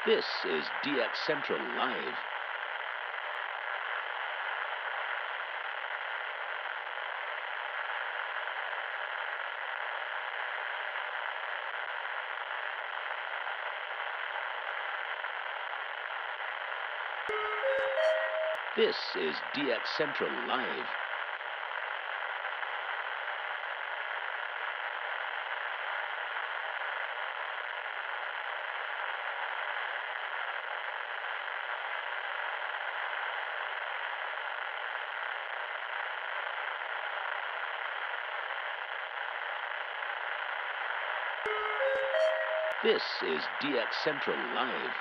This is DX Central Live. This is DX Central Live. This is DX Central Live.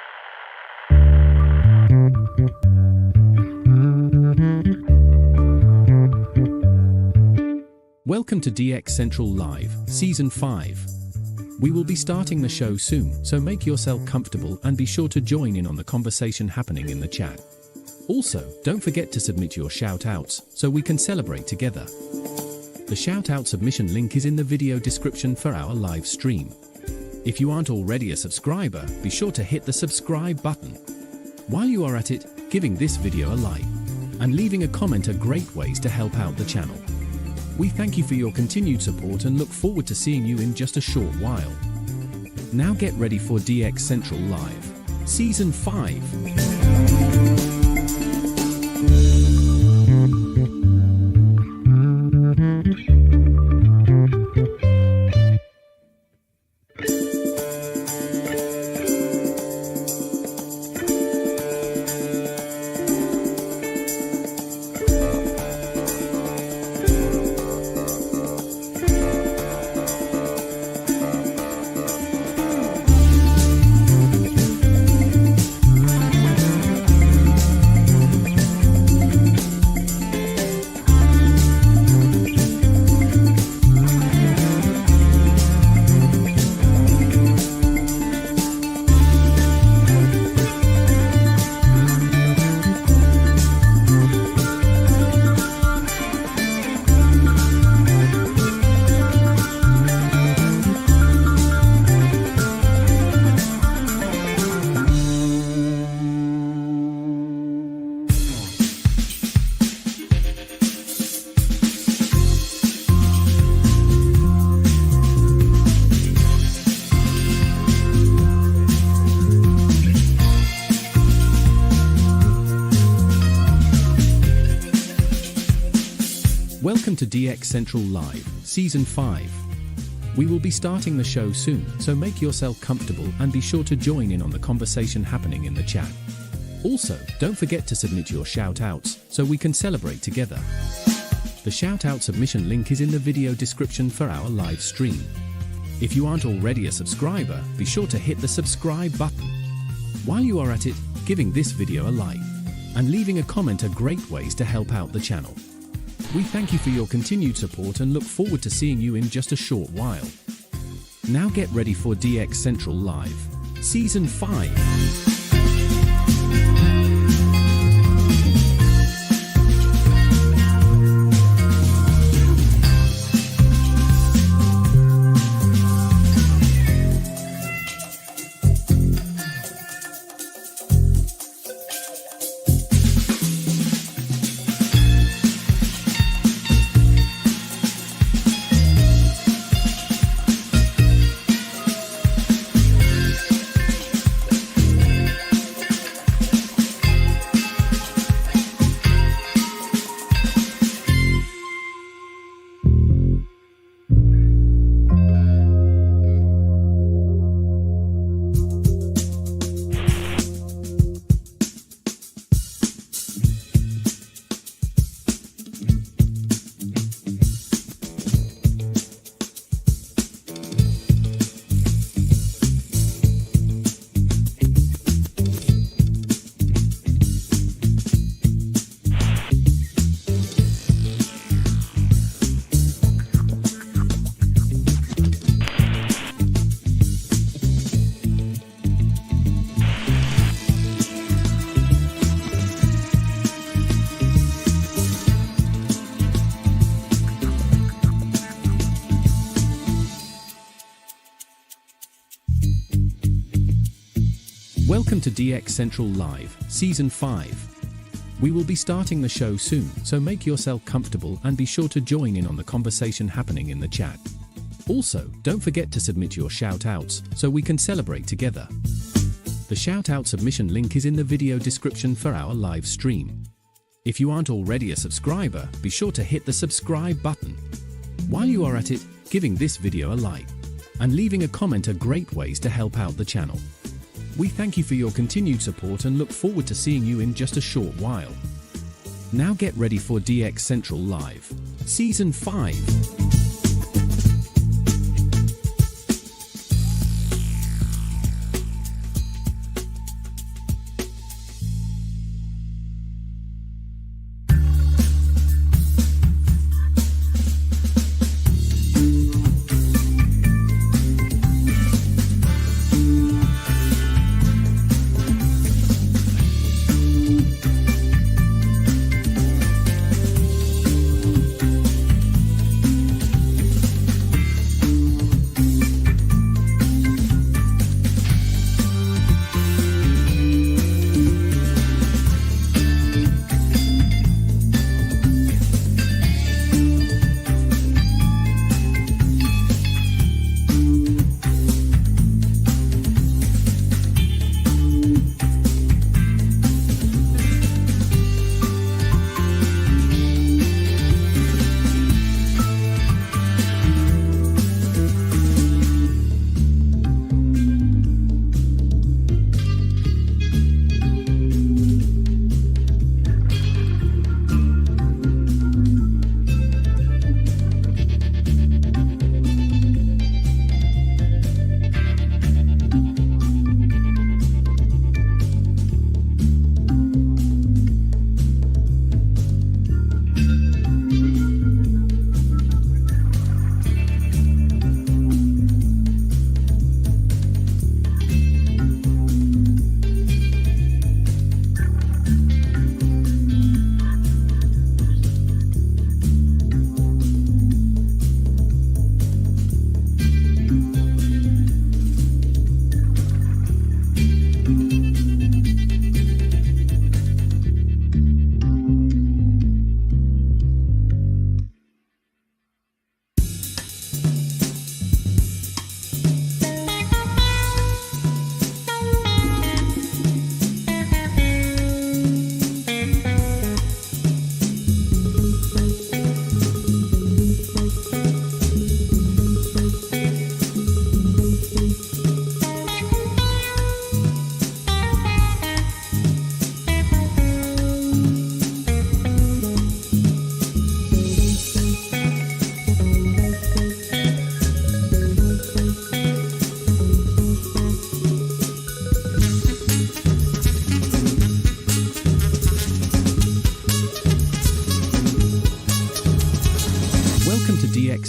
Welcome to DX Central Live, Season 5. We will be starting the show soon, so make yourself comfortable and be sure to join in on the conversation happening in the chat. Also, don't forget to submit your shout-outs, so we can celebrate together. The shout-out submission link is in the video description for our live stream. If you aren't already a subscriber, be sure to hit the subscribe button. While you are at it, giving this video a like and leaving a comment are great ways to help out the channel. We thank you for your continued support and look forward to seeing you in just a short while. Now get ready for DX Central Live, Season 5. Welcome to DX Central Live, Season 5. We will be starting the show soon, so make yourself comfortable and be sure to join in on the conversation happening in the chat. Also, don't forget to submit your shout-outs, so we can celebrate together. The shout-out submission link is in the video description for our live stream. If you aren't already a subscriber, be sure to hit the subscribe button. While you are at it, giving this video a like and leaving a comment are great ways to help out the channel. We thank you for your continued support and look forward to seeing you in just a short while. Now get ready for DX Central Live, Season 5. Welcome to DX Central Live, Season 5. We will be starting the show soon, so make yourself comfortable and be sure to join in on the conversation happening in the chat. Also, don't forget to submit your shout-outs so we can celebrate together. The shout-out submission link is in the video description for our live stream. If you aren't already a subscriber, be sure to hit the subscribe button. While you are at it, giving this video a like and leaving a comment are great ways to help out the channel. We thank you for your continued support and look forward to seeing you in just a short while. Now get ready for DX Central Live, Season 5.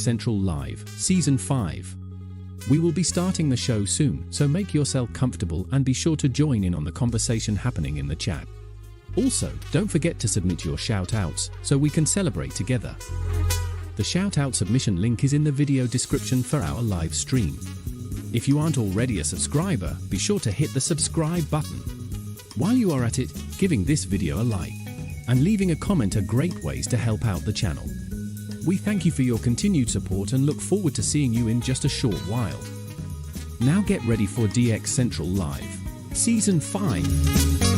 Central Live, Season 5. We will be starting the show soon, so make yourself comfortable and be sure to join in on the conversation happening in the chat. Also, don't forget to submit your shout-outs so we can celebrate together. The shout-out submission link is in the video description for our live stream. If you aren't already a subscriber, be sure to hit the subscribe button. While you are at it, giving this video a like and leaving a comment are great ways to help out the channel. We thank you for your continued support and look forward to seeing you in just a short while. Now get ready for DX Central Live, Season 5.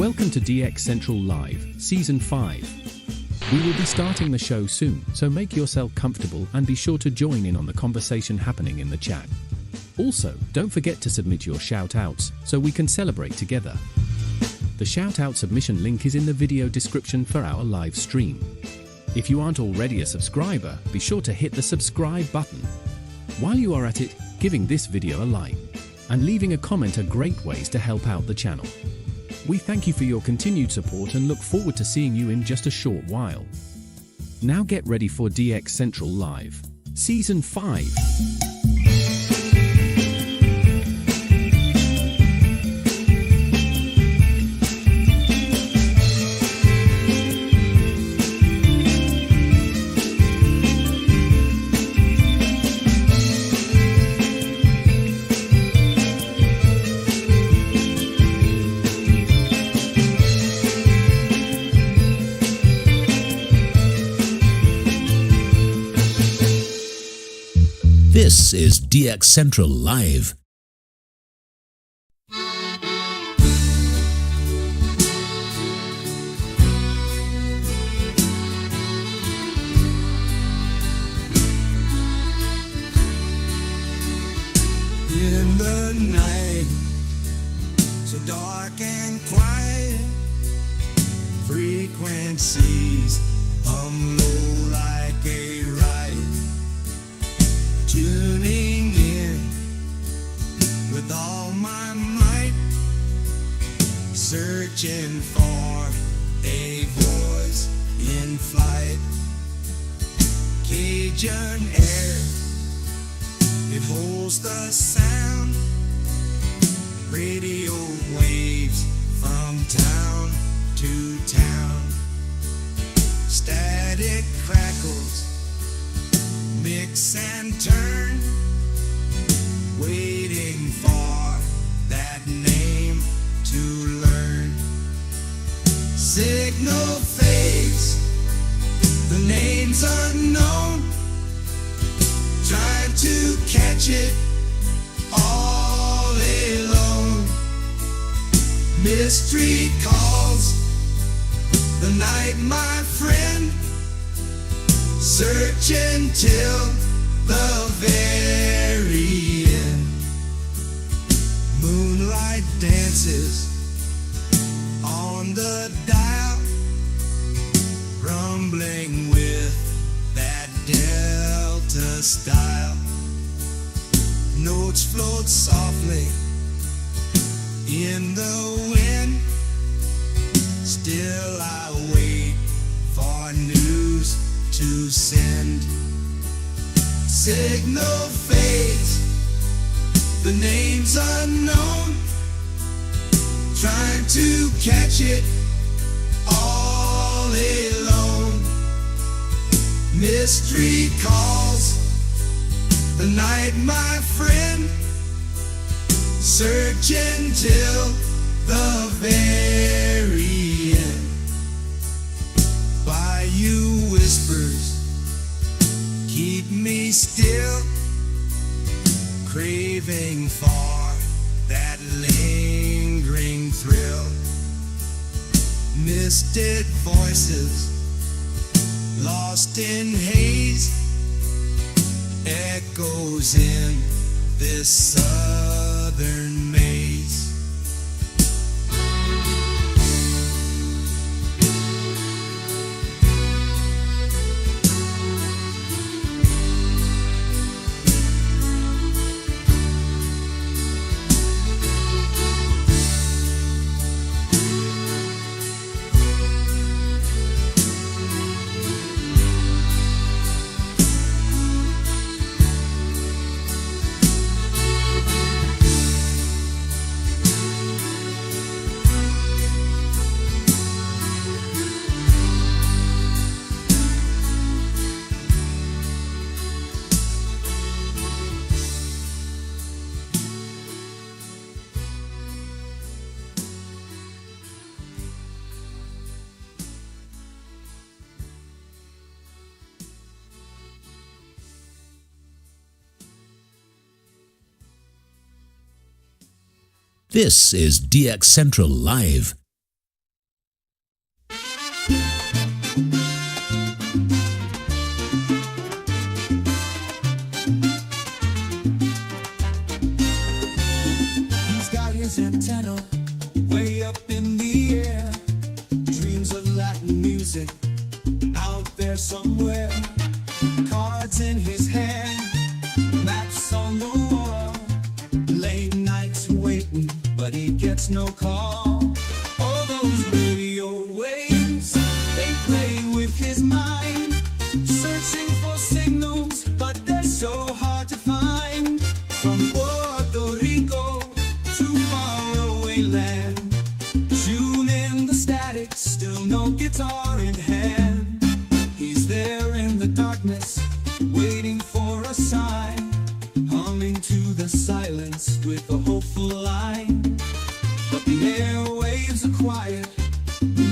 Welcome to DX Central Live, Season 5. We will be starting the show soon, so make yourself comfortable and be sure to join in on the conversation happening in the chat. Also, don't forget to submit your shout-outs so we can celebrate together. The shout-out submission link is in the video description for our live stream. If you aren't already a subscriber, be sure to hit the subscribe button. While you are at it, giving this video a like and leaving a comment are great ways to help out the channel. We thank you for your continued support and look forward to seeing you in just a short while. Now get ready for DX Central Live, Season 5. This is DX Central Live. In the night, so dark and quiet, frequencies hum low like a riot. Tuning in with all my might, searching for a voice in flight. Cajun air, it holds the sound. Radio waves from town to town. Static crackles, mix and turn, waiting for that name to learn. Signal fades, the name's unknown, trying to catch it all alone. Mystery calls, the night, my friend, searching till the very end. Moonlight dances on the dial, rumbling with that Delta style. Notes float softly in the wind, still I wait for news to send. Signal fades, the name's unknown, trying to catch it all alone. Mystery calls, the night, my friend, searching till the very end. Bayou whispers keep me still, craving for that lingering thrill. Misted voices lost in haze, echoes in this southern maze. This is DX Central Live. up in the air. Dreams of Latin music out there somewhere. Cards in his hand, maps on the wall. Late nights waiting, but he gets no call. All those radio waves, they play with his mind, searching for signals, but they're so hard to find. From Puerto Rico to faraway land, tune in the static, still no guitar in hand. He's there in the darkness, waiting for a sign, humming to the silence with a hopeful line. But the airwaves are quiet,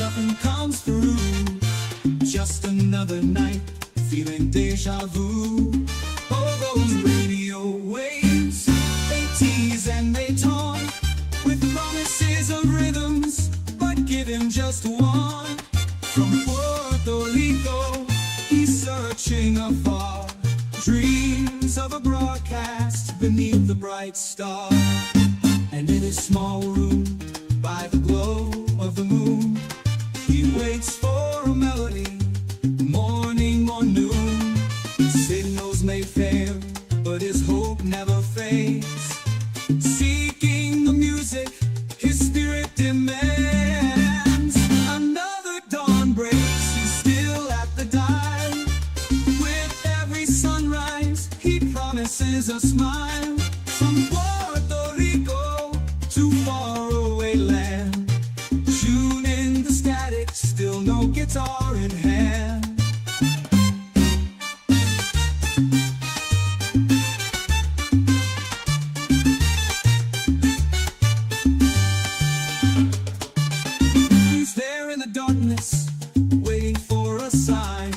nothing comes through. Just another night, feeling deja vu. All those radio waves, they tease and they taunt, with promises of rhythms, but give him just one. From Puerto Rico, he's searching afar, dreams of a broadcast beneath the bright star. And in his small room, by the glow of the moon, he waits for a melody, morning or noon. Signals may fail, but his hope never fades. Seeking the music, his spirit demands. Another dawn breaks, he's still at the dial. With every sunrise, he promises a smile. From Puerto Rico to faraway land, tune in the static, still no guitar in hand. He's there in the darkness, waiting for a sign,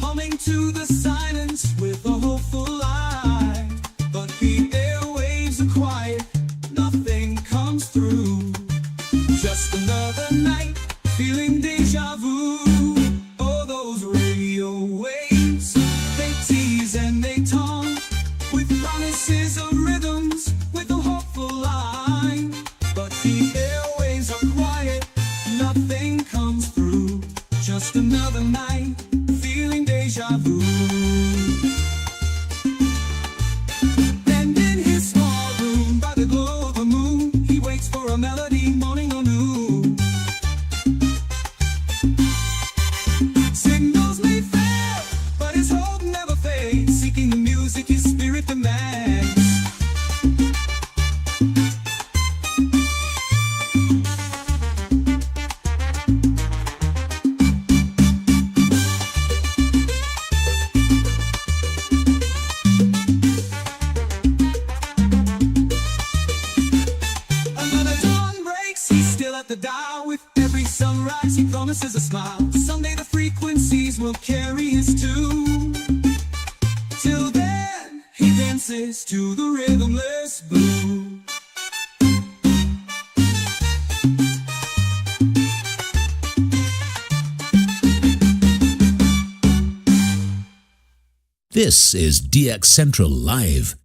humming to the silence with a hopeful line. But the airwaves are quiet, nothing comes through. Just another night, feeling deja vu. All those radio waves, they tease and they taunt, with promises of rhythms, with a hopeful line. But the airwaves are quiet, nothing comes through. Just another night, feeling deja vu. And in his small room, by the glow of the moon, he waits for a melody, morning or noon. Signals may fail, but his hope never fades. Seeking the music his spirit demands. Another dawn breaks, he's still at the dial. With every sunrise, he promises a smile. Someday the frequencies will carry his tune. Till then, he dances to the rhythmless blue. This is DX Central Live.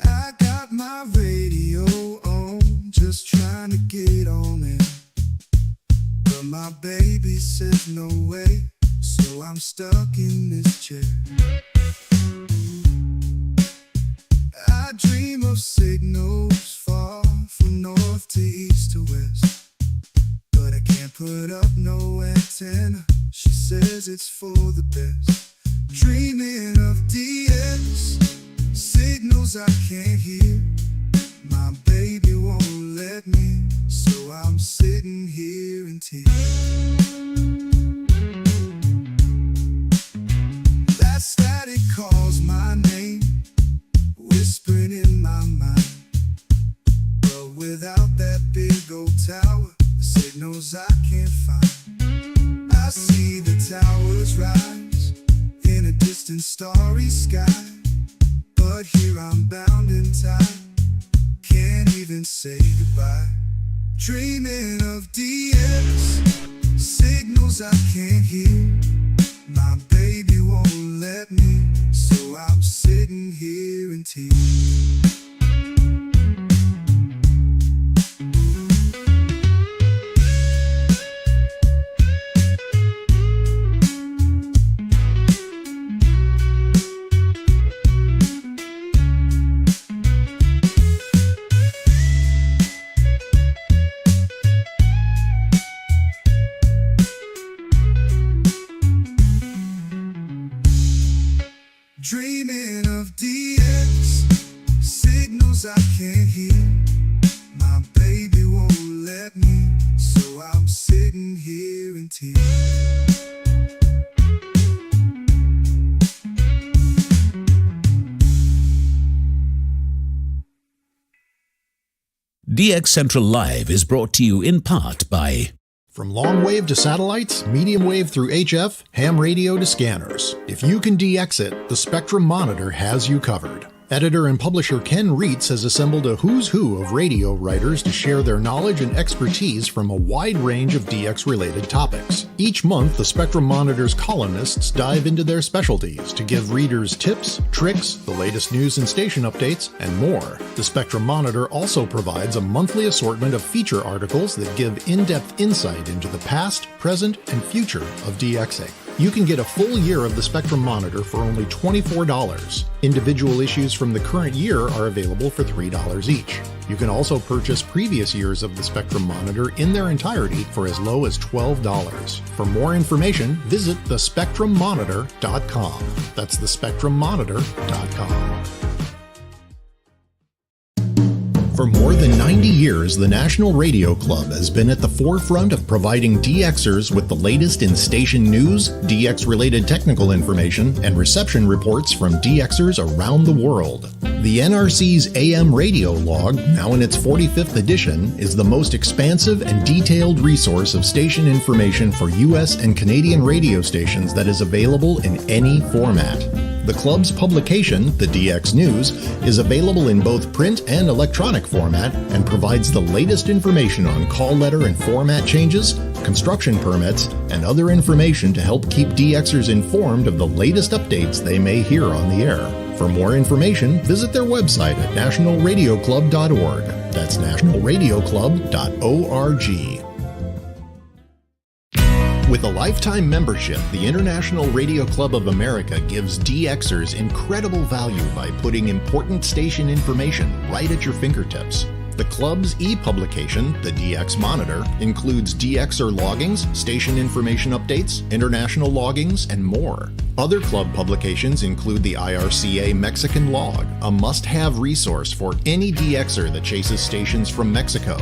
I got my radio on, just trying to get on it. But my baby says no way, so I'm stuck in this chair. I dream of signals far from north to east to west, but I can't put up no antenna. She says it's for the best. Dreaming of DX, signals I can't hear. My baby won't let me, so I'm sitting here in tears. That static calls my name, whispering in my mind. But without that big old tower, the signals I can't find. I see the towers rise in a distant starry sky, but here I'm bound in time, can't even say goodbye. Dreaming of DX, signals I can't hear. My baby won't let me, so I'm sitting here in tears. Dreaming of DX, signals I can't hear. My baby won't let me, so I'm sitting here in tears. DX Central Live is brought to you in part by From long wave to satellites, medium wave through HF, ham radio to scanners. If you can DX it, the Spectrum Monitor has you covered. Editor and publisher Ken Reitz has assembled a who's who of radio writers to share their knowledge and expertise from a wide range of DX-related topics. Each month, the Spectrum Monitor's columnists dive into their specialties to give readers tips, tricks, the latest news and station updates, and more. The Spectrum Monitor also provides a monthly assortment of feature articles that give in-depth insight into the past, present, and future of DXing. You can get a full year of the Spectrum Monitor for only $24. Individual issues from the current year are available for $3 each. You can also purchase previous years of the Spectrum Monitor in their entirety for as low as $12. For more information, visit thespectrummonitor.com. That's thespectrummonitor.com. For more than 90 years, the National Radio Club has been at the forefront of providing DXers with the latest in station news, DX-related technical information, and reception reports from DXers around the world. The NRC's AM radio log, now in its 45th edition, is the most expansive and detailed resource of station information for US and Canadian radio stations that is available in any format. The club's publication, the DX News, is available in both print and electronic format and provides the latest information on call letter and format changes, construction permits, and other information to help keep DXers informed of the latest updates they may hear on the air. For more information, visit their website at nationalradioclub.org. That's nationalradioclub.org. With a lifetime membership, the International Radio Club of America gives DXers incredible value by putting important station information right at your fingertips. The club's e-publication, the DX Monitor, includes DXer loggings, station information updates, international loggings, and more. Other club publications include the IRCA Mexican Log, a must-have resource for any DXer that chases stations from Mexico,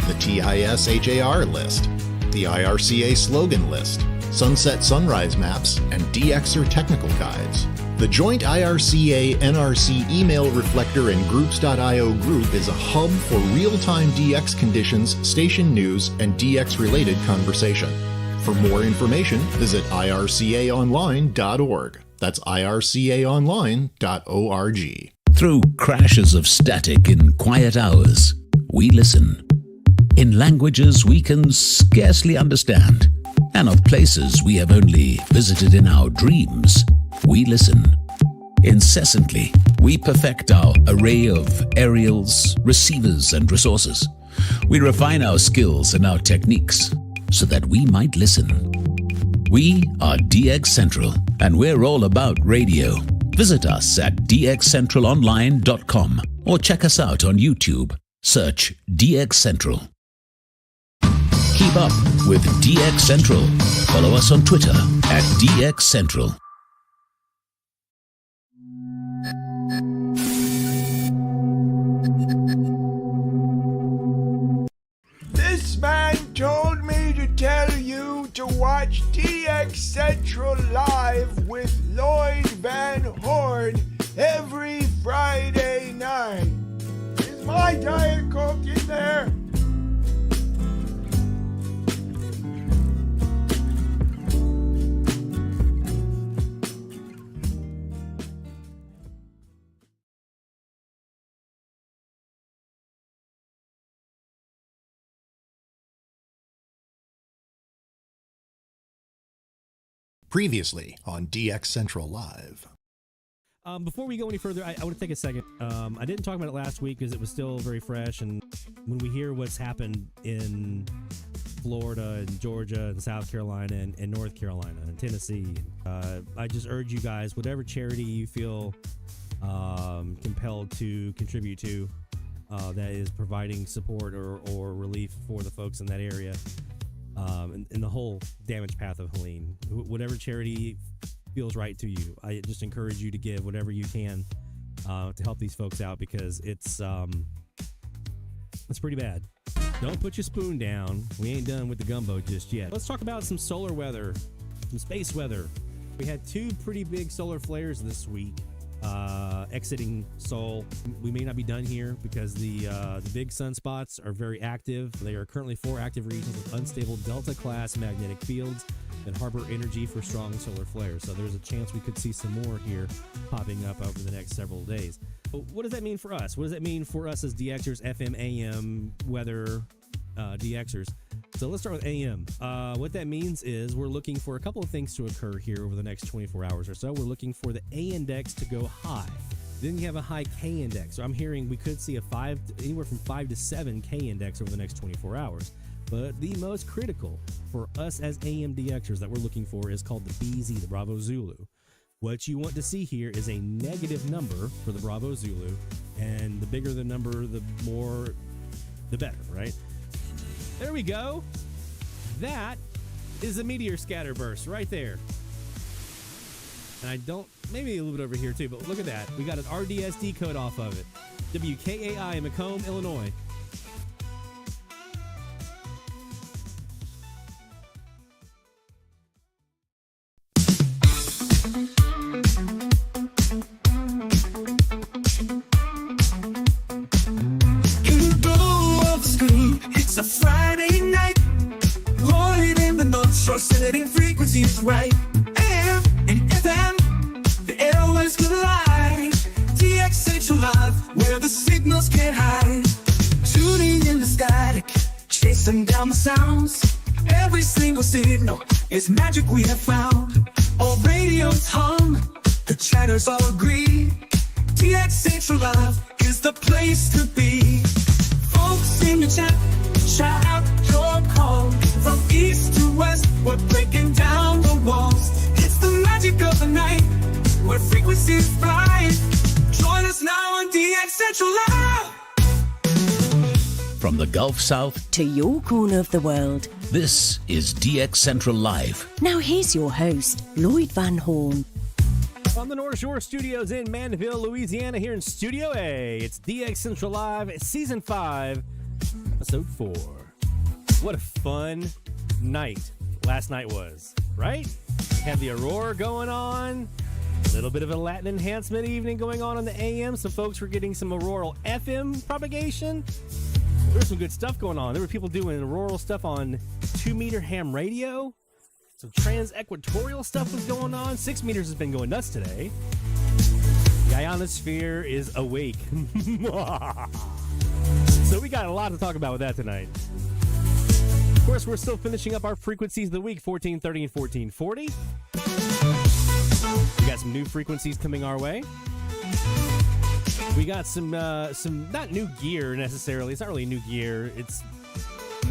the TIS HAR list, the IRCA slogan list, sunset sunrise maps, and DXer technical guides. The joint IRCA-NRC email reflector and groups.io group is a hub for real-time DX conditions, station news, and DX-related conversation. For more information, visit ircaonline.org. That's ircaonline.org. Through crashes of static in quiet hours, we listen. In languages we can scarcely understand, and of places we have only visited in our dreams, we listen. Incessantly, we perfect our array of aerials, receivers, and resources. We refine our skills and our techniques so that we might listen. We are DX Central, and we're all about radio. Visit us at dxcentralonline.com or check us out on YouTube. Search DX Central. Keep up with DX Central. Follow us on Twitter at DX Central. This man told me to tell you to watch DX Central Live with Lloyd Van Horn every Friday night. Is my Diet Coke in there? Previously on DX Central Live. Before we go any further, I want to take a second. I didn't talk about it last week because it was still very fresh. And when we hear what's happened in Florida and Georgia and South Carolina and North Carolina and Tennessee, I just urge you guys, whatever charity you feel compelled to contribute to that is providing support or relief for the folks in that area, in the whole damage path of Helene, whatever charity feels right to you, I just encourage you to give whatever you can to help these folks out, because it's pretty bad. Don't put your spoon down. We ain't done with the gumbo just yet. Let's talk about some solar weather, some space weather. We had two pretty big solar flares this week exiting Sol. We may not be done here because the big sunspots are very active. There are currently 4 active regions with unstable Delta-class magnetic fields that harbor energy for strong solar flares. So there's a chance we could see some more here popping up over the next several days. But what does that mean for us? What does that mean for us as DXers, FM, AM, weather DXers? So let's start with AM. What that means is we're looking for a couple of things to occur here over the next 24 hours or so. We're looking for the A index to go high. Then you have a high K index. So I'm hearing we could see anywhere from 5 to 7 K index over the next 24 hours. But the most critical for us as AM DXers that we're looking for is called the BZ, the Bravo Zulu. What you want to see here is a negative number for the Bravo Zulu, and the bigger the number, the better, right? There we go. That is a meteor scatter burst right there. And maybe a little bit over here too, but look at that. We got an RDSD code off of it. WKAI in Macomb, Illinois. It's a Friday night, rolling in the North Shore, setting frequencies right. AM and FM, the airwaves collide. DX Central Live, where the signals can't hide. Tuning in the static, chasing down the sounds. Every single signal is magic we have found. All radios hum, the chatters all agree. DX Central Live is the place to be. Folks in the chat, shout out your call. From east to west, we're breaking down the walls. It's the magic of the night, where frequencies fly. Join us now on DX Central Live. From the Gulf South to your corner of the world. This is DX Central Live. Now here's your host, Lloyd Van Horn. On the North Shore Studios in Mandeville, Louisiana, here in Studio A, it's DX Central Live, Season 5, Episode 4. What a fun night last night was, right? Had the Aurora going on, a little bit of a Latin enhancement evening going on the AM. Some folks were getting some auroral FM propagation. There was some good stuff going on. There were people doing auroral stuff on 2-meter ham radio. Some trans-equatorial stuff was going on. 6 meters has been going nuts today. The ionosphere is awake. So we got a lot to talk about with that tonight. Of course, we're still finishing up our frequencies of the week, 1430 and 1440. We got some new frequencies coming our way. We got some not new gear necessarily. It's not really new gear. It's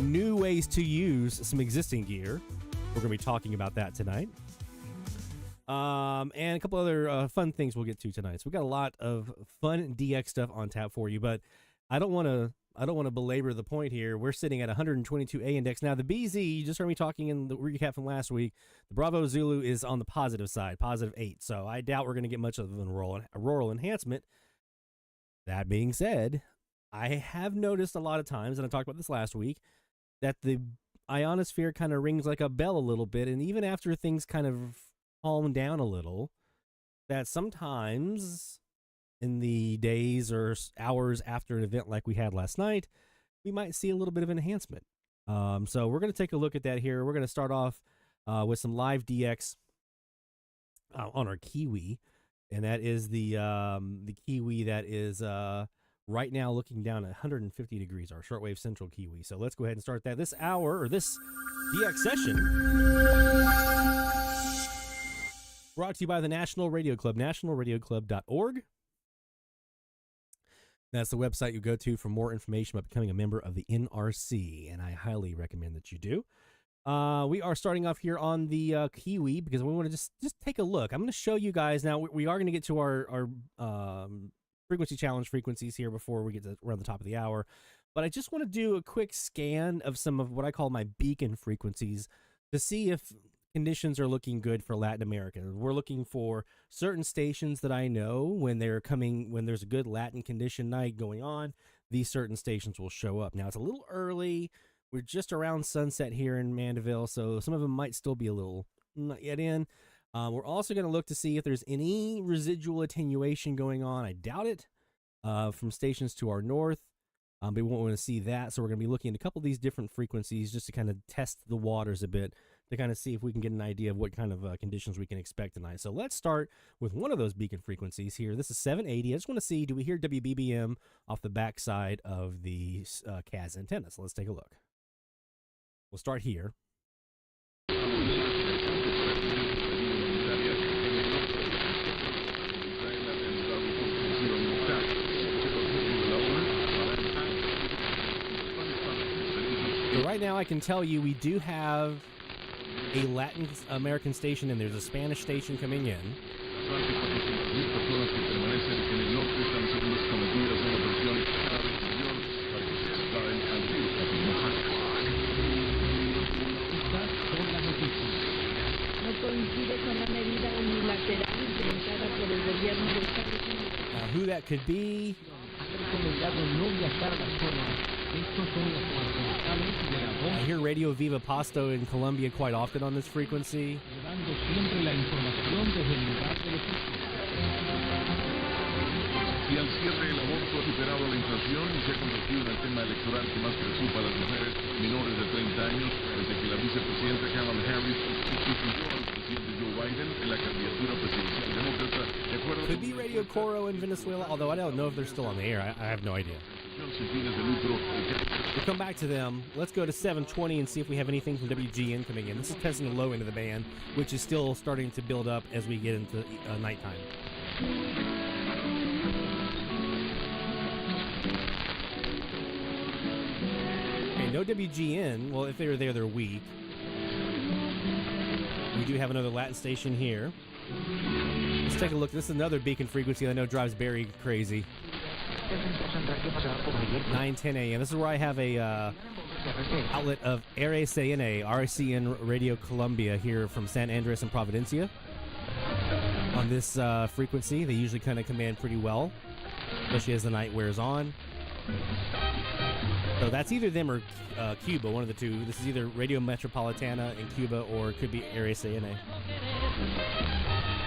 new ways to use some existing gear. We're going to be talking about that tonight. And a couple other fun things we'll get to tonight. So we got a lot of fun DX stuff on tap for you, but I don't want to belabor the point here. We're sitting at 122 A index. Now the BZ, you just heard me talking in the recap from last week. The Bravo Zulu is on the positive side, positive 8. So I doubt we're going to get much of an auroral enhancement. That being said, I have noticed a lot of times, and I talked about this last week, that the ionosphere kind of rings like a bell a little bit, and even after things kind of calm down a little, that sometimes in the days or hours after an event like we had last night, we might see a little bit of enhancement. So we're going to take a look at that here. We're going to start off with some live DX on our Kiwi, and that is the Kiwi that is right now looking down at 150 degrees, our shortwave central Kiwi. So let's go ahead and start that. This hour, or this DX session, Brought to you by the National Radio Club, nationalradioclub.org. That's the website you go to for more information about becoming a member of the NRC, and I highly recommend that you do. We are starting off here on the Kiwi because we want to just take a look. I'm going to show you guys now. We are going to get to our frequency challenge frequencies here before we get to around the top of the hour. But I just want to do a quick scan of some of what I call my beacon frequencies to see if conditions are looking good for Latin America. We're looking for certain stations that I know when there's a good Latin condition night going on, these certain stations will show up. Now, it's a little early. We're just around sunset here in Mandeville, so some of them might still be a little not yet in. We're also going to look to see if there's any residual attenuation going on. I doubt it, from stations to our north. But we won't want to see that, so we're going to be looking at a couple of these different frequencies just to kind of test the waters a bit, to kind of see if we can get an idea of what kind of conditions we can expect tonight. So let's start with one of those beacon frequencies here. This is 780. I just want to see, do we hear WBBM off the backside of the KAZ antenna? So let's take a look. We'll start here. So right now I can tell you we do have a Latin American station and there's a Spanish station coming in. Now who that could be? I hear Radio Viva Pasto in Colombia quite often on this frequency. Y al cierre, el aborto ha superado la inflación y se ha convertido en el tema electoral que más preocupa a las mujeres menores de 30 años, desde que la vicepresidenta Kamala Harris sustituyó al presidente Joe Biden en la candidatura presidencial demócrata. De acuerdo Could be Radio Coro in Venezuela, although I don't know if they're still on the air. I have no idea. We'll come back to them. Let's go to 720 and see if we have anything from WGN coming in. This is testing the low end of the band, which is still starting to build up as we get into nighttime. Okay, no WGN. Well, if they're there, they're weak. We do have another Latin station here. Let's take a look. This is another beacon frequency that I know drives Barry crazy. 9:10 a.m. This is where I have a outlet of RCN Radio Colombia here from San Andres and Providencia. On this frequency, they usually kind of command pretty well, especially as the night wears on. So that's either them or Cuba, one of the two. This is either Radio Metropolitana in Cuba or it could be RCN.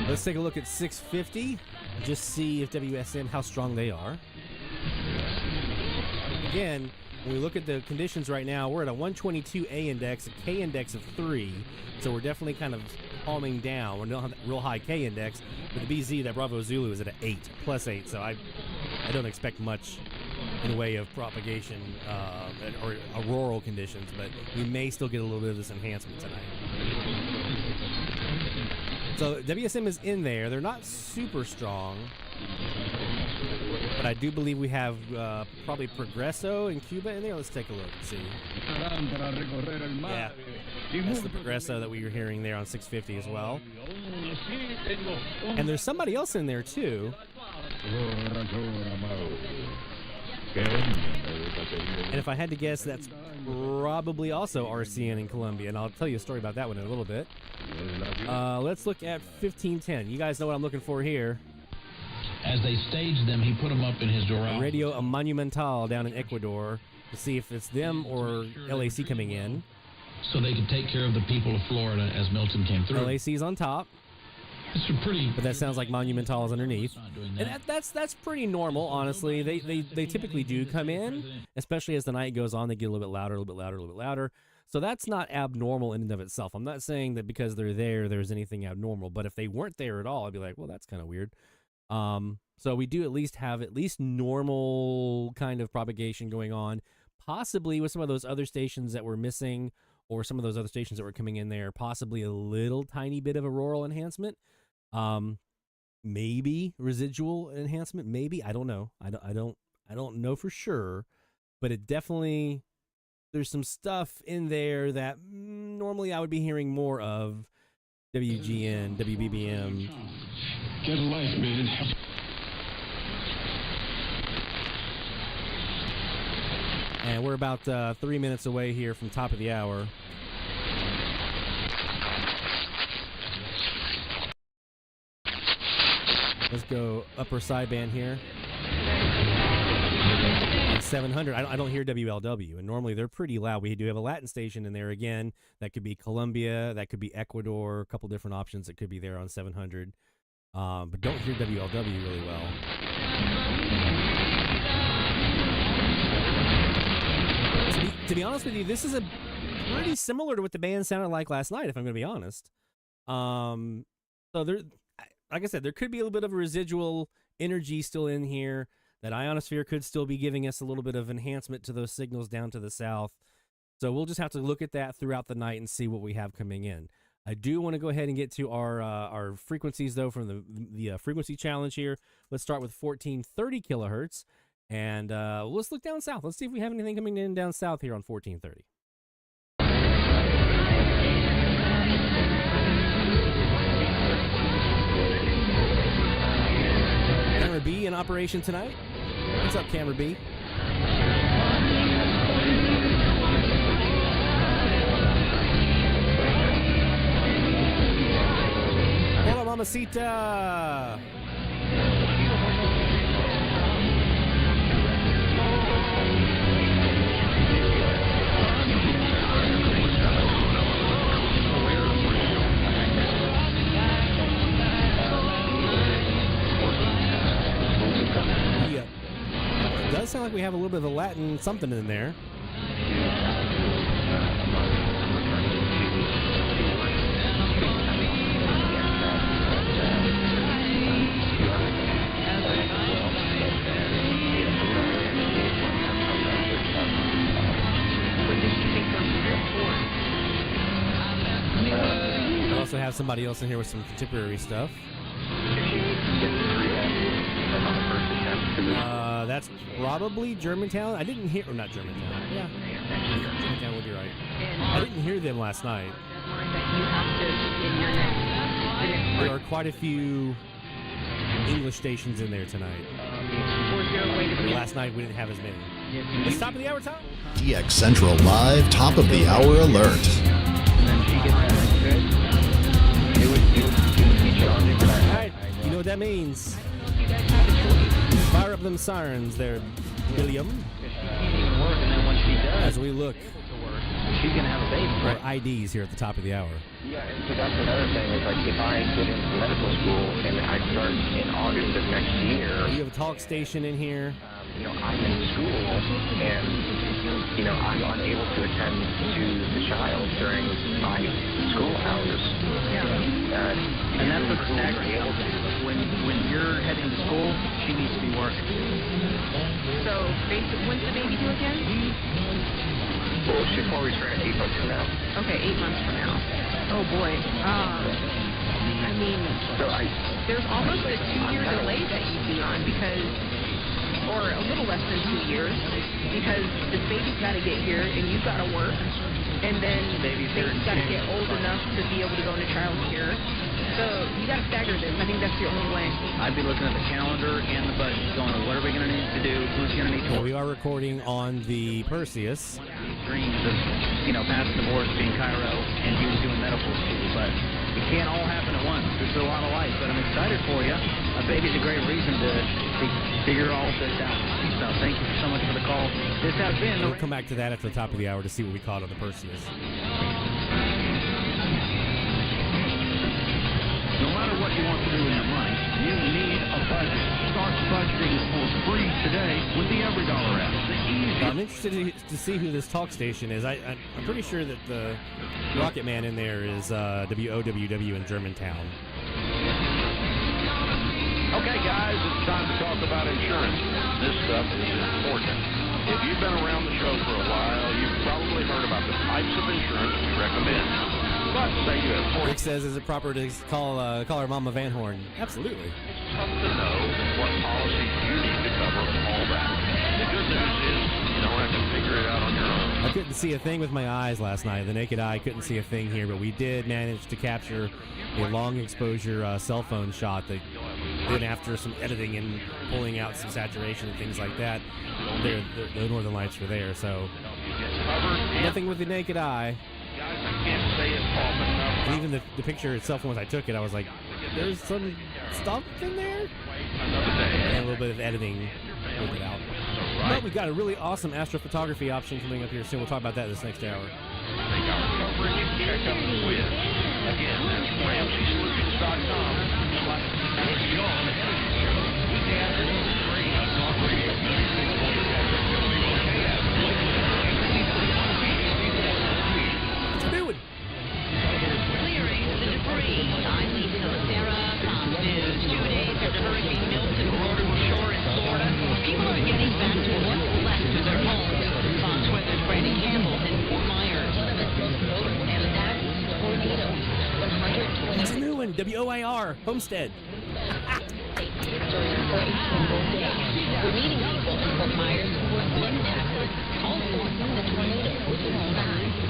Let's take a look at 650 and just see if WSM, how strong they are. Again, when we look at the conditions right now, we're at a 122 A index, a K index of 3, so we're definitely kind of calming down. We don't have that real high K index, but the BZ, that Bravo Zulu, is at an 8, +8, so I don't expect much in the way of propagation or auroral conditions, but we may still get a little bit of this enhancement tonight. So WSM is in there. They're not super strong, but I do believe we have probably Progresso in Cuba in there. Let's take a look and see. Yeah, that's the Progresso that we were hearing there on 650 as well. And there's somebody else in there too. And if I had to guess, that's probably also RCN in Colombia, and I'll tell you a story about that one in a little bit. Let's look at 1510. You guys know what I'm looking for here. As they staged them, he put them up in his door. Radio Monumental down in Ecuador to see if it's them or LAC coming in. So they could take care of the people of Florida as Milton came through. LAC's on top. It's a pretty, but that sounds like Monumental is underneath, and that's pretty normal, honestly. They typically do come in, especially as the night goes on. They get a little bit louder, a little bit louder, a little bit louder. So that's not abnormal in and of itself. I'm not saying that because they're there, there's anything abnormal. But if they weren't there at all, I'd be like, well, that's kind of weird. So we do at least have normal kind of propagation going on, possibly with some of those other stations that were missing, or some of those other stations that were coming in there, possibly a little tiny bit of auroral enhancement. Maybe residual enhancement. Maybe, I don't know. I don't know for sure, but it definitely, there's some stuff in there that normally I would be hearing more of. WGN, WBBM. Get a life, man. And we're about 3 minutes away here from top of the hour. Let's go upper sideband here. 700. I don't hear WLW, and normally they're pretty loud. We do have a Latin station in there again. That could be Colombia, that could be Ecuador, a couple different options that could be there on 700. But don't hear WLW really well. To be honest with you, this is a pretty similar to what the band sounded like last night, if I'm going to be honest. So there, like I said, there could be a little bit of a residual energy still in here. That ionosphere could still be giving us a little bit of enhancement to those signals down to the south. So we'll just have to look at that throughout the night and see what we have coming in. I do want to go ahead and get to our frequencies, though, from the frequency challenge here. Let's start with 1430 kilohertz. And let's look down south. Let's see if we have anything coming in down south here on 1430. Camera B in operation tonight. What's up, Camera B? Hola, mamacita. It does sound like we have a little bit of a Latin something in there. We also have somebody else in here with some contemporary stuff. That's probably Germantown. I didn't hear, or not Germantown. Yeah, Germantown would be right. I didn't hear them last night. There are quite a few English stations in there tonight. Last night we didn't have as many. It's top of the hour, Tom. DX Central Live Top of the Hour Alert. Alright, you know what that means. Fire up them sirens there, William. As we look she's going to have a baby. for IDs here at the top of the hour. Yeah, and so that's another thing. Is like if I get into medical school and I start in August of next year. You have a talk station in here. I'm in school and, I'm unable to attend to the child during my school hours. Yeah. And that's what the stagger able to do. When you're heading to school, she needs to be working. So, basically, when's the baby due again? Well, she's always around 8 months from now. Okay, 8 months from now. Oh, boy. There's almost a 2-year delay that you'd be on because... or a little less than 2 years, because this baby's got to get here, and you've got to work, and then baby's got to get old enough to be able to go into child care. So you got to stagger this. I think that's the only way. I'd be looking at the calendar and the budget, going, what are we going to need to do? Who's going to need to work? We are recording on the Perseus. Dreams of, passing the boards, being Cairo, and you doing medical school, but it can't all happen at once. There's a lot of life, but I'm excited for you. A baby's a great reason to figure all this out. So thank you so much for the call. This has been... We'll come back to that at the top of the hour to see what we caught on the Perseus. No matter what you want to do with your money, you need a budget. Start budgeting for free today with the Every Dollar app. I'm interested to see who this talk station is. I'm pretty sure that the Rocket Man in there is WOWW in Germantown. Okay, guys, it's time to talk about insurance. This stuff is important. If you've been around the show for a while, you've probably heard about the types of insurance we recommend. say you have 40. Rick says, is it proper to call her Mama Van Horn? Absolutely. It's tough to know what policies you need to cover all that. The good news is you don't have to figure it out on your own. I couldn't see a thing with my eyes last night. The naked eye couldn't see a thing here, but we did manage to capture a long exposure cell phone shot that then after some editing and pulling out some saturation and things like that, the northern lights were there. So nothing with the naked eye. And even the picture itself, once I took it, I was like, there's some stuff in there? And a little bit of editing pulled it out. But we've got a really awesome astrophotography option coming up here soon. We'll talk about that this next hour. Again, that's What you doing? Clearing the debris. I'm Lisa Lucera, Fox News. 2 days after Hurricane Milton roared ashore in Florida, people are getting back to what's left of their homes. Fox Weather's Brandon Campbell in Fort Myers. And that's tornado. It's a new one, WOIR, Homestead. We're meeting people in Fort Myers who were impacted also from the tornado.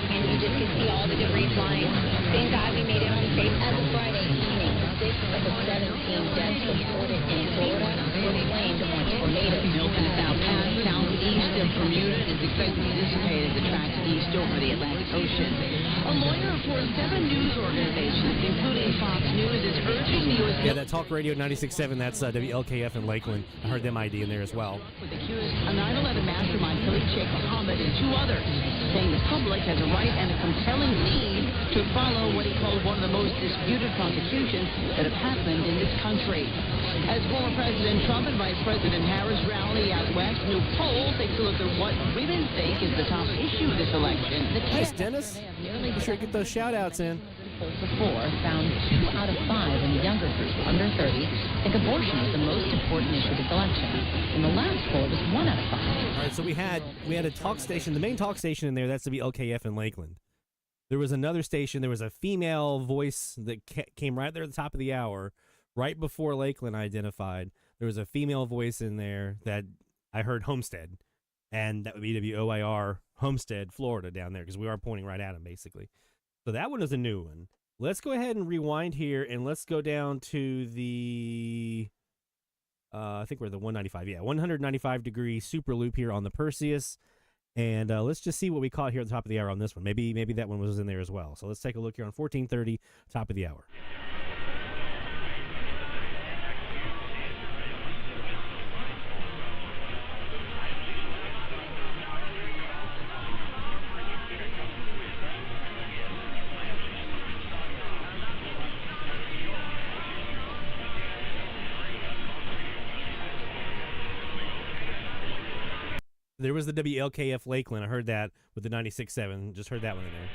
And you just can see all the debris flying. Thank God we made it home safe. As of Friday evening, 6 of the 17 deaths reported in Florida were blamed on tornadoes. Milton is now past southeast of Bermuda and is expected to dissipate as it tracks east over the Atlantic Ocean. A lawyer for 7 news organizations, including Fox News, is urging the U.S. Yeah, that Talk Radio 96.7, that's WLKF in Lakeland. I heard them ID in there as well. Accused a 9/11 mastermind Khalid Sheikh Mohammed and 2 others, saying the public has a right and a compelling need to follow what he called one of the most disputed prosecutions that have happened in this country. As former President Trump and Vice President Harris rally out west, new poll takes a look at what women think is the top issue of this election. Nice, Dennis. Be sure to get those shout-outs in. Polls before found 2 out of 5 in the younger group, under 30, think abortion is the most important issue of this election. In the last poll, it was 1 out of 5. All right, so we had a talk station, the main talk station in there, that's WLKF in Lakeland. There was another station, there was a female voice that came right there at the top of the hour, right before Lakeland identified. There was a female voice in there that I heard Homestead, and that would be WOIR Homestead, Florida, down there, because we are pointing right at them, basically. So that one is a new one. Let's go ahead and rewind here, and let's go down to the, I think we're the 195. Yeah, 195-degree SuperLoop here on the Perseus. And let's just see what we caught here at the top of the hour on this one. Maybe that one was in there as well. So let's take a look here on 1430, top of the hour. There was the WLKF Lakeland. I heard that with the 96.7. Just heard that one in there.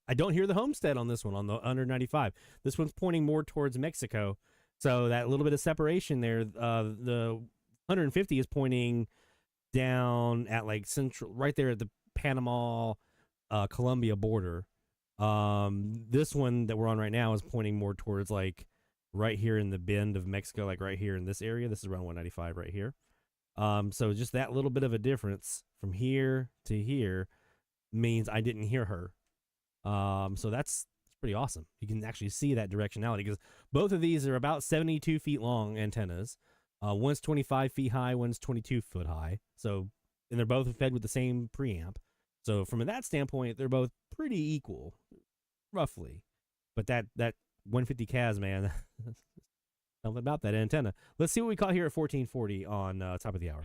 I don't hear the Homestead on this one, on the under 95. This one's pointing more towards Mexico. So that little bit of separation there, the 150 is pointing down at like central, right there at the Panama, Colombia border. This one that we're on right now is pointing more towards like right here in the bend of Mexico, like right here in this area. This is around 195 right here. So just that little bit of a difference from here to here means I didn't hear her. So that's pretty awesome. You can actually see that directionality because both of these are about 72 feet long antennas. One's 25 feet high, one's 22 foot high. So, and they're both fed with the same preamp. So from that standpoint, they're both pretty equal, roughly. But that 150 KAZ, man, something about that antenna. Let's see what we caught here at 1440 on top of the hour.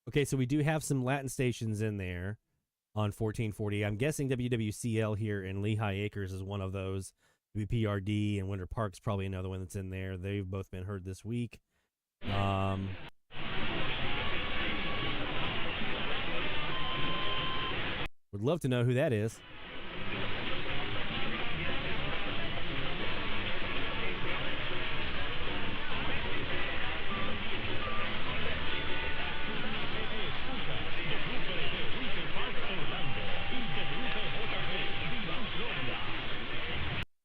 Okay, so we do have some Latin stations in there on 1440. I'm guessing WWCL here in Lehigh Acres is one of those. WPRD and Winter Park's probably another one that's in there. They've both been heard this week. Would love to know who that is.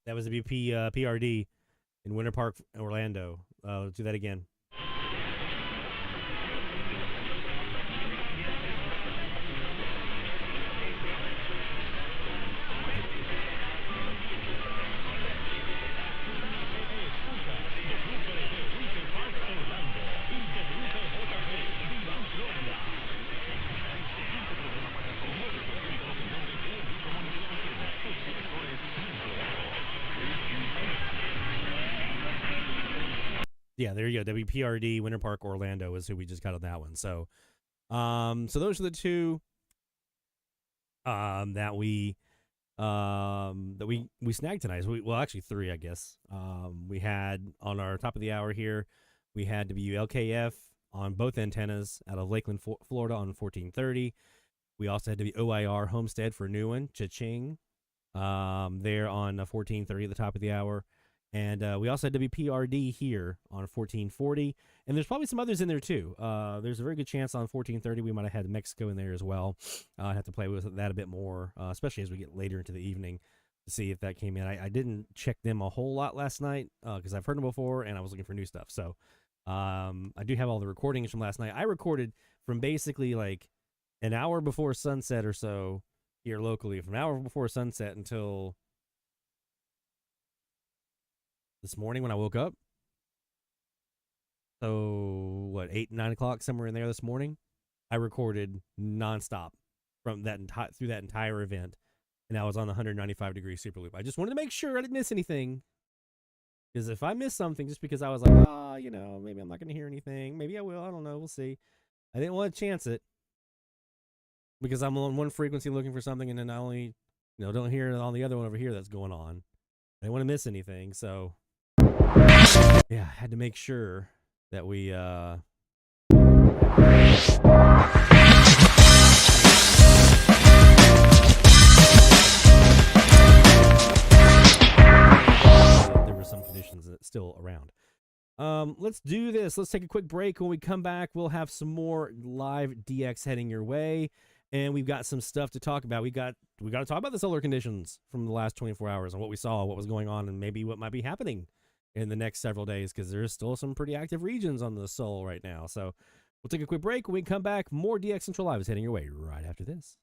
That was the PRD in Winter Park, Orlando. Let's do that again. Yeah, there you go. WPRD Winter Park Orlando is who we just got on that one. So, so those are the two that we snagged tonight. So well, actually three, I guess. We had on our top of the hour here, we had WLKF on both antennas out of Lakeland, Florida on 1430. We also had WOIR Homestead for a new one, Cha-ching, there on 1430 at the top of the hour. And we also had WPRD here on 1440. And there's probably some others in there, too. There's a very good chance on 1430 we might have had Mexico in there as well. I'd have to play with that a bit more, especially as we get later into the evening to see if that came in. I didn't check them a whole lot last night because I've heard them before, and I was looking for new stuff. So I do have all the recordings from last night. I recorded from basically like an hour before sunset or so here locally, from an hour before sunset until this morning when I woke up. So, what, 8, 9 o'clock, somewhere in there this morning, I recorded nonstop from that through that entire event, and I was on the 195-degree SuperLoop. I just wanted to make sure I didn't miss anything, because if I missed something just because I was like, maybe I'm not going to hear anything, maybe I will, I don't know, we'll see. I didn't want to chance it, because I'm on one frequency looking for something, and then I only, don't hear it on the other one over here that's going on. I didn't want to miss anything, so yeah, I had to make sure that we there were some conditions still around. Let's do this. Let's take a quick break. When we come back, we'll have some more live DX heading your way, and we've got some stuff to talk about. We got to talk about the solar conditions from the last 24 hours and what we saw, what was going on, and maybe what might be happening in the next several days, because there's still some pretty active regions on the Sol right now. So we'll take a quick break. When we come back, more DX Central Live is heading your way right after this.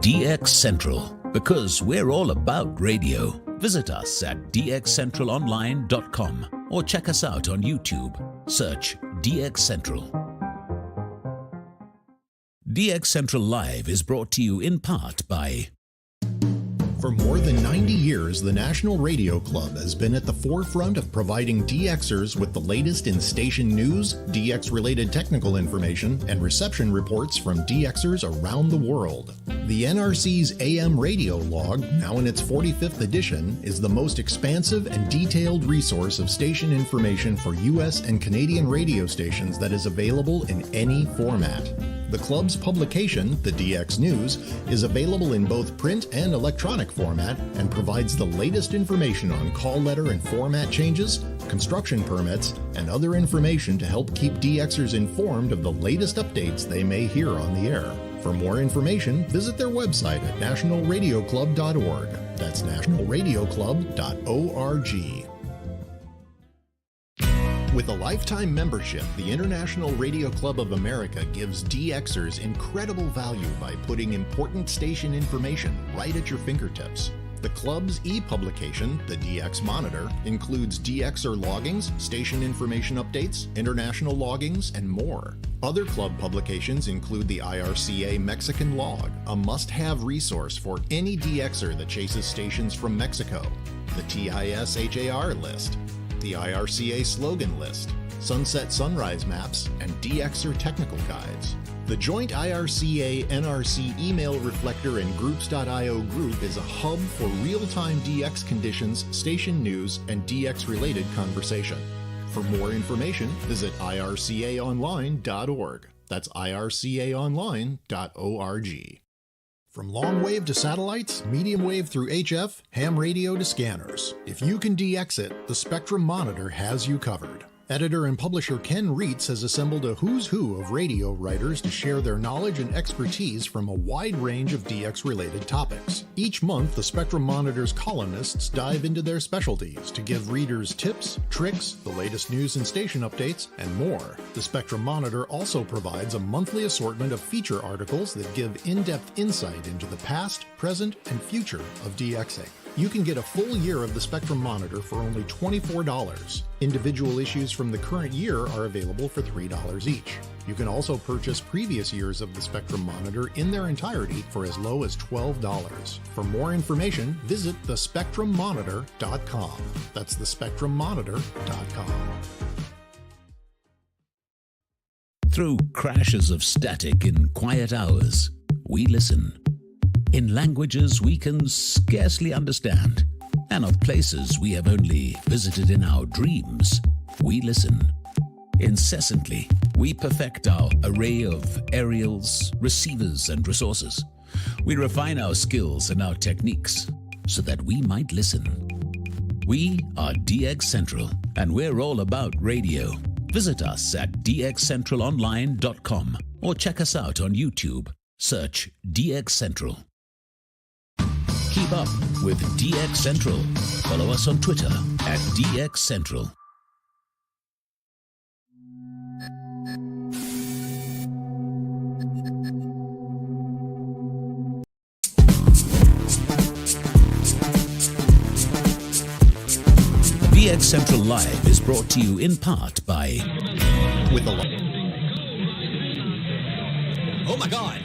DX Central, because we're all about radio. Visit us at dxcentralonline.com or check us out on YouTube. Search DX Central. DX Central Live is brought to you in part by... For more than 90 years, the National Radio Club has been at the forefront of providing DXers with the latest in station news, DX-related technical information, and reception reports from DXers around the world. The NRC's AM radio log, now in its 45th edition, is the most expansive and detailed resource of station information for U.S. and Canadian radio stations that is available in any format. The club's publication, the DX News, is available in both print and electronic format and provides the latest information on call letter and format changes, construction permits, and other information to help keep DXers informed of the latest updates they may hear on the air. For more information, visit their website at nationalradioclub.org. That's nationalradioclub.org. With a lifetime membership, the International Radio Club of America gives DXers incredible value by putting important station information right at your fingertips. The club's e-publication, the DX Monitor, includes DXer loggings, station information updates, international loggings, and more. Other club publications include the IRCA Mexican Log, a must-have resource for any DXer that chases stations from Mexico, the TIS-HAR list, the IRCA slogan list, sunset sunrise maps, and DXer technical guides. The joint IRCA-NRC email reflector and groups.io group is a hub for real-time DX conditions, station news, and DX-related conversation. For more information, visit ircaonline.org. That's ircaonline.org. From long wave to satellites, medium wave through HF, ham radio to scanners. If you can DX it, the Spectrum Monitor has you covered. Editor and publisher Ken Reitz has assembled a who's who of radio writers to share their knowledge and expertise from a wide range of DX-related topics. Each month, the Spectrum Monitor's columnists dive into their specialties to give readers tips, tricks, the latest news and station updates, and more. The Spectrum Monitor also provides a monthly assortment of feature articles that give in-depth insight into the past, present, and future of DXing. You can get a full year of the Spectrum Monitor for only $24. Individual issues from the current year are available for $3 each. You can also purchase previous years of the Spectrum Monitor in their entirety for as low as $12. For more information, visit thespectrummonitor.com. That's thespectrummonitor.com. Through crashes of static in quiet hours, we listen. In languages we can scarcely understand, and of places we have only visited in our dreams, we listen. Incessantly, we perfect our array of aerials, receivers, and resources. We refine our skills and our techniques so that we might listen. We are DX Central, and we're all about radio. Visit us at dxcentralonline.com or check us out on YouTube. Search DX Central. Keep up with DX Central. Follow us on Twitter at DX Central. DX Central Live is brought to you in part by Oh my God!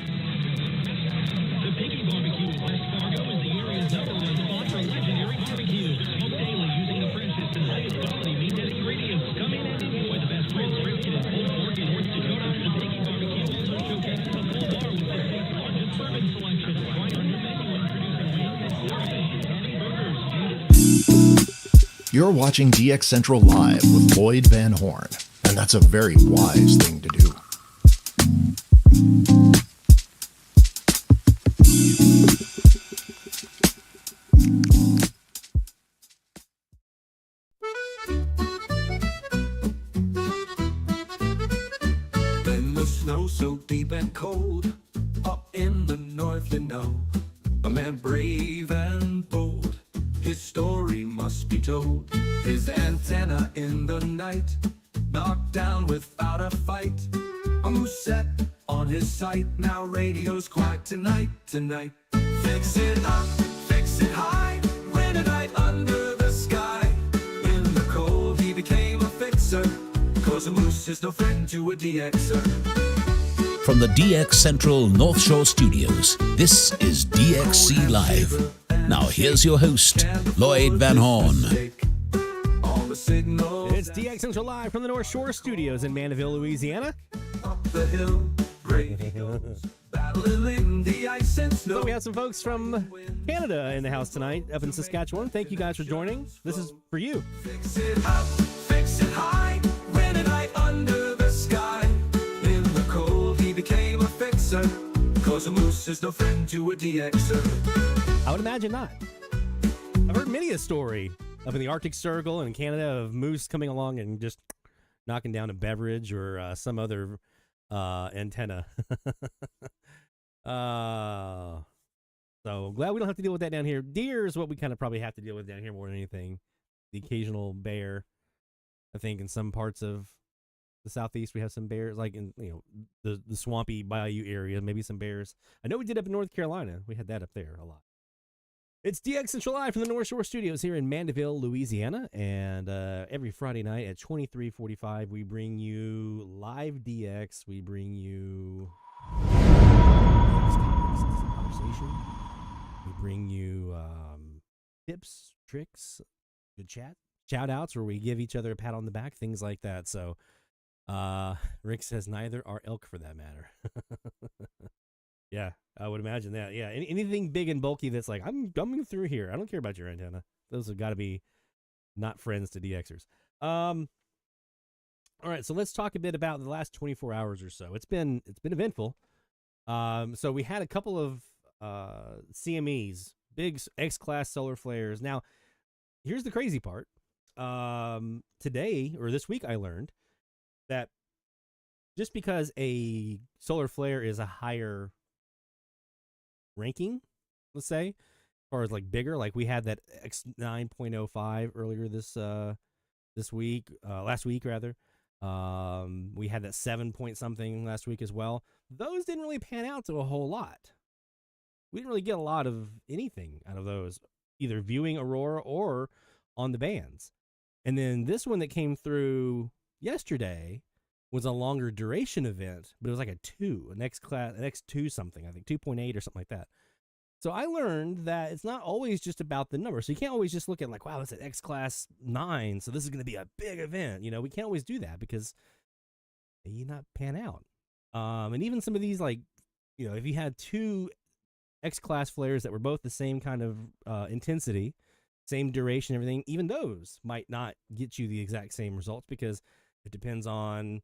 You're watching DX Central Live with Lloyd Van Horn, and that's a very wise thing to do. When the snow's so deep and cold, up in the north, you know, a man brave and bold, his story must be told. His antenna in the night, knocked down without a fight. A moose set on his sight, now radio's quiet tonight. Fix it up, fix it high, win a night under the sky. In the cold he became a fixer, 'cause a moose is no friend to a DXer. From the DX Central North Shore Studios, this is DXC Live. Now here's your host, Lloyd Van Horn. It's DX Central Live from the North Shore Studios in Mandeville, Louisiana. Up the hill, brave eagles, battling the ice and snow. So we have some folks from Canada in the house tonight, up in Saskatchewan. Thank you guys for joining. This is for you. Fix it up, fix it high, win a night under the sky. In the cold he became a fixer, 'cause a moose is no friend to a DXer. I would imagine not. I've heard many a story up in the Arctic Circle and in Canada of moose coming along and just knocking down a beverage or some other antenna. So glad we don't have to deal with that down here. Deer is what we kind of probably have to deal with down here more than anything. The occasional bear. I think in some parts of the southeast we have some bears, like in the swampy bayou area, maybe some bears. I know we did up in North Carolina. We had that up there a lot. It's DX Central Live from the North Shore Studios here in Mandeville, Louisiana, and every Friday night at 23:45 we bring you live DX. We bring you conversation. We bring you tips, tricks, good chat, shout-outs where we give each other a pat on the back, things like that. So Rick says neither are elk for that matter. Yeah, I would imagine that. Yeah, anything big and bulky that's like, I'm coming through here. I don't care about your antenna. Those have got to be not friends to DXers. All right, so let's talk a bit about the last 24 hours or so. It's been eventful. So we had a couple of CMEs, big X-class solar flares. Now, here's the crazy part. Today or this week, I learned that just because a solar flare is a higher ranking, let's say, as far as like bigger, like we had that X9.05 earlier this week, last week rather. We had that 7 point something last week as well. Those didn't really pan out to a whole lot. We didn't really get a lot of anything out of those, either viewing aurora or on the bands. And then this one that came through yesterday was a longer duration event, but it was like an X2 something, I think 2.8 or something like that. So I learned that it's not always just about the number. So you can't always just look at like, wow, that's an X class 9, so this is going to be a big event. You know, we can't always do that because they not pan out. And even some of these, like, you know, if you had two X class flares that were both the same kind of intensity, same duration, everything, even those might not get you the exact same results because it depends on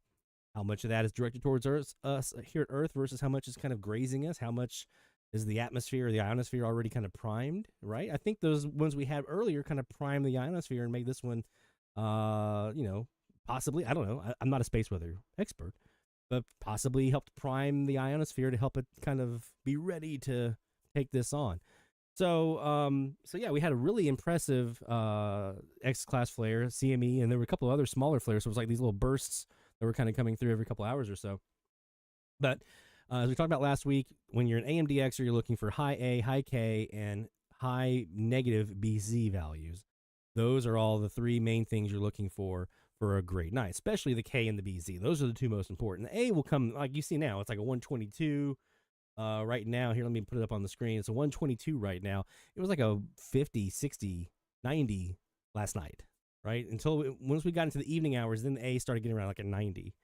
how much of that is directed towards us here at Earth versus how much is kind of grazing us, how much is the atmosphere or the ionosphere already kind of primed, right? I think those ones we had earlier kind of prime the ionosphere and make this one, you know, possibly, I don't know, I'm not a space weather expert, but possibly helped prime the ionosphere to help it kind of be ready to take this on. So yeah, we had a really impressive X-class flare, CME, and there were a couple of other smaller flares. So it was like these little bursts that were kind of coming through every couple hours or so. But as we talked about last week, when you're an AMDXer, you're looking for high A, high K, and high negative BZ values. Those are all the three main things you're looking for a great night, especially the K and the BZ. Those are the two most important. The A will come, like you see now, it's like a 122 right now. Here, let me put it up on the screen. It's a 122 right now. It was like a 50, 60, 90 last night, right? Once we got into the evening hours, then the A started getting around like a 90.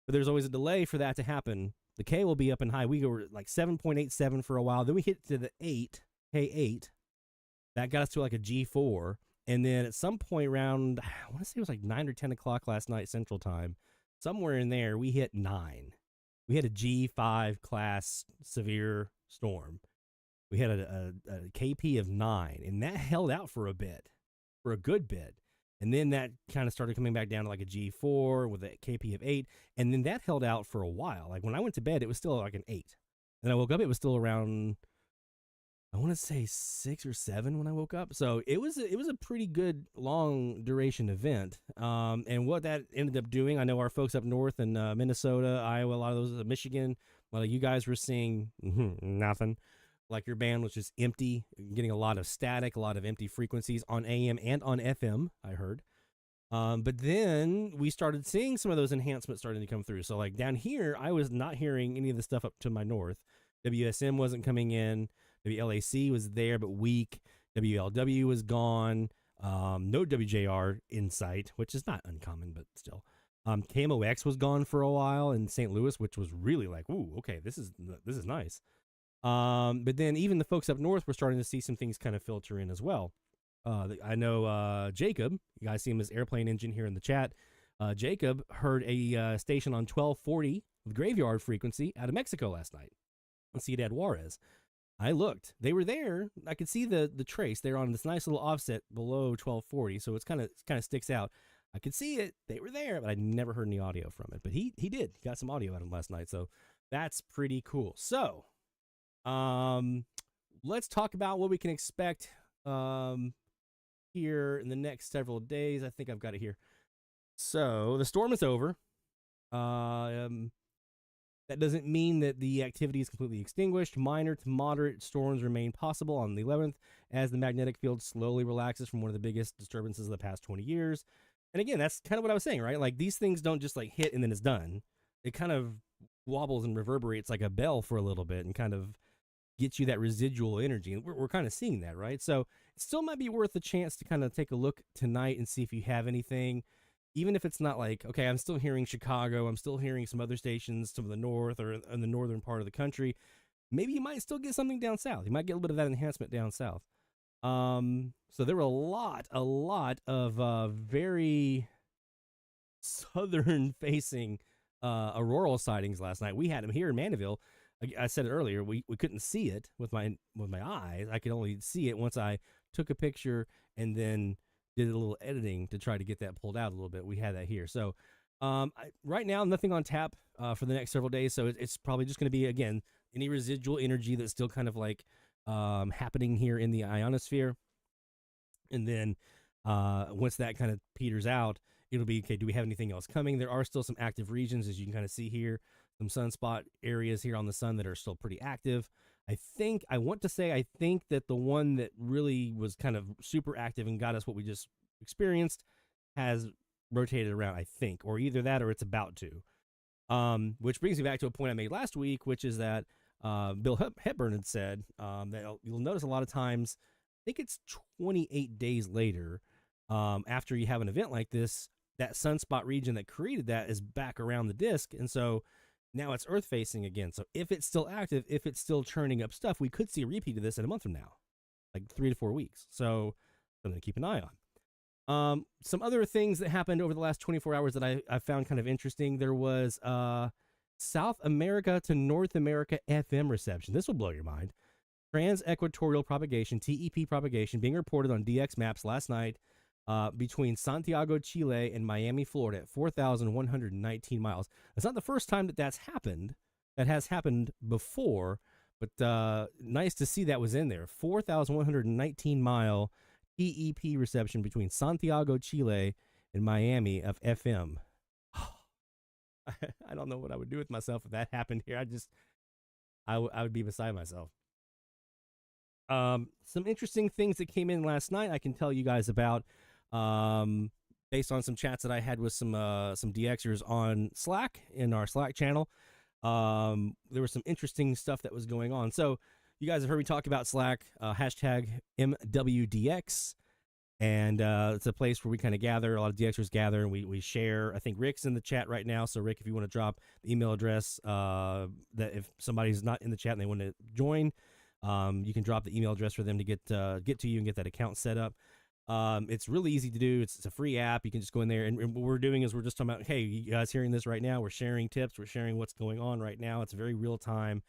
But there's always a delay for that to happen. The K will be up and high. We go like 7.87 for a while. Then we hit to the 8, K8. That got us to like a G4. And then at some point around, I want to say it was like 9 or 10 o'clock last night, Central Time. Somewhere in there, we hit 9. We had a G5 class severe storm. We had a KP of 9. And that held out for a good bit. And then that kind of started coming back down to like a G4 with a KP of 8. And then that held out for a while. Like when I went to bed, it was still like an 8. And I woke up, it was still around, I want to say 6 or 7 when I woke up. So it was a pretty good long duration event. And what that ended up doing, I know our folks up north in Minnesota, Iowa, a lot of those, Michigan, a lot of you guys were seeing nothing. Like your band was just empty, getting a lot of static, a lot of empty frequencies on AM and on FM, I heard. But then we started seeing some of those enhancements starting to come through. So like down here, I was not hearing any of the stuff up to my north. WSM wasn't coming in. WLAC was there, but weak. WLW was gone. No WJR in sight, which is not uncommon, but still. KMOX was gone for a while in St. Louis, which was really like, ooh, okay, this is nice. But then even the folks up north were starting to see some things kind of filter in as well. I know Jacob, you guys see him as Airplane Engine here in the chat. Jacob heard a station on 1240 with graveyard frequency out of Mexico last night on Ciudad Juarez. I looked. They were there. I could see the trace. They're on this nice little offset below 1240, so it's kind of sticks out. I could see it. They were there, but I never heard any audio from it. But he did. He got some audio out of him last night, so that's pretty cool. So let's talk about what we can expect here in the next several days. I think I've got it here. So the storm is over. That doesn't mean that the activity is completely extinguished. Minor to moderate storms remain possible on the 11th as the magnetic field slowly relaxes from one of the biggest disturbances of the past 20 years. And again, that's kind of what I was saying, right? Like these things don't just like hit and then it's done. It kind of wobbles and reverberates like a bell for a little bit and kind of gets you that residual energy. And we're kind of seeing that, right? So it still might be worth a chance to kind of take a look tonight and see if you have anything. Even if it's not like, okay, I'm still hearing Chicago, I'm still hearing some other stations to the north or in the northern part of the country, maybe you might still get something down south. You might get a little bit of that enhancement down south. So there were a lot of very southern facing auroral sightings last night. We had them here in Mandeville. I said it earlier. We couldn't see it with my eyes. I could only see it once I took a picture and then did a little editing to try to get that pulled out a little bit. We had that here. So right now, nothing on tap for the next several days. So it's probably just going to be, again, any residual energy that's still kind of like happening here in the ionosphere. And then once that kind of peters out, it'll be, okay, do we have anything else coming? There are still some active regions, as you can kind of see here, some sunspot areas here on the sun that are still pretty active. I think that the one that really was kind of super active and got us what we just experienced has rotated around, I think, or either that or it's about to. Which brings me back to a point I made last week, which is that Bill Hepburn had said that you'll notice a lot of times, I think it's 28 days later, after you have an event like this, that sunspot region that created that is back around the disk. And so now it's Earth facing again. So if it's still active, if it's still churning up stuff, we could see a repeat of this in a month from now, like 3 to 4 weeks. So something to keep an eye on. Some other things that happened over the last 24 hours that I found kind of interesting. There was South America to North America FM reception. This will blow your mind. Trans-equatorial propagation, TEP propagation, being reported on DX maps last night between Santiago, Chile and Miami, Florida at 4,119 miles. It's not the first time that that's happened. That has happened before, but nice to see that was in there. 4,119 mile TEP reception between Santiago, Chile and Miami of FM. I don't know what I would do with myself if that happened here. I would be beside myself. Some interesting things that came in last night I can tell you guys about, based on some chats that I had with some DXers on Slack, in our Slack channel. There was some interesting stuff that was going on. So you guys have heard me talk about Slack, hashtag MWDX. And it's a place where we kind of gather, a lot of DXers gather, and we share. I think Rick's in the chat right now. So Rick, if you want to drop the email address, that if somebody's not in the chat and they want to join, you can drop the email address for them to get to you and get that account set up. It's really easy to do. It's a free app. You can just go in there, and what we're doing is we're just talking about, hey, you guys hearing this right now? We're sharing tips. We're sharing what's going on right now. It's very real time.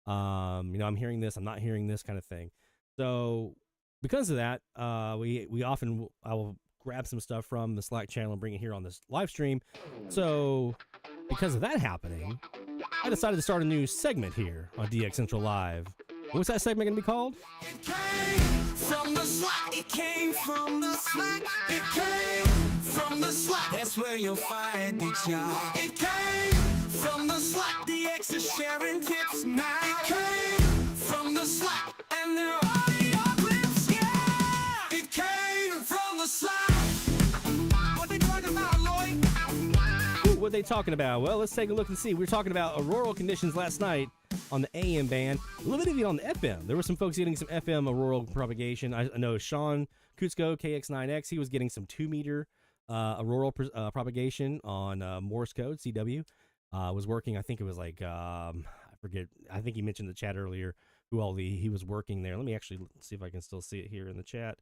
I'm hearing this. I'm not hearing this kind of thing. So because of that, I will grab some stuff from the Slack channel and bring it here on this live stream. So because of that happening, I decided to start a new segment here on DX Central Live. What's that segment going to be called? It came from the Slack. It came from the Slack. It came from the Slack. That's where you'll find it, y'all. It came from the Slack. DX is sharing tips now. It came from the Slack. And they're audio clips, yeah. It came from the Slack. What they talking about, Lloyd? Ooh, what are they talking about? Well, let's take a look and see. We were talking about auroral conditions last night on the AM band, a little bit of it on the FM. There were some folks getting some FM auroral propagation. I know Sean Kutsko, KX9X, he was getting some 2-meter auroral propagation on Morse code, CW. Was working, I think it was like, I forget, I think he mentioned in the chat earlier who all he was working there. Let me actually see if I can still see it here in the chat.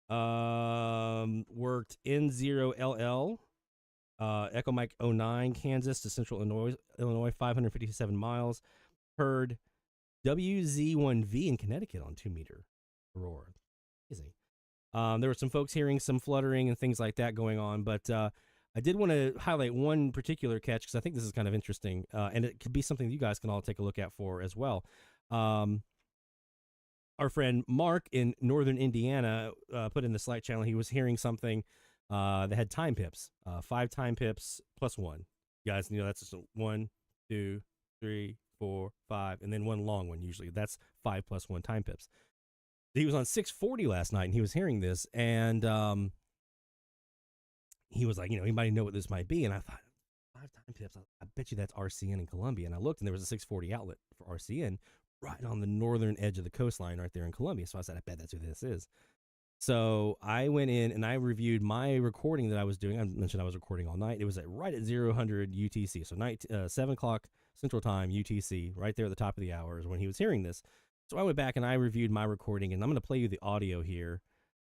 Worked N0LL, Echo Mike 09, Kansas to Central Illinois, 557 miles. Heard WZ1V in Connecticut on 2-meter aurora. Amazing. There were some folks hearing some fluttering and things like that going on, but I did want to highlight one particular catch because I think this is kind of interesting, and it could be something that you guys can all take a look at for as well. Our friend Mark in northern Indiana put in the Slack channel, he was hearing something that had time pips, 5 time pips plus 1. You guys, that's just 1, 2, 3, 4, 5, and then one long one usually. That's 5 plus 1 time pips. He was on 640 last night, and he was hearing this, and he was like, anybody know what this might be? And I thought, 5 time pips, I bet you that's RCN in Columbia. And I looked, and there was a 640 outlet for RCN right on the northern edge of the coastline right there in Columbia. So I said, I bet that's who this is. So I went in and I reviewed my recording that I was doing. I mentioned I was recording all night. It was right at 0000 UTC. So 7 o'clock Central Time UTC, right there at the top of the hour is when he was hearing this. So I went back and I reviewed my recording, and I'm going to play you the audio here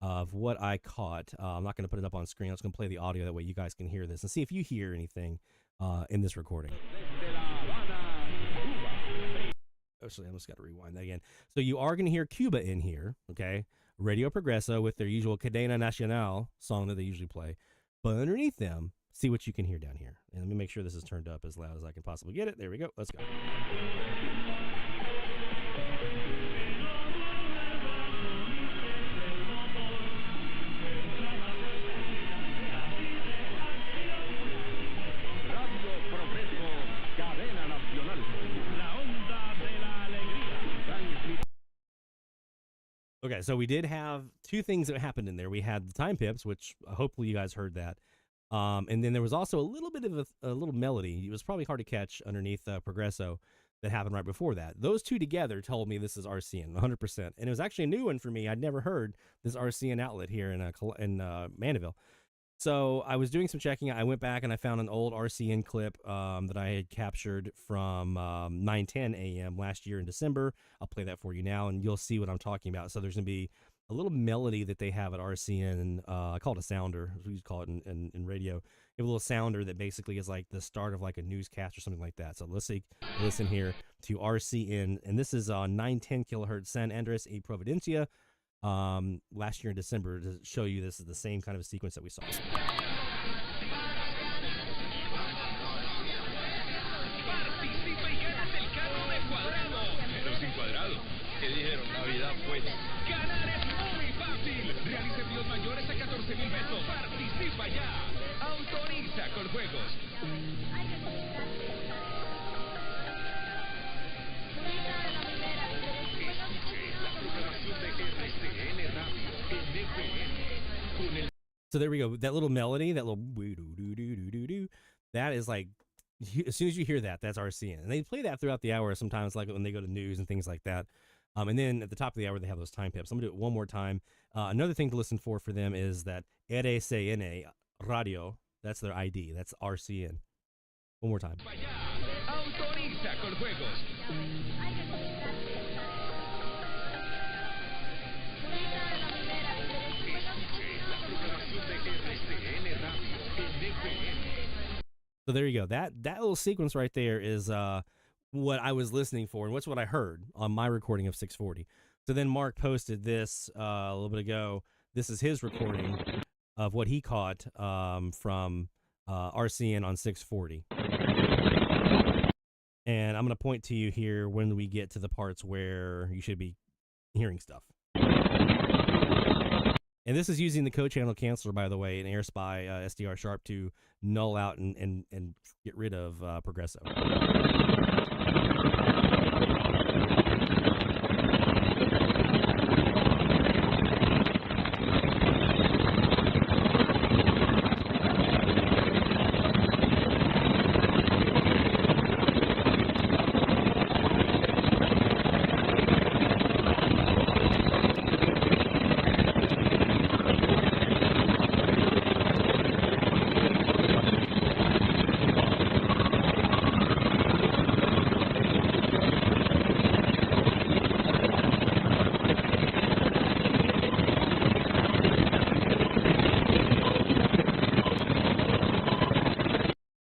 of what I caught. I'm not going to put it up on screen. I'm just going to play the audio. That way you guys can hear this and see if you hear anything in this recording. Actually, I just got to rewind that again. So you are going to hear Cuba in here, okay? Radio Progreso with their usual Cadena Nacional song that they usually play. But underneath them, see what you can hear down here. And let me make sure this is turned up as loud as I can possibly get it. There we go. Let's go. Okay, so we did have two things that happened in there. We had the time pips, which hopefully you guys heard that. And then there was also a little bit of a little melody. It was probably hard to catch underneath Progresso that happened right before that. Those two together told me this is RCN, 100%. And it was actually a new one for me. I'd never heard this RCN outlet here in Mandeville. So I was doing some checking. I went back and I found an old RCN clip that I had captured from 9:10 a.m. last year in December. I'll play that for you now, and you'll see what I'm talking about. So there's going to be a little melody that they have at RCN. I call it a sounder. We used to call it in radio. You have a little sounder that basically is like the start of like a newscast or something like that. So let's listen here to RCN, and this is 910 kilohertz San Andres y Providencia. Last year in December, to show you this is the same kind of a sequence that we saw. So there we go. That little melody, that little that is like, as soon as you hear that, that's RCN. And they play that throughout the hour sometimes, like when they go to news and things like that. And then at the top of the hour, they have those time pips. I'm going to do it one more time. Another thing to listen for them is that RCN Radio. That's their ID. That's RCN. One more time. So there you go. That little sequence right there is what I was listening for, and what's what I heard on my recording of 640. So then Mark posted this a little bit ago. This is his recording of what he caught from RCN on 640. And I'm going to point to you here when we get to the parts where you should be hearing stuff. And this is using the co-channel canceller, by the way, an Airspy SDR Sharp to null out and get rid of Progresso.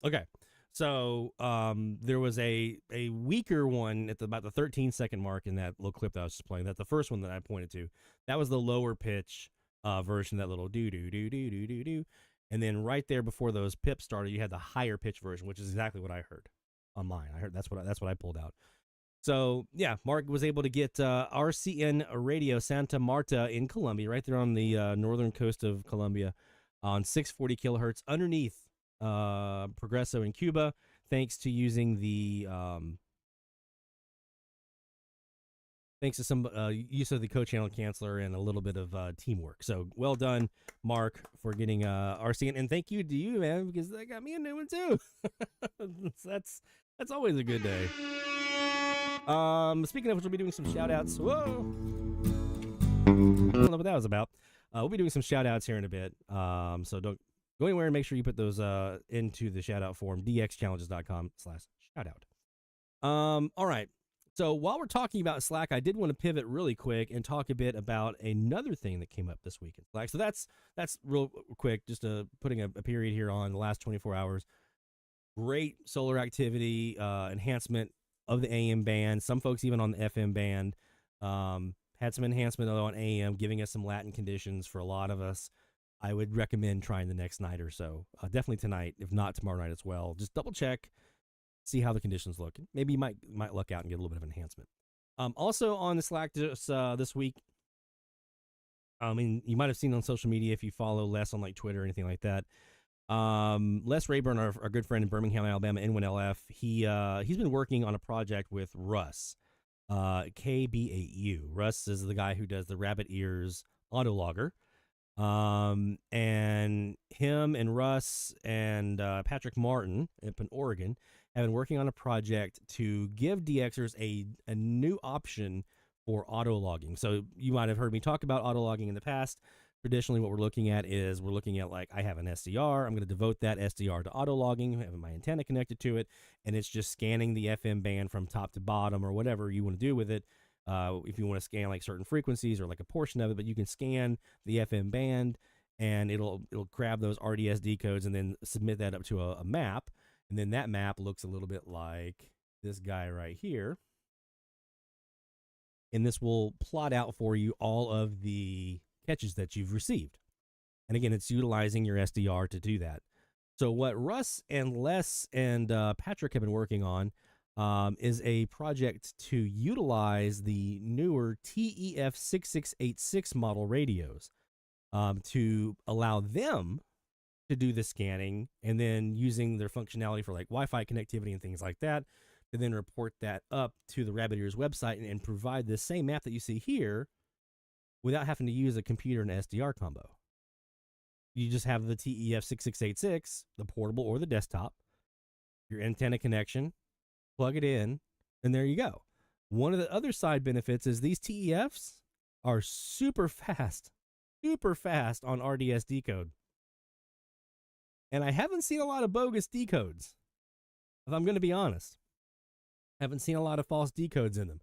Okay, so there was a weaker one at about the 13-second mark in that little clip that I was just playing. That the first one that I pointed to, that was the lower pitch version, that little do. And then right there before those pips started, you had the higher pitch version, which is exactly what I heard on mine. I heard that's what I pulled out. So yeah, Mark was able to get RCN Radio Santa Marta in Colombia, right there on the northern coast of Colombia, on 640 kilohertz underneath Progresso in Cuba, thanks to using the thanks to some use of the co-channel canceller and a little bit of teamwork. So well done, Mark, for getting RCN, and thank you to you, man, because that got me a new one too. that's always a good day. Speaking of which, we'll be doing some shout outs. Whoa, I don't know what that was about. We'll be doing some shout outs here in a bit. So don't go anywhere, and make sure you put those into the shout out form, dxchallenges.com/shoutout. All right. So while we're talking about Slack, I did want to pivot really quick and talk a bit about another thing that came up this week in Slack. So that's real quick, just putting a period here on the last 24 hours. Great solar activity, enhancement of the AM band. Some folks even on the FM band. Had some enhancement on AM, giving us some Latin conditions for a lot of us. I would recommend trying the next night or so. Definitely tonight, if not tomorrow night as well. Just double check. See how the conditions look. Maybe you might luck out and get a little bit of enhancement. Also on the Slack this week, I mean, you might have seen on social media if you follow Les on like Twitter or anything like that. Les Rayburn, our good friend in Birmingham, Alabama, N1LF, he's been working on a project with Russ, KBAU. Russ is the guy who does the rabbit ears autologger. And him and Russ and Patrick Martin up in Oregon have been working on a project to give DXers a new option for auto logging. So you might have heard me talk about auto logging in the past. Traditionally, what we're looking at like, I have an SDR. I'm going to devote that SDR to auto logging, having my antenna connected to it, and it's just scanning the FM band from top to bottom or whatever you want to do with it. If you want to scan like certain frequencies or like a portion of it, but you can scan the FM band and it'll grab those RDSD codes and then submit that up to a map. And then that map looks a little bit like this guy right here. And this will plot out for you all of the catches that you've received. And again, it's utilizing your SDR to do that. So what Russ and Les and Patrick have been working on is a project to utilize the newer TEF6686 model radios to allow them to do the scanning, and then using their functionality for like Wi-Fi connectivity and things like that, to then report that up to the Rabbit Ears website and provide the same map that you see here without having to use a computer and SDR combo. You just have the TEF6686, the portable or the desktop, your antenna connection, plug it in, and there you go. One of the other side benefits is these TEFs are super fast on RDS decode. And I haven't seen a lot of bogus decodes, if I'm going to be honest. I haven't seen a lot of false decodes in them.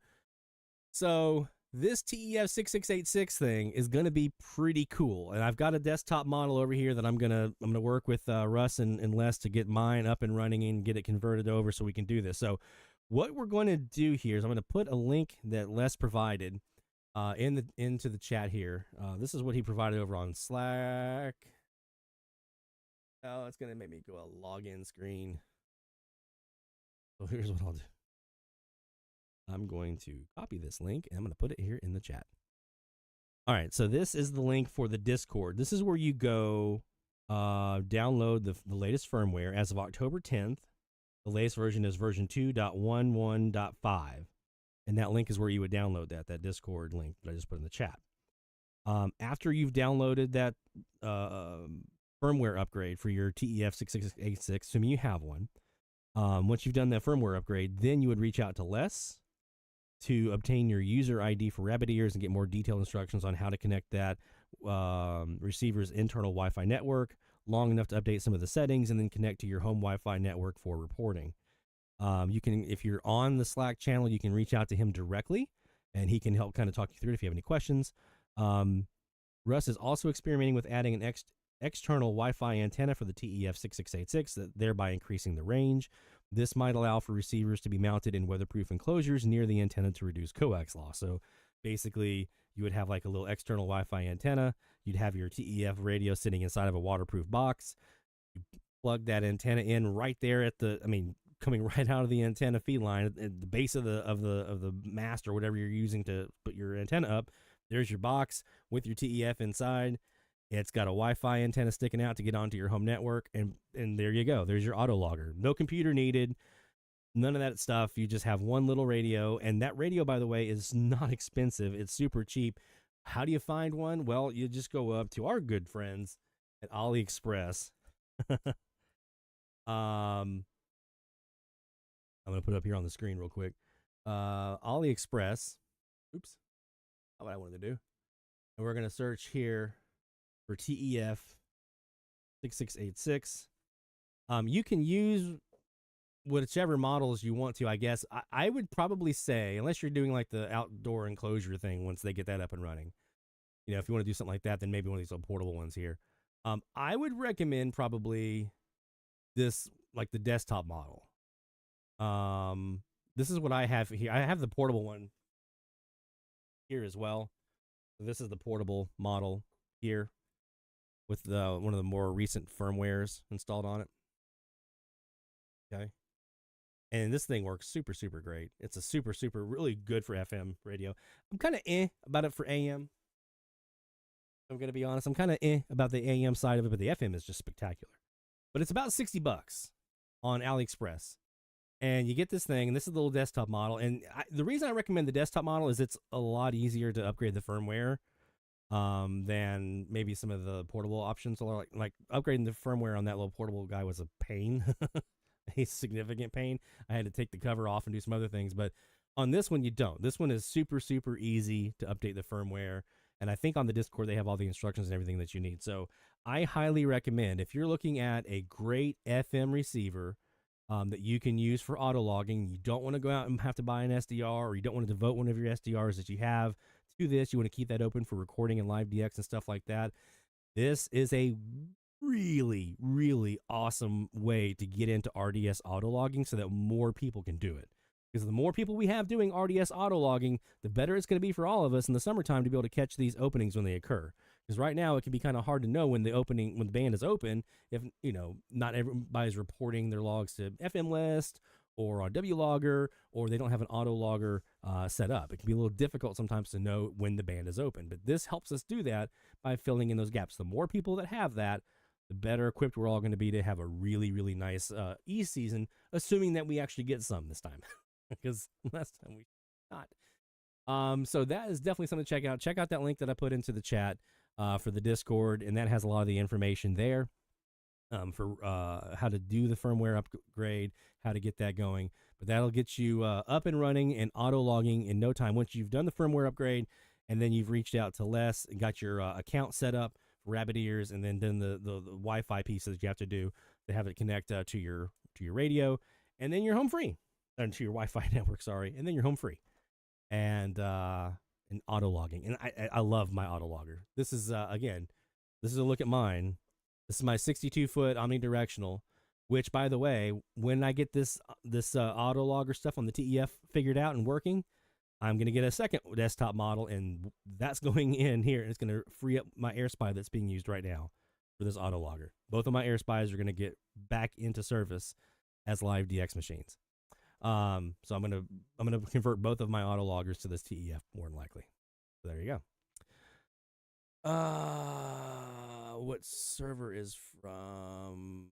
So this TEF6686 thing is going to be pretty cool. And I've got a desktop model over here that I'm gonna work with Russ and Les to get mine up and running and get it converted over so we can do this. So what we're going to do here is I'm going to put a link that Les provided into the chat here. This is what he provided over on Slack. Oh, it's going to make me go a login screen. So here's what I'll do. I'm going to copy this link and I'm going to put it here in the chat. All right, so this is the link for the Discord. This is where you go download the latest firmware as of October 10th. The latest version is version 2.11.5. And that link is where you would download that Discord link that I just put in the chat. After you've downloaded that firmware upgrade for your TEF6686, assuming you have one, once you've done that firmware upgrade, then you would reach out to Les to obtain your user ID for rabbit ears and get more detailed instructions on how to connect that receiver's internal Wi-Fi network long enough to update some of the settings, and then connect to your home Wi-Fi network for reporting. You can, if you're on the Slack channel, you can reach out to him directly, and he can help kind of talk you through it if you have any questions. Russ is also experimenting with adding an external Wi-Fi antenna for the TEF6686, thereby increasing the range. This might allow for receivers to be mounted in weatherproof enclosures near the antenna to reduce coax loss. So basically, you would have like a little external Wi-Fi antenna. You'd have your TEF radio sitting inside of a waterproof box. You plug that antenna in right there at coming right out of the antenna feed line at the base of the mast or whatever you're using to put your antenna up. There's your box with your TEF inside. It's got a Wi-Fi antenna sticking out to get onto your home network, and there you go. There's your auto logger. No computer needed, none of that stuff. You just have one little radio, and that radio, by the way, is not expensive. It's super cheap. How do you find one? Well, you just go up to our good friends at AliExpress. I'm going to put it up here on the screen real quick. AliExpress. Oops. Not what I wanted to do. And we're going to search here for TEF6686. You can use whichever models you want to, I guess. I would probably say, unless you're doing like the outdoor enclosure thing once they get that up and running, you know, if you want to do something like that, then maybe one of these little portable ones here. I would recommend probably this, like the desktop model. This is what I have here. I have the portable one here as well. So this is the portable model here with one of the more recent firmwares installed on it. Okay. And this thing works super, super great. It's a super, super, really good for FM radio. I'm kind of about it for AM. I'm going to be honest. I'm kind of about the AM side of it, but the FM is just spectacular. But it's about $60 on AliExpress. And you get this thing, and this is the little desktop model. And the reason I recommend the desktop model is it's a lot easier to upgrade the firmware than maybe some of the portable options. Like upgrading the firmware on that little portable guy was a pain. A significant pain. I had to take the cover off and do some other things, but on this one you don't. This one is super, super easy to update the firmware, and I think on the Discord they have all the instructions and everything that you need. So I highly recommend, if you're looking at a great FM receiver that you can use for auto logging, you don't want to go out and have to buy an SDR, or you don't want to devote one of your SDRs that you have to this. You want to keep that open for recording and live DX and stuff like that. This is a really, really awesome way to get into RDS auto logging so that more people can do it. Because the more people we have doing RDS auto logging, the better it's going to be for all of us in the summertime to be able to catch these openings when they occur. Because right now it can be kind of hard to know when the band is open, if, you know, not everybody's reporting their logs to FM List or on WLogger, or they don't have an auto logger set up. It can be a little difficult sometimes to know when the band is open, but this helps us do that by filling in those gaps. The more people that have that, the better equipped we're all going to be to have a really, really nice E-season, assuming that we actually get some this time, because last time we not. So that is definitely something to check out. Check out that link that I put into the chat for the Discord, and that has a lot of the information there for how to do the firmware upgrade, how to get that going. But that'll get you up and running and auto logging in no time once you've done the firmware upgrade, and then you've reached out to Les and got your account set up, rabbit ears, and then done the Wi-Fi piece that you have to do to have it connect to your radio, and then you're home free, and to your Wi-Fi network, sorry, and then you're home free, and auto logging. And I love my auto logger. This is again, this is a look at mine. This is my 62-foot omnidirectional, which, by the way, when I get this auto logger stuff on the TEF figured out and working, I'm going to get a second desktop model, and that's going in here, and it's going to free up my Airspy that's being used right now for this auto logger. Both of my Airspies are going to get back into service as live DX machines. So I'm going to convert both of my auto loggers to this TEF more than likely. So there you go. What server is from?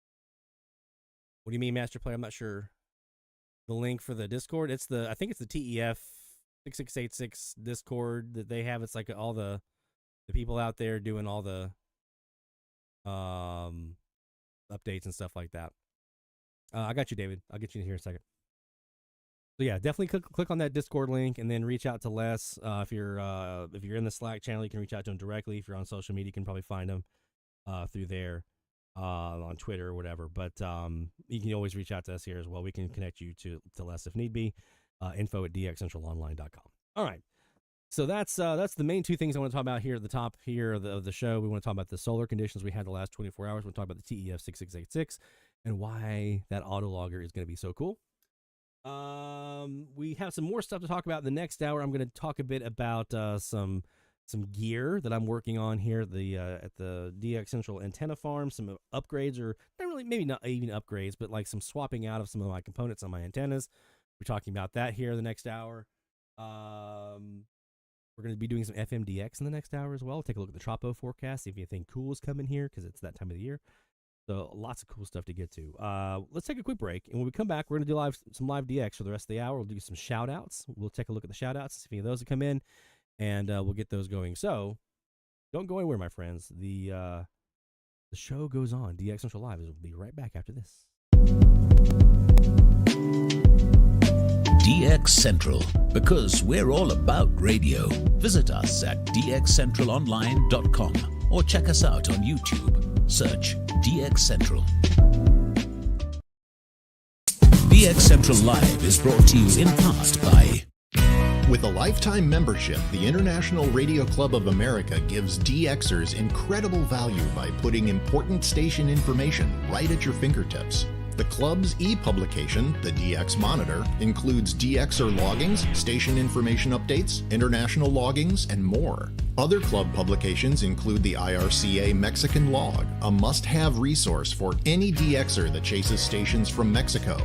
What do you mean, Master Player? I'm not sure. The link for the Discord. I think it's the TEF 6686 Discord that they have. It's like all the people out there doing all the updates and stuff like that. I got you, David. I'll get you in here in a second. So yeah, definitely click on that Discord link, and then reach out to Les. If you're in the Slack channel, you can reach out to him directly. If you're on social media, you can probably find him through there, on Twitter or whatever. But you can always reach out to us here as well. We can connect you to Les if need be. info@dxcentralonline.com. All right. So that's the main two things I want to talk about here at the top here of the show. We want to talk about the solar conditions we had the last 24 hours. We'll talk about the TEF 6686 and why that auto logger is going to be so cool. We have some more stuff to talk about in the next hour. I'm going to talk a bit about some gear that I'm working on here at the DX Central antenna farm. Some upgrades, or not really, maybe not even upgrades, but like some swapping out of some of my components on my antennas. We're talking about that here in the next hour. We're going to be doing some FMDX in the next hour as well. Take a look at the Tropo forecast, see if anything cool is coming here, because it's that time of the year. So lots of cool stuff to get to. Let's take a quick break, and when we come back, we're going to do some live DX for the rest of the hour. We'll do some shout-outs. We'll take a look at the shout-outs, see if any of those have come in, and we'll get those going. So don't go anywhere, my friends. The show goes on. DX Central Live. We'll be right back after this. DX Central, because we're all about radio. Visit us at dxcentralonline.com or check us out on YouTube. Search DX Central. DX Central Live is brought to you in part by... With a lifetime membership, the International Radio Club of America gives DXers incredible value by putting important station information right at your fingertips. The club's e-publication, the DX Monitor, includes DXer loggings, station information updates, international loggings, and more. Other club publications include the IRCA Mexican Log, a must-have resource for any DXer that chases stations from Mexico,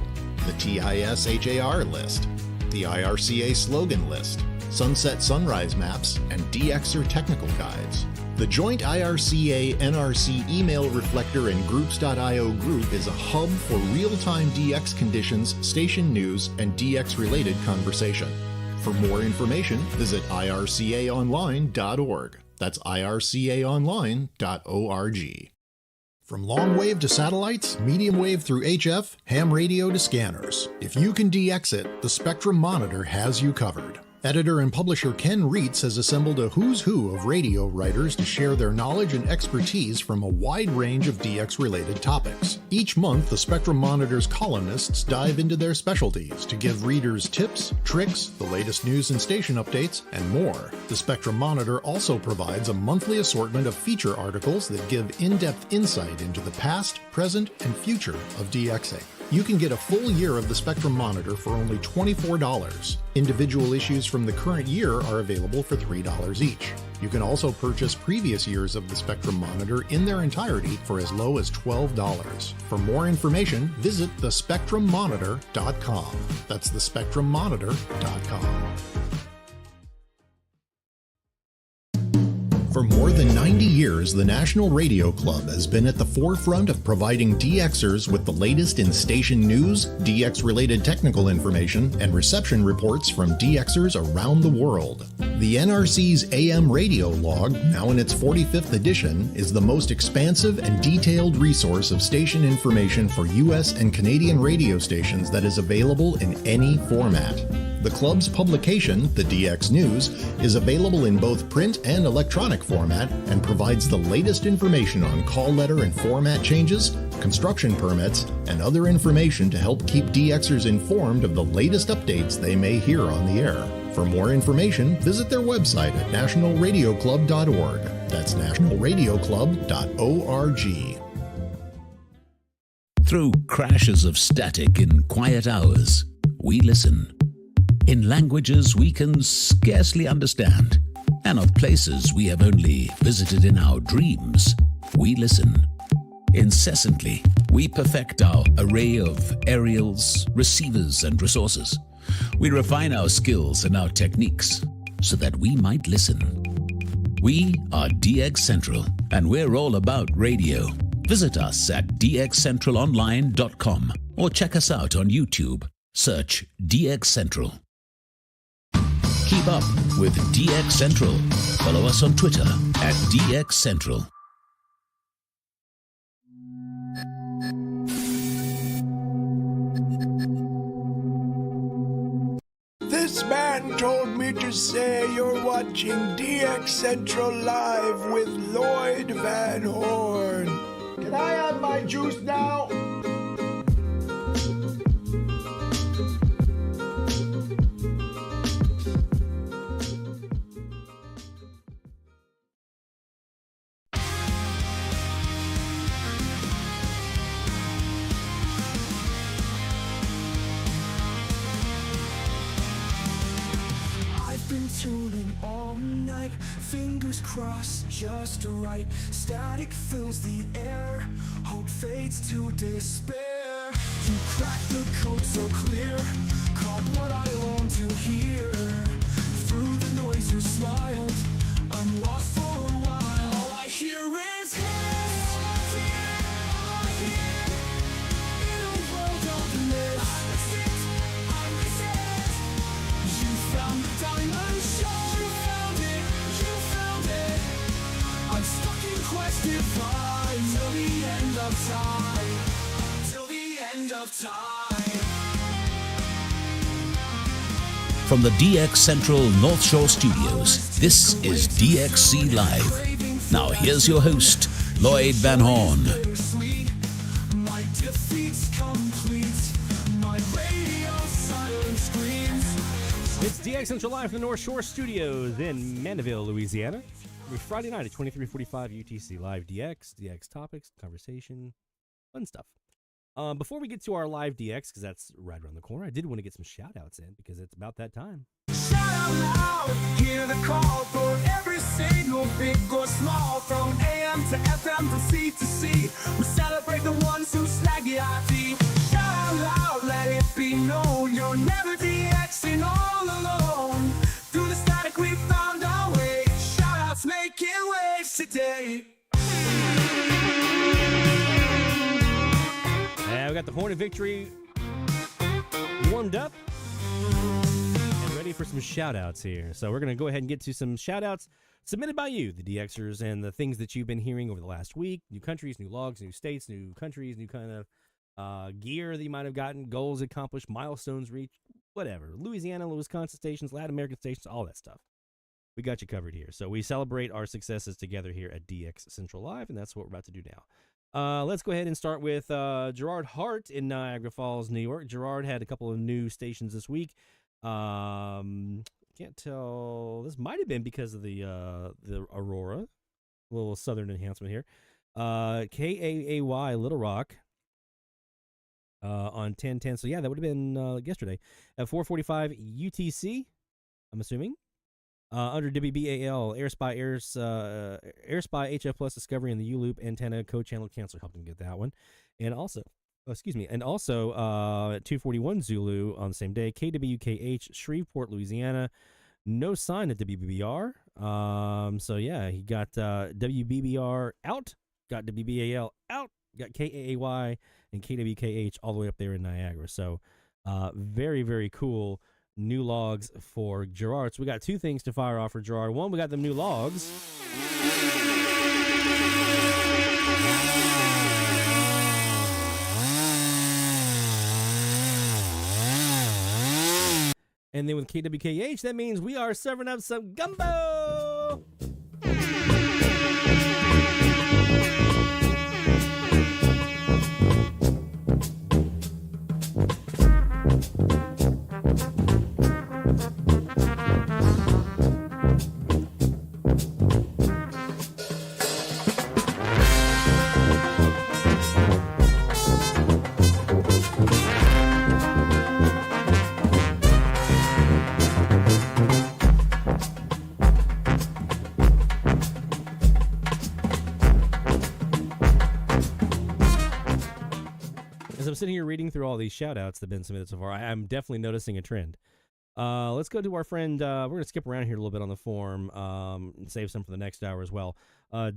the TIS HAR list, the IRCA slogan list, sunset sunrise maps, and DXer technical guides. The joint IRCA-NRC email reflector and groups.io group is a hub for real-time DX conditions, station news, and DX-related conversation. For more information, visit ircaonline.org. That's ircaonline.org. From long wave to satellites, medium wave through HF, ham radio to scanners. If you can DX it, the Spectrum Monitor has you covered. Editor and publisher Ken Reitz has assembled a who's who of radio writers to share their knowledge and expertise from a wide range of DX-related topics. Each month, the Spectrum Monitor's columnists dive into their specialties to give readers tips, tricks, the latest news and station updates, and more. The Spectrum Monitor also provides a monthly assortment of feature articles that give in-depth insight into the past, present, and future of DXing. You can get a full year of the Spectrum Monitor for only $24. Individual issues from the current year are available for $3 each. You can also purchase previous years of the Spectrum Monitor in their entirety for as low as $12. For more information, visit thespectrummonitor.com. That's thespectrummonitor.com. For more than 90 years, the National Radio Club has been at the forefront of providing DXers with the latest in station news, DX-related technical information, and reception reports from DXers around the world. The NRC's AM radio log, now in its 45th edition, is the most expansive and detailed resource of station information for U.S. and Canadian radio stations that is available in any format. The club's publication, the DX News, is available in both print and electronic format and provides the latest information on call letter and format changes, construction permits, and other information to help keep DXers informed of the latest updates they may hear on the air. For more information, visit their website at nationalradioclub.org. That's nationalradioclub.org. Through crashes of static in quiet hours, we listen. In languages we can scarcely understand, and of places we have only visited in our dreams, we listen. Incessantly, we perfect our array of aerials, receivers, and resources. We refine our skills and our techniques so that we might listen. We are DX Central, and we're all about radio. Visit us at dxcentralonline.com or check us out on YouTube. Search DX Central. Keep up with DX Central. Follow us on Twitter at DX Central. This man told me to say you're watching DX Central Live with Lloyd Van Horn. Can I have my juice now? Tuning all night, fingers crossed, just right. Static fills the air, hope fades to despair. You crack the code so clear, caught what I long to hear. Through the noise you smiled, I'm lost for a while. All I hear is hits, in a world of mist. I resist. You found the diamond. I'm stuck in quest divine till the end of time. Till the end of time. From the DX Central North Shore Studios, this is DXC Live. Now here's your host, Lloyd Van Horn. My defeat's complete. My It's DX Central Live from the North Shore Studios in Mandeville, Louisiana. Every Friday night at 23:45 UTC. Live DX topics, conversation, fun stuff. Before we get to our live DX, because that's right around the corner, I did want to get some shout-outs in because it's about that time. Shout out loud, hear the call for every single big or small, from AM to FM to C to C. We celebrate the ones who snag the IT. Shout out loud, let it be known, you're never DXing all alone. Through the static we found our way, shout outs making waves today. We got the Hornet Victory warmed up and ready for some shout-outs here. So we're going to go ahead and get to some shout-outs submitted by you, the DXers, and the things that you've been hearing over the last week. New countries, new logs, new states, new countries, new kind of gear that you might have gotten, goals accomplished, milestones reached, whatever. Louisiana, Wisconsin stations, Latin American stations, all that stuff. We got you covered here. So we celebrate our successes together here at DX Central Live, and that's what we're about to do now. Let's go ahead and start with Gerard Hart in Niagara Falls, New York. Gerard had a couple of new stations this week. Can't tell. This might have been because of the Aurora, a little southern enhancement here. KAAY Little Rock on 1010. So yeah, that would have been yesterday at 4:45 UTC. I'm assuming. Under WBAL, Airspy HF Plus Discovery and the U-Loop antenna co-channel cancel helped him get that one. And also, at 241 Zulu on the same day, KWKH, Shreveport, Louisiana. No sign at WBBR. So yeah, he got WBBR out, got WBAL out, got KAAY and KWKH all the way up there in Niagara. So very, very cool. New logs for Gerard. So we got two things to fire off for Gerard. One, we got the new logs. And then with KWKH, that means we are serving up some gumbo. As I'm sitting here reading through all these shout-outs that have been submitted so far, I'm definitely noticing a trend. Let's go to our friend. We're going to skip around here a little bit on the form and save some for the next hour as well.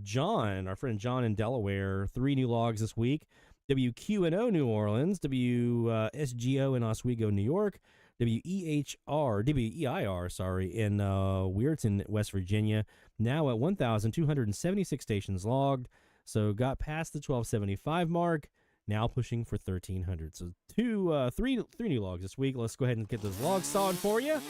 John, our friend John in Delaware, 3 new logs this week. WQNO New Orleans, WSGO in Oswego, New York, WEIR, in Weirton, West Virginia. Now at 1,276 stations logged, so got past the 1275 mark. Now pushing for 1,300. So three new logs this week. Let's go ahead and get those logs sawed for you.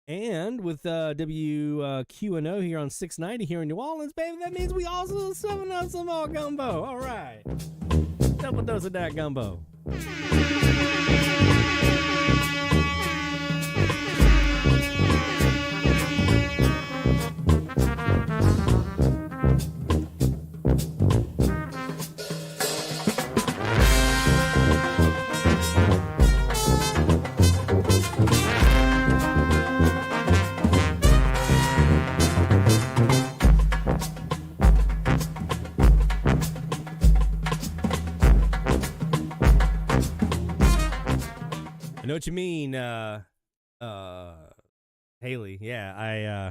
And with WQNO here on 690 here in New Orleans, baby, that means we also serving up some more gumbo. All right. Double dose of that gumbo. I know what you mean, Haley. Yeah,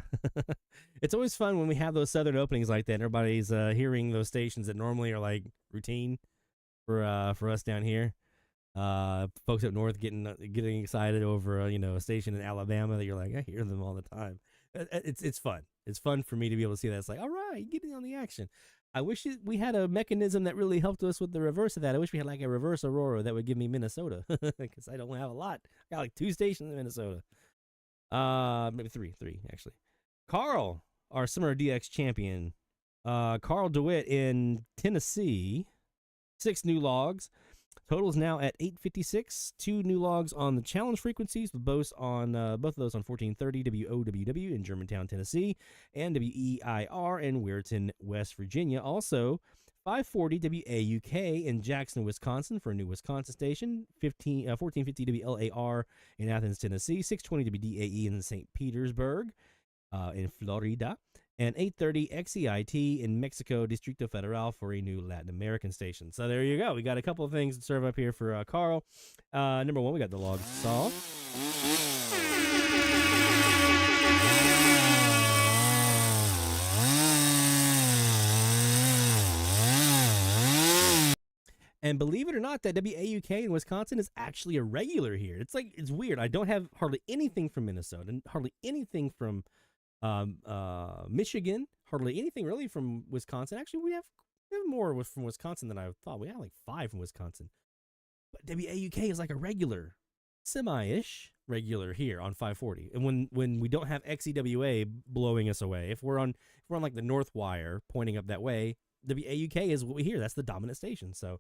it's always fun when we have those southern openings like that. And everybody's hearing those stations that normally are like routine for us down here. Folks up north getting excited over a station in Alabama that you're like, I hear them all the time. It's fun. It's fun for me to be able to see that. It's like, all right, getting on the action. I wish we had a mechanism that really helped us with the reverse of that. I wish we had like a reverse Aurora that would give me Minnesota, because I don't have a lot. I got like 2 stations in Minnesota. Maybe three actually. Carl, our Summer DX champion, Carl DeWitt in Tennessee, 6 new logs. Totals now at 856. 2 new logs on the challenge frequencies, with both of those on 1430 WOWW in Germantown, Tennessee, and WEIR in Weirton, West Virginia. Also, 540 WAUK in Jackson, Wisconsin for a new Wisconsin station. 1450 WLAR in Athens, Tennessee. 620 WDAE in St. Petersburg in Florida. And 830 XEIT in Mexico, Distrito Federal for a new Latin American station. So there you go. We got a couple of things to serve up here for Carl. Number one, we got the log saw. And believe it or not, that WAUK in Wisconsin is actually a regular here. It's weird. I don't have hardly anything from Minnesota, and hardly anything from Michigan, hardly anything really from Wisconsin. Actually, we have more from Wisconsin than I thought. We have like 5 from Wisconsin. But WAUK is like a regular, semi-ish regular here on 540. And when we don't have XEWA blowing us away, if we're on like the North Wire pointing up that way, WAUK is what we hear. That's the dominant station. So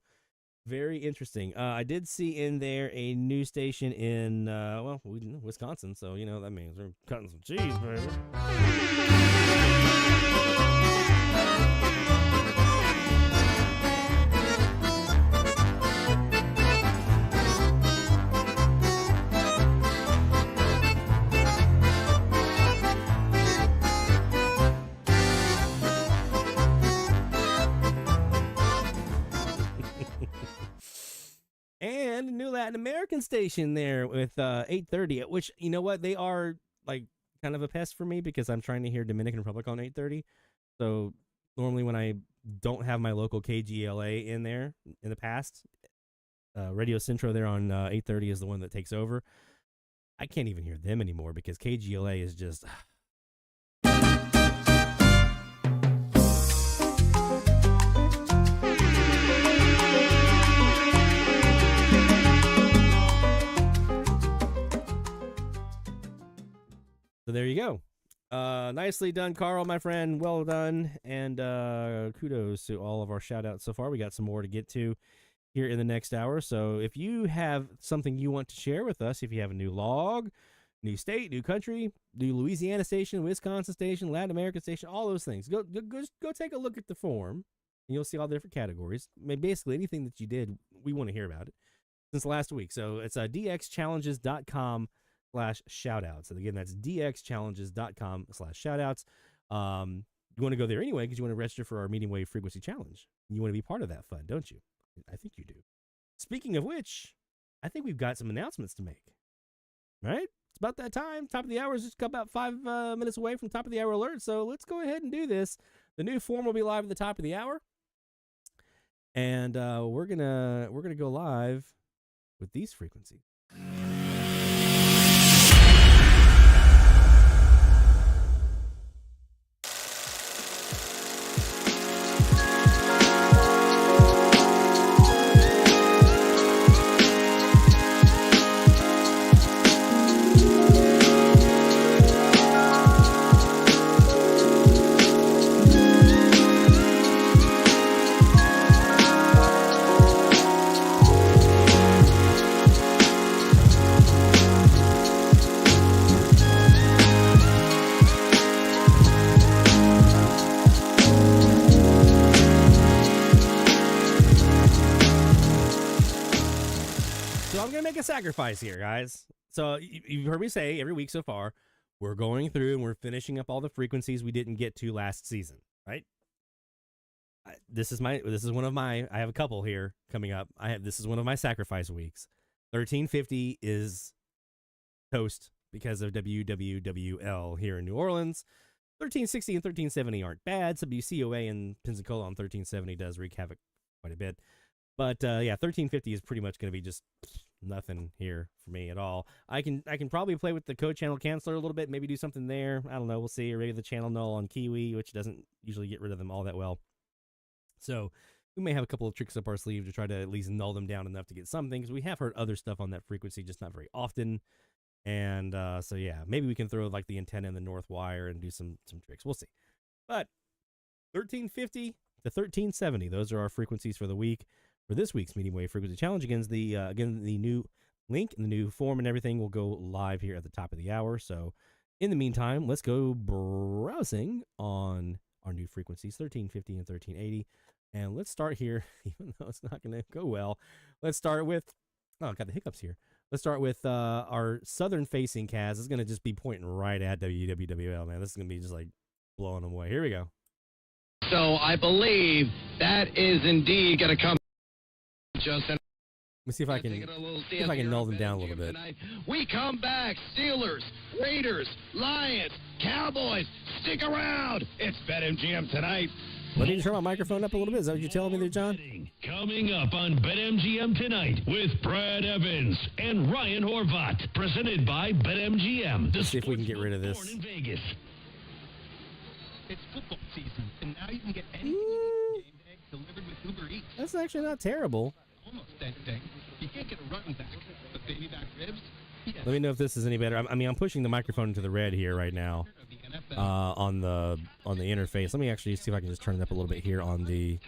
very interesting. I did see in there a new station in Wisconsin, so that means we're cutting some cheese, baby. And a new Latin American station there with 830, which, you know what, they are like kind of a pest for me because I'm trying to hear Dominican Republic on 830. So normally when I don't have my local KGLA in there in the past, Radio Centro there on 830 is the one that takes over. I can't even hear them anymore because KGLA is just... So there you go. Nicely done, Carl, my friend. Well done. And kudos to all of our shout-outs so far. We got some more to get to here in the next hour. So if you have something you want to share with us, if you have a new log, new state, new country, new Louisiana station, Wisconsin station, Latin American station, all those things, go take a look at the form, and you'll see all the different categories. I mean, basically, anything that you did, we want to hear about it since last week. So it's dxchallenges.com/shoutouts. And again, that's dxchallenges.com/shoutouts. You want to go there anyway because you want to register for our medium wave frequency challenge. You want to be part of that fun, don't you? I think you do. Speaking of which, I think we've got some announcements to make. Right? It's about that time. Top of the hour is just about 5 minutes away from top of the hour alert. So let's go ahead and do this. The new form will be live at the top of the hour. And we're gonna go live with these frequencies. Sacrifice here, guys. So you've heard me say every week so far, we're going through and we're finishing up all the frequencies we didn't get to last season, right? This is one of my, I have a couple here coming up. This is one of my sacrifice weeks. 1350 is toast because of WWWL here in New Orleans. 1360 and 1370 aren't bad. WCOA in Pensacola on 1370 does wreak havoc quite a bit. But 1350 is pretty much going to be just nothing here for me at all. I can probably play with the code channel canceller a little bit, maybe do something there. I don't know. We'll see. Or maybe the channel null on Kiwi, which doesn't usually get rid of them all that well. So we may have a couple of tricks up our sleeve to try to at least null them down enough to get something, because we have heard other stuff on that frequency, just not very often. And maybe we can throw like the antenna in the north wire and do some tricks. We'll see. But 1350 to 1370. Those are our frequencies for the week. For this week's medium wave frequency challenge, again, the new link and the new form and everything will go live here at the top of the hour. So in the meantime, let's go browsing on our new frequencies, 1350 and 1380. And let's start here, even though it's not going to go well. Let's start with, oh, I got the hiccups here. Let's start with our southern-facing KAZ. It's going to just be pointing right at WWWL, man. This is going to be just like blowing them away. Here we go. So I believe that is indeed going to come. Just let me see if I can null them down a little bit. We come back, Steelers, Raiders, Lions, Cowboys. Stick around. It's BetMGM tonight. Well, need to turn my microphone up a little bit. Is that what you're telling me there, John? Coming up on BetMGM tonight with Brad Evans and Ryan Horvat, presented by BetMGM. Let's see if we can get rid of this. In Vegas. It's football season, and now you can get anything you need for game day delivered with Uber Eats. That's actually not terrible. Almost anything. You can't get a running back, but baby back ribs. Yes. Let me know if this is any better. I mean, I'm pushing the microphone into the red here right now on the interface. Let me actually see if I can just turn it up a little bit here on the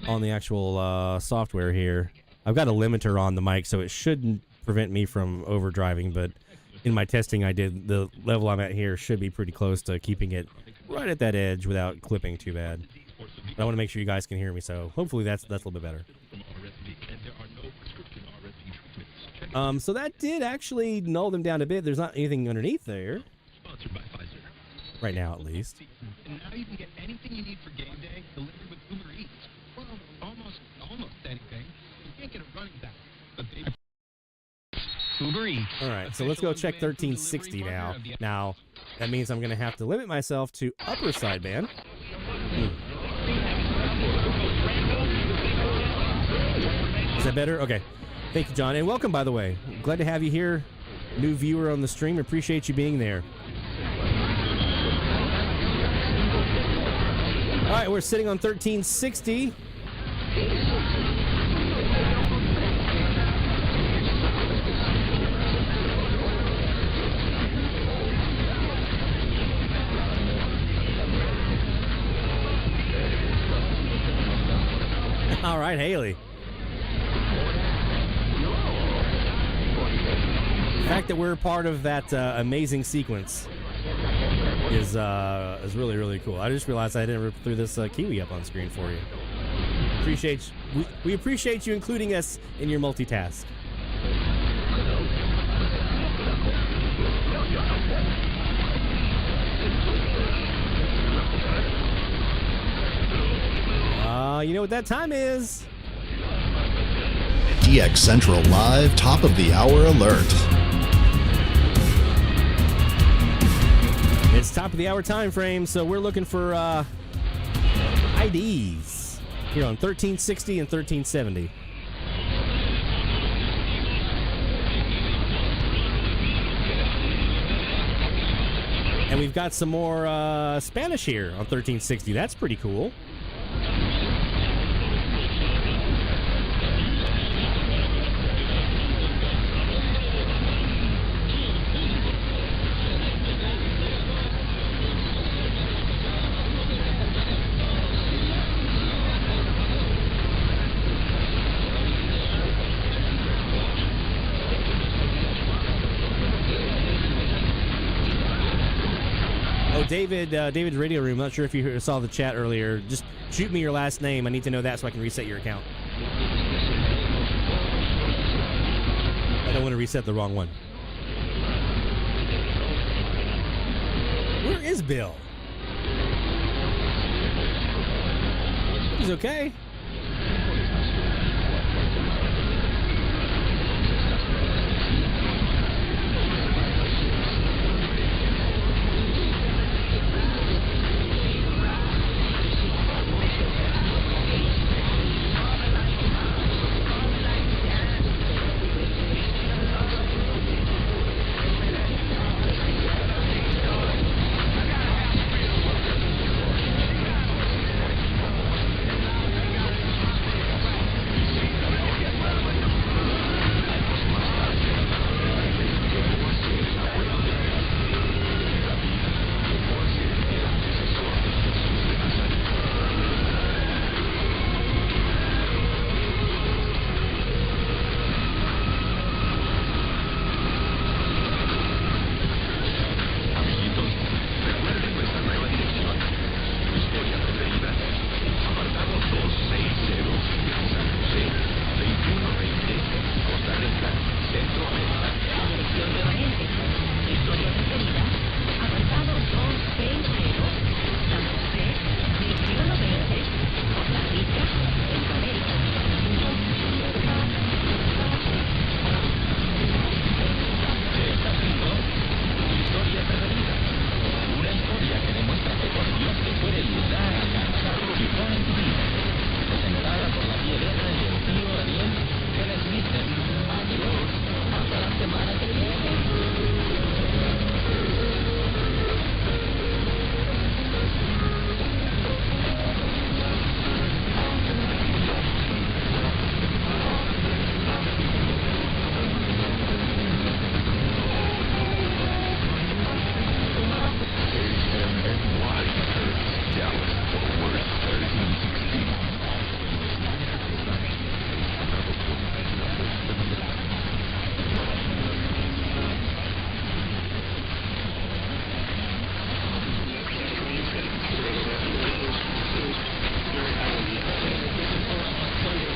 actual software here. I've got a limiter on the mic, so it shouldn't prevent me from overdriving. But in my testing, I did the level I'm at here should be pretty close to keeping it right at that edge without clipping too bad. But I want to make sure you guys can hear me, so hopefully that's a little bit better. So that did actually null them down a bit. There's not anything underneath there. Right now, at least. And now you can get anything you need for game day delivered with Uber Eats. Well, almost anything. You can't get a running back, but baby. Uber Eats. All right, so let's go check 1360 now. Now, that means I'm going to have to limit myself to upper sideband. Is that better? Okay. Thank you, John. And welcome, by the way. Glad to have you here. New viewer on the stream. Appreciate you being there. All right, we're sitting on 1360. All right, Haley. The fact that we're part of that amazing sequence is really, really cool. I just realized I didn't throw this Kiwi up on screen for you. We appreciate you including us in your multitask. You know what that time is? DX Central Live top of the hour alert. It's top of the hour time frame, so we're looking for IDs here on 1360 and 1370. And we've got some more Spanish here on 1360. That's pretty cool. David's Radio Room. Not sure if you saw the chat earlier. Just shoot me your last name. I need to know that so I can reset your account. I don't want to reset the wrong one. Where is Bill? He's okay.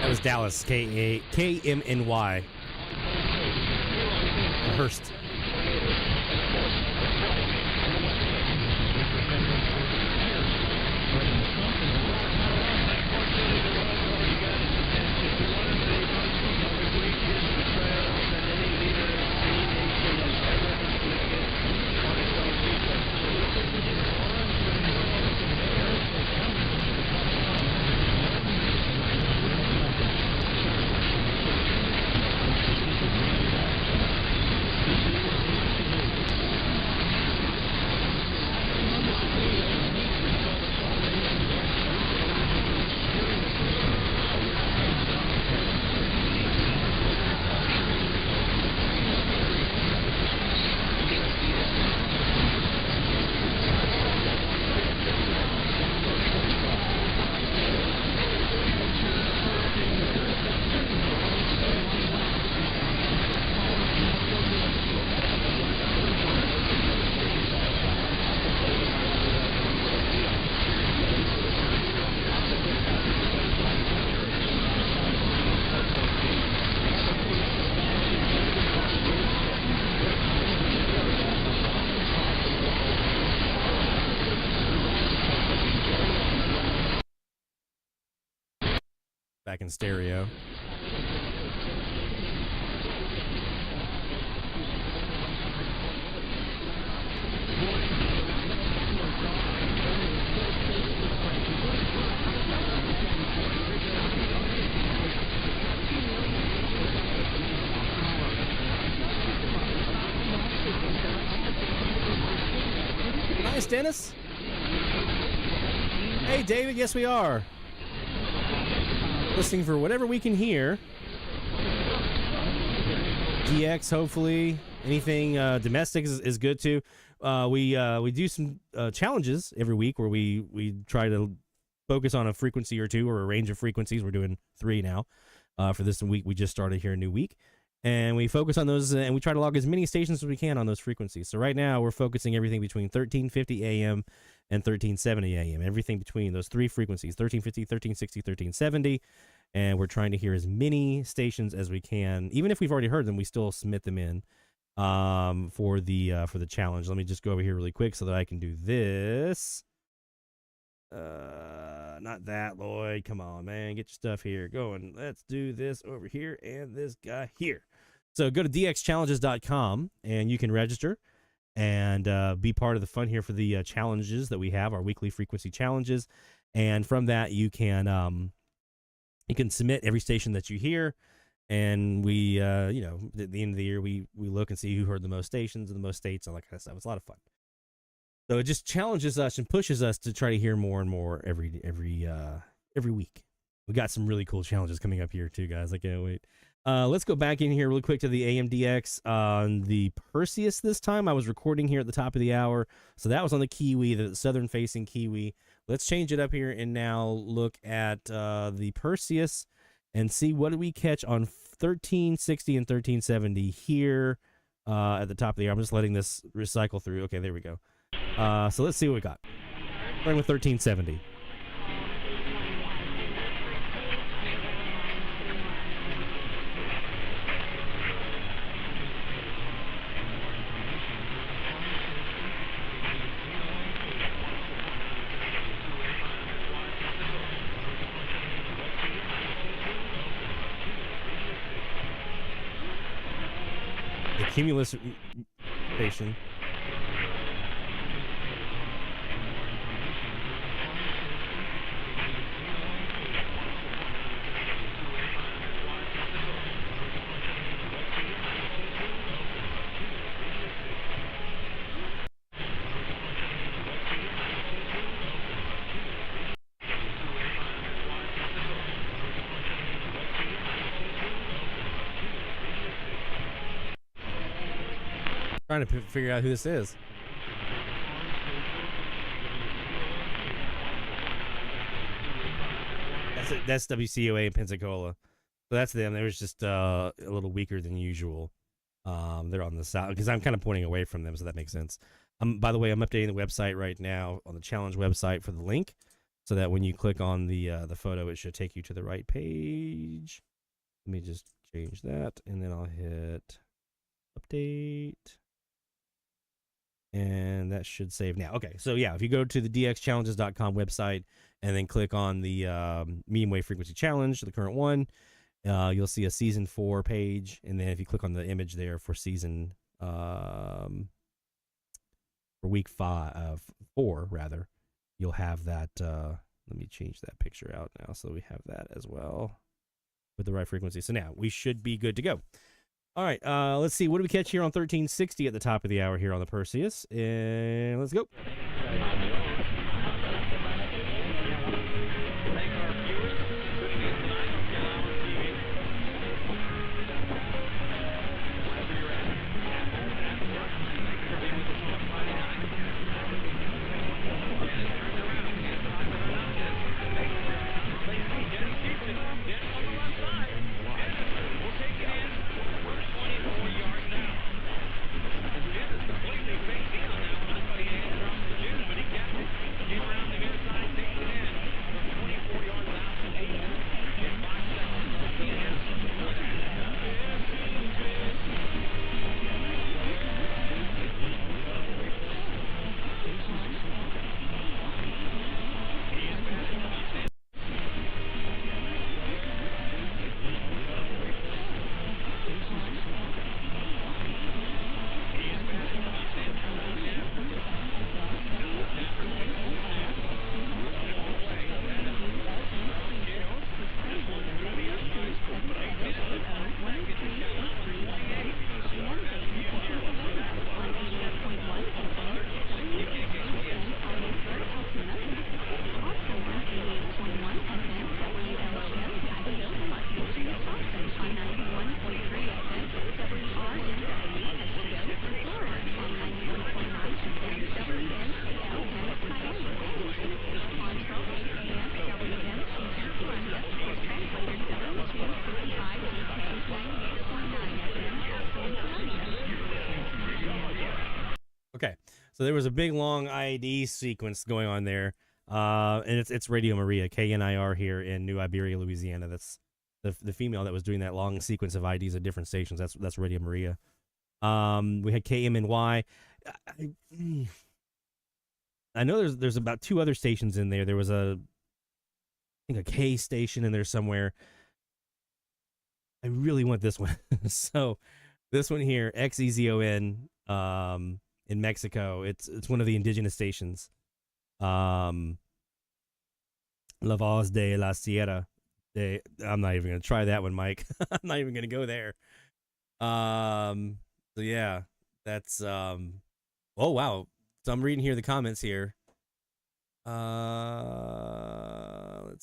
That was Dallas, KMNY. Hurst. Back in stereo. Nice, Dennis. Hey, David. Yes, we are. Listening for whatever we can hear. DX, hopefully. Anything domestic is good too. We do some challenges every week where we try to focus on a frequency or two or a range of frequencies. We're doing 3 now. For this week, we just started here a new week. And we focus on those, and we try to log as many stations as we can on those frequencies. So right now, we're focusing everything between 1350 AM and 1370 AM. Everything between those 3 frequencies, 1350, 1360, 1370. And we're trying to hear as many stations as we can. Even if we've already heard them, we still submit them in for the challenge. Let me just go over here really quick so that I can do this. Not that, Lloyd. Come on, man. Get your stuff here going. Let's do this over here and this guy here. So go to dxchallenges.com and you can register and be part of the fun here for the challenges that we have, our weekly frequency challenges. And from that, you can submit every station that you hear. And we, at the end of the year, we look and see who heard the most stations and the most states, all that kind of stuff. It's a lot of fun. So it just challenges us and pushes us to try to hear more and more every week. We got some really cool challenges coming up here too, guys. I can't wait. Let's go back in here really quick to the AMDX on the Perseus this time. I was recording here at the top of the hour. So that was on the Kiwi, the southern-facing Kiwi. Let's change it up here and now look at the Perseus and see what did we catch on 1360 and 1370 here at the top of the hour. I'm just letting this recycle through. Okay, there we go. So let's see what we got. Starting with 1370. The Cumulus station. Trying to figure out who this is. That's WCOA in Pensacola. So that's them. They was just a little weaker than usual. They're on the south because I'm kind of pointing away from them, so that makes sense. By the way, I'm updating the website right now on the challenge website for the link. so that when you click on the photo, it should take you to the right page. Let me just change that, and then I'll hit update. And that should save now. Okay, so yeah, if you go to the dxchallenges.com website and then click on the medium wave frequency challenge, the current one, you'll see a season 4 page. And then if you click on the image there for season for week 4 rather, you'll have that. Let me change that picture out now so we have that as well with the right frequency. So now we should be good to go. All right, let's see. What do we catch here on 1360 at the top of the hour here on the Perseus? And let's go. Okay, so there was a big long ID sequence going on there, and it's Radio Maria, KNIR here in New Iberia, Louisiana. That's the female that was doing that long sequence of IDs at different stations. That's Radio Maria. We had KMNY. I know there's about 2 other stations in there. There was I think a K station in there somewhere. I really want this one. So this one here, XEZON, in Mexico. It's one of the indigenous stations. La Voz de la Sierra. I'm not even going to try that one, Mike. I'm not even going to go there. So yeah, that's oh wow. So I'm reading here the comments here. Let's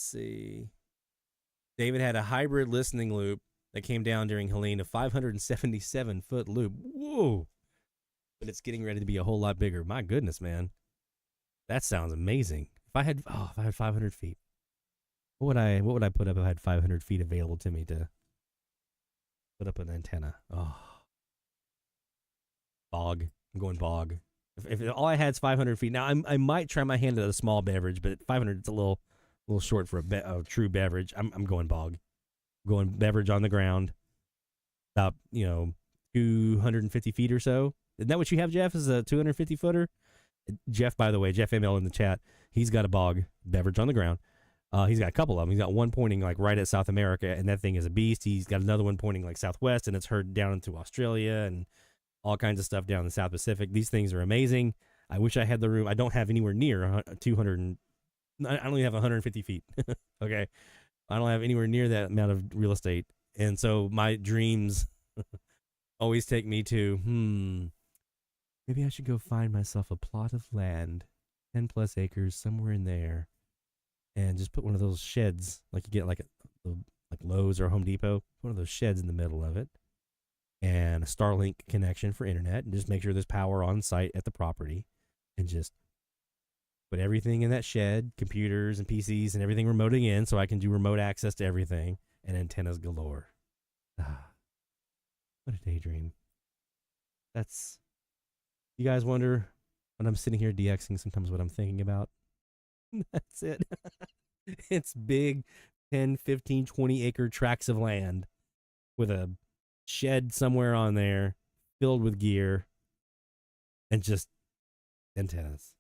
see. David had a hybrid listening loop that came down during Helene, a 577-foot loop. Whoa. But it's getting ready to be a whole lot bigger. My goodness, man. That sounds amazing. If I had 500 feet, what would I put up if I had 500 feet available to me to put up an antenna? Oh, bog. I'm going bog. If all I had is 500 feet, now I might try my hand at a small beverage, but at 500 it's a little short for a true beverage. I'm going bog. I'm going beverage on the ground, about 250 feet or so. Isn't that what you have, Jeff? Is a 250 footer? Jeff, by the way, Jeff ML in the chat, he's got a bog beverage on the ground. He's got a couple of them. He's got one pointing like right at South America, and that thing is a beast. He's got another one pointing like southwest, and it's heard down into Australia and all kinds of stuff down in the South Pacific. These things are amazing. I wish I had the room. I don't have anywhere near 200. I only have 150 feet. Okay. I don't have anywhere near that amount of real estate. And so my dreams always take me to, maybe I should go find myself a plot of land, 10 plus acres, somewhere in there, and just put one of those sheds, like you get like Lowe's or Home Depot, one of those sheds in the middle of it, and a Starlink connection for internet, and just make sure there's power on site at the property, and just put everything in that shed, computers and PCs and everything remoting in, so I can do remote access to everything, and antennas galore. What a daydream. That's... You guys wonder when I'm sitting here DXing sometimes what I'm thinking about? That's it. It's big 10, 15, 20 acre tracts of land with a shed somewhere on there filled with gear and just antennas,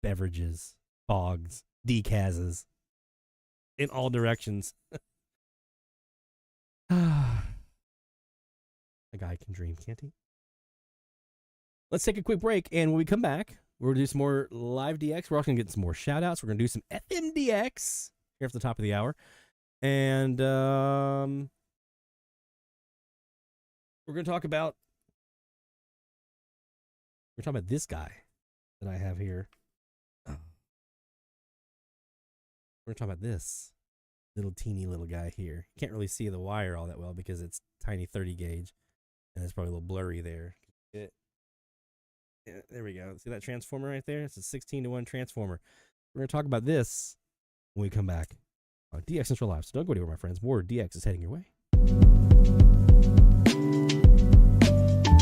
beverages, fogs, KAZs in all directions. A guy can dream, can't he? Let's take a quick break, and when we come back, we're going to do some more live DX. We're also going to get some more shout-outs. We're going to do some FMDX here at the top of the hour. And we're going to talk about this guy that I have here. We're going to talk about this teeny little guy here. You can't really see the wire all that well because it's tiny 30 gauge, and it's probably a little blurry there. Yeah, there we go. See that transformer right there? It's a 16-to-1 transformer. We're going to talk about this when we come back on DX Central Live. So don't go anywhere, my friends. More DX is heading your way.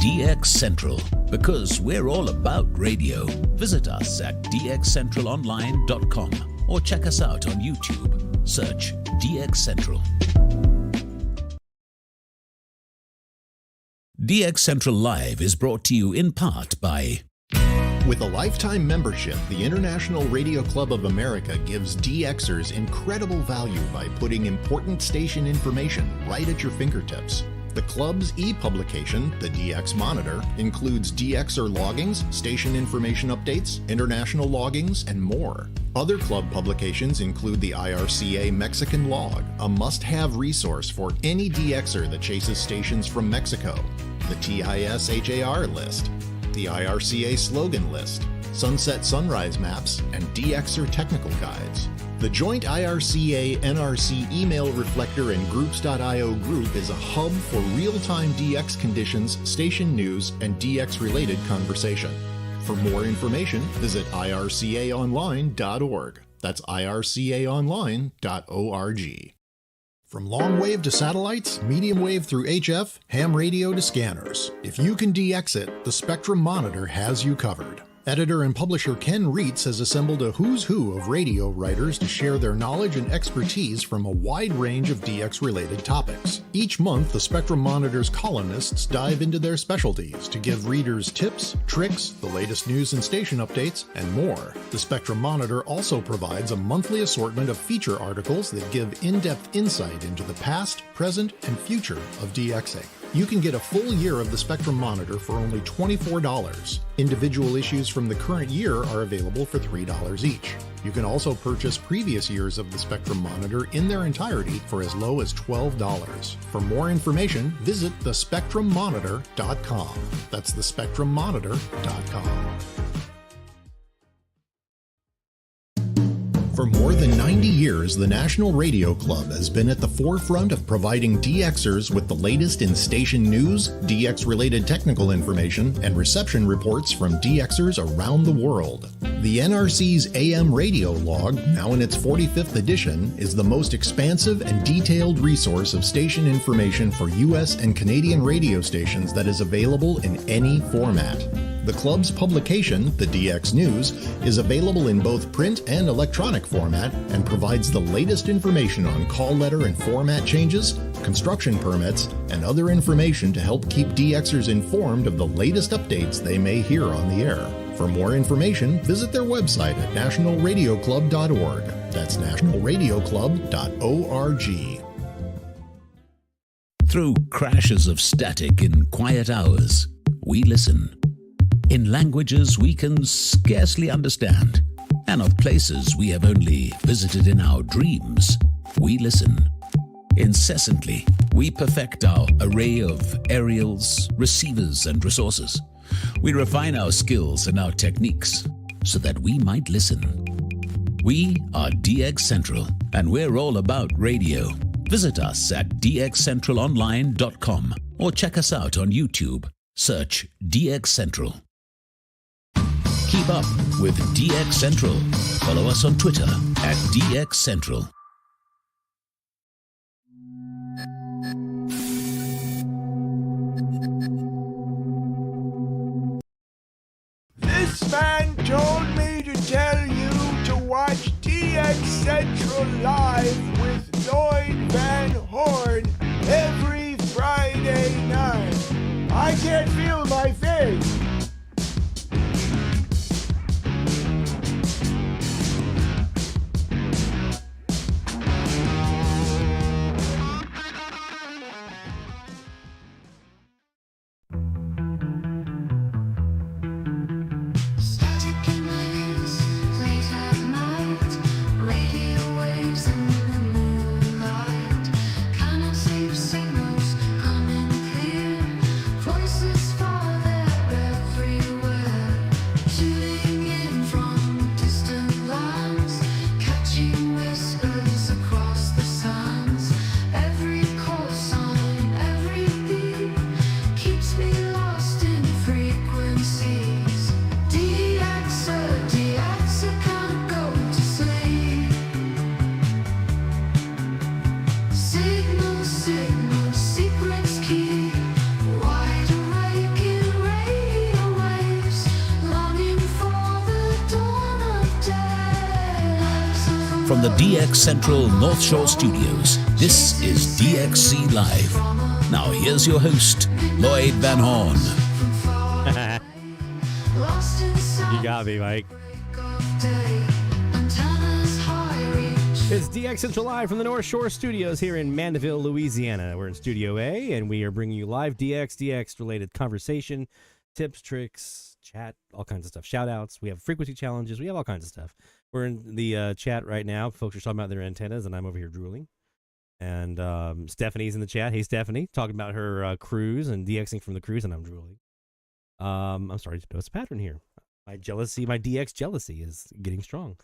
DX Central, because we're all about radio. Visit us at dxcentralonline.com or check us out on YouTube. Search DX Central. DX Central Live is brought to you in part by... With a lifetime membership, the International Radio Club of America gives DXers incredible value by putting important station information right at your fingertips. The club's e-publication, the DX Monitor, includes DXer loggings, station information updates, international loggings, and more. Other club publications include the IRCA Mexican Log, a must-have resource for any DXer that chases stations from Mexico, the TIS HAR list, the IRCA slogan list, sunset sunrise maps, and DXer technical guides. The joint IRCA-NRC email reflector and groups.io group is a hub for real-time DX conditions, station news, and DX-related conversation. For more information, visit ircaonline.org. That's ircaonline.org. From long wave to satellites, medium wave through HF, ham radio to scanners. If you can DX it, the Spectrum Monitor has you covered. Editor and publisher Ken Reitz has assembled a who's who of radio writers to share their knowledge and expertise from a wide range of DX-related topics. Each month, the Spectrum Monitor's columnists dive into their specialties to give readers tips, tricks, the latest news and station updates, and more. The Spectrum Monitor also provides a monthly assortment of feature articles that give in-depth insight into the past, present, and future of DXing. You can get a full year of the Spectrum Monitor for only $24. Individual issues from the current year are available for $3 each. You can also purchase previous years of the Spectrum Monitor in their entirety for as low as $12. For more information, visit thespectrummonitor.com. That's thespectrummonitor.com. For more than 90 years, the National Radio Club has been at the forefront of providing DXers with the latest in station news, DX-related technical information, and reception reports from DXers around the world. The NRC's AM radio log, now in its 45th edition, is the most expansive and detailed resource of station information for U.S. and Canadian radio stations that is available in any format. The club's publication, the DX News, is available in both print and electronic format and provides the latest information on call letter and format changes, construction permits, and other information to help keep DXers informed of the latest updates they may hear on the air. For more information, visit their website at nationalradioclub.org. That's nationalradioclub.org. Through crashes of static in quiet hours, we listen. In languages we can scarcely understand, and of places we have only visited in our dreams, we listen. Incessantly, we perfect our array of aerials, receivers, and resources. We refine our skills and our techniques so that we might listen. We are DX Central, and we're all about radio. Visit us at dxcentralonline.com or check us out on YouTube. Search DX Central. Keep up with DX Central. Follow us on Twitter at DX Central. This man told me to tell you to Central Live with Lloyd Van Horn every Friday night. I can't feel my face. From the DX Central North Shore Studios, this is DXC Live. Now here's your host, Lloyd Van Horn. You got me, Mike. It's DX Central Live from the North Shore Studios here in Mandeville, Louisiana. We're in Studio A, and we are bringing you live DX-related conversation, tips, tricks, chat, all kinds of stuff. Shout-outs. We have frequency challenges. We have all kinds of stuff. We're in the chat right now. Folks are talking about their antennas, and I'm over here drooling. And Stephanie's in the chat. Hey, Stephanie, talking about her cruise and DXing from the cruise, and I'm drooling. I'm starting to notice a pattern here. My DX jealousy is getting strong.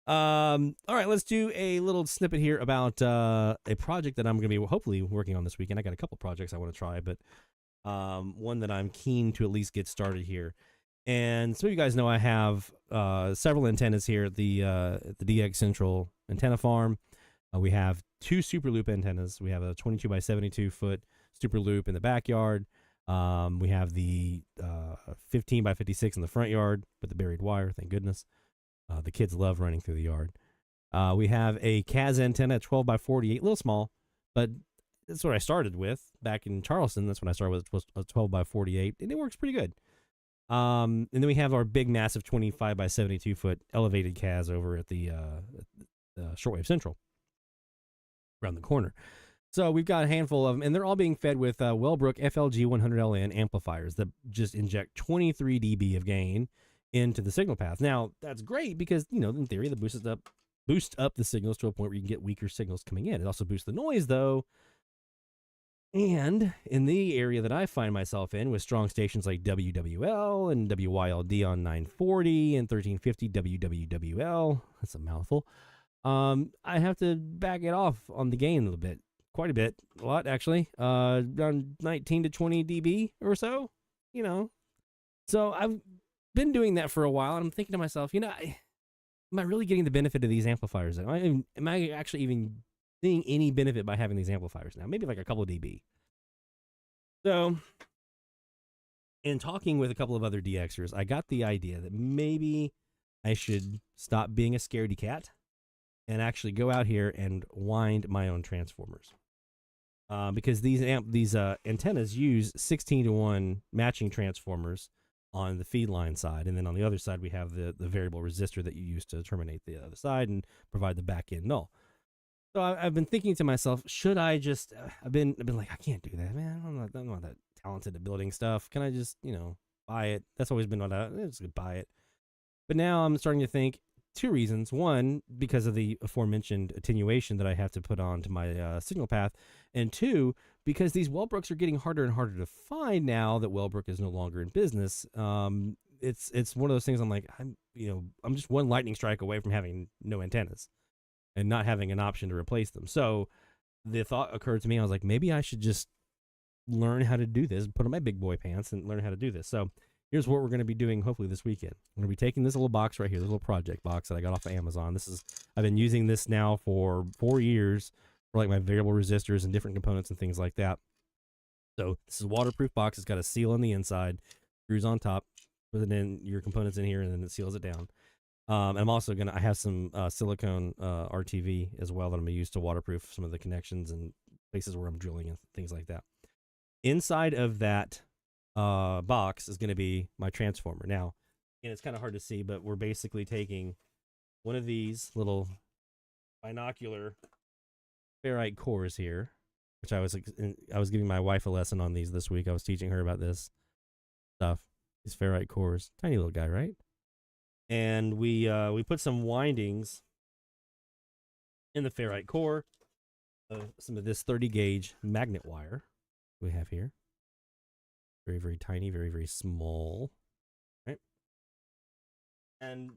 All right, let's do a little snippet here about a project that I'm going to be hopefully working on this weekend. I got a couple projects I want to try, but one that I'm keen to at least get started here. And some of you guys know I have several antennas here at the DX Central antenna farm. We have two SuperLoop antennas. We have a 22 by 72 foot SuperLoop in the backyard. We have the 15 by 56 in the front yard with the buried wire, thank goodness. The kids love running through the yard. We have a KAZ antenna at 12 by 48, a little small, but that's what I started with back in Charleston. That's when I started with a 12 by 48, and it works pretty good. And then we have our big, massive 25 by 72 foot elevated KAZ over at the Shortwave Central around the corner. So we've got a handful of them, and they're all being fed with Wellbrook FLG100LN amplifiers that just inject 23 dB of gain into the signal path. Now, that's great because, you know, in theory, that boosts up the signals to a point where you can get weaker signals coming in. It also boosts the noise, though. And in the area that I find myself in, with strong stations like WWL and WYLD on 940 and 1350 WWWL, that's a mouthful, I have to back it off on the gain a little bit. Quite a bit. A lot, actually. Around 19 to 20 dB or so, you know. So I've been doing that for a while, and I'm thinking to myself, you know, am I really getting the benefit of these amplifiers? Am I actually even seeing any benefit by having these amplifiers now? Maybe like a couple of dB. So, in talking with a couple of other DXers, I got the idea that maybe I should stop being a scaredy cat and actually go out here and wind my own transformers. Because these antennas use 16-to-1 matching transformers on the feed line side, and then on the other side we have the variable resistor that you use to terminate the other side and provide the back end null. So I've been thinking to myself, should I just? I've been like, I can't do that, man. I'm not that talented at building stuff. Can I just, you know, buy it? That's always been what I just buy it. But now I'm starting to think two reasons. One, because of the aforementioned attenuation that I have to put on to my signal path, and two, because these Wellbrooks are getting harder and harder to find now that Wellbrook is no longer in business. It's one of those things. I'm like, I'm just one lightning strike away from having no antennas and not having an option to replace them. So the thought occurred to me. I was like, maybe I should just learn how to do this, put on my big boy pants and learn how to do this. So here's what we're going to be doing hopefully this weekend. I'm going to be taking this little box right here, this little project box that I got off of Amazon. I've been using this now for 4 years for like my variable resistors and different components and things like that. So this is a waterproof box. It's got a seal on the inside, screws on top, put it in your components in here, and then it seals it down. And I'm also I have some silicone RTV as well that I'm going to use to waterproof some of the connections and places where I'm drilling and things like that. Inside of that box is going to be my transformer. Now, and it's kind of hard to see, but we're basically taking one of these little binocular ferrite cores here, which I was giving my wife a lesson on these this week. I was teaching her about this stuff. These ferrite cores, tiny little guy, right? And we put some windings in the ferrite core, some of this 30 gauge magnet wire we have here. Very, very tiny, very, very small, right? And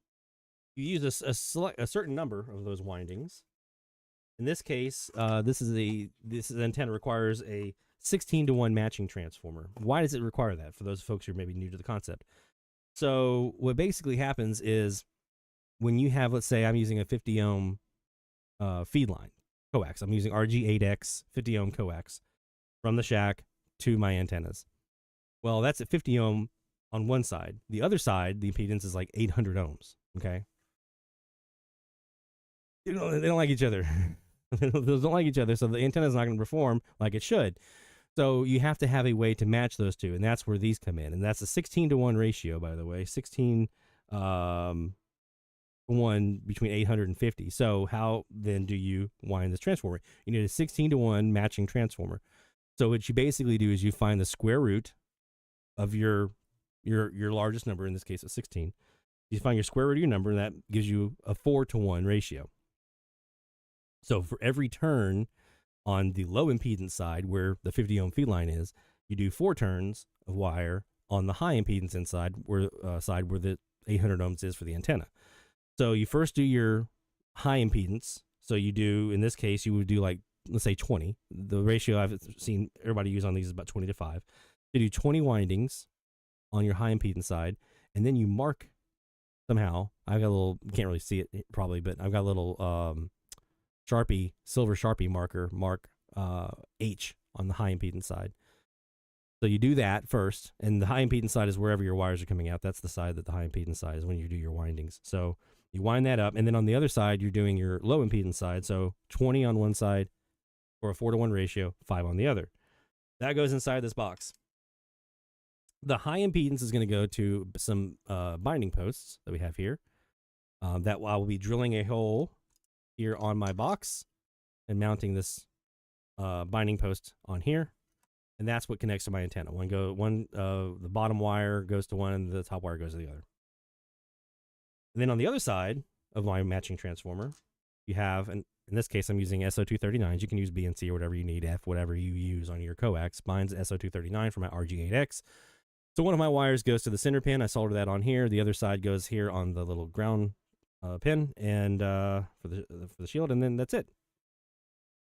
you use a certain number of those windings. In this case, this antenna requires a 16-to-1 matching transformer. Why does it require that? For those folks who are maybe new to the concept. So what basically happens is when you have, let's say I'm using a 50 ohm feed line coax. I'm using RG8X 50 ohm coax from the shack to my antennas. Well, that's at 50 ohm on one side. The other side, the impedance is like 800 ohms. Okay. They don't like each other. They don't like each other, so the antenna is not going to perform like it should. So you have to have a way to match those two, and that's where these come in. And that's a 16-to-1 ratio, by the way, 16 1 between 850. So how then do you wind this transformer? You need a 16-to-1 matching transformer. So what you basically do is you find the square root of your largest number, in this case it's 16. You find your square root of your number, and that gives you a 4-to-1 ratio. So for every turn on the low impedance side, where the 50 ohm feed line is, you do 4 turns of wire on the high impedance inside, where the 800 ohms is for the antenna. So you first do your high impedance. So you do, in this case, you would do like, let's say 20. The ratio I've seen everybody use on these is about 20 to 5. You do 20 windings on your high impedance side, and then you mark somehow. I've got a little, you can't really see it probably, but I've got a little silver Sharpie marker, mark H on the high impedance side. So you do that first, and the high impedance side is wherever your wires are coming out. That's the side that the high impedance side is when you do your windings. So you wind that up, and then on the other side, you're doing your low impedance side. So 20 on one side for a 4-to-1 ratio, 5 on the other. That goes inside this box. The high impedance is going to go to some binding posts that we have here. That I will be drilling a hole here on my box and mounting this binding post on here, and that's what connects to my antenna. The bottom wire goes to one, and the top wire goes to the other. And then on the other side of my matching transformer, you have, and in this case I'm using SO239s. You can use B and C or whatever you need, F, whatever you use on your coax. Mine's SO239 for my RG8X. So one of my wires goes to the center pin. I solder that on here. The other side goes here on the little ground pin and for the shield, and then that's it.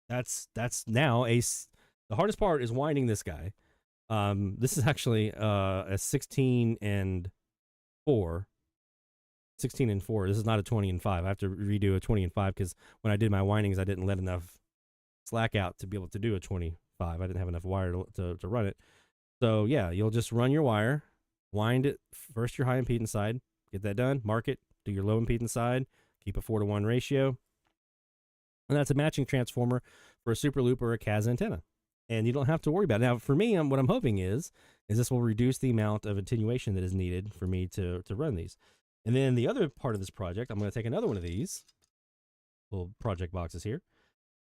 That's now the hardest part is winding this guy. This is actually a 16 and 4. This is not a 20 and 5. I have to redo a 20 and 5 because when I did my windings, I didn't let enough slack out to be able to do a 25. I didn't have enough wire to run it. So yeah, you'll just run your wire, wind it first your high impedance side, get that done, mark it, do your low impedance side, keep a 4-to-1 ratio, and that's a matching transformer for a SuperLoop or a KAZ antenna. And you don't have to worry about it. Now, for me, what I'm hoping is this will reduce the amount of attenuation that is needed for me to run these. And then the other part of this project, I'm going to take another one of these little project boxes here,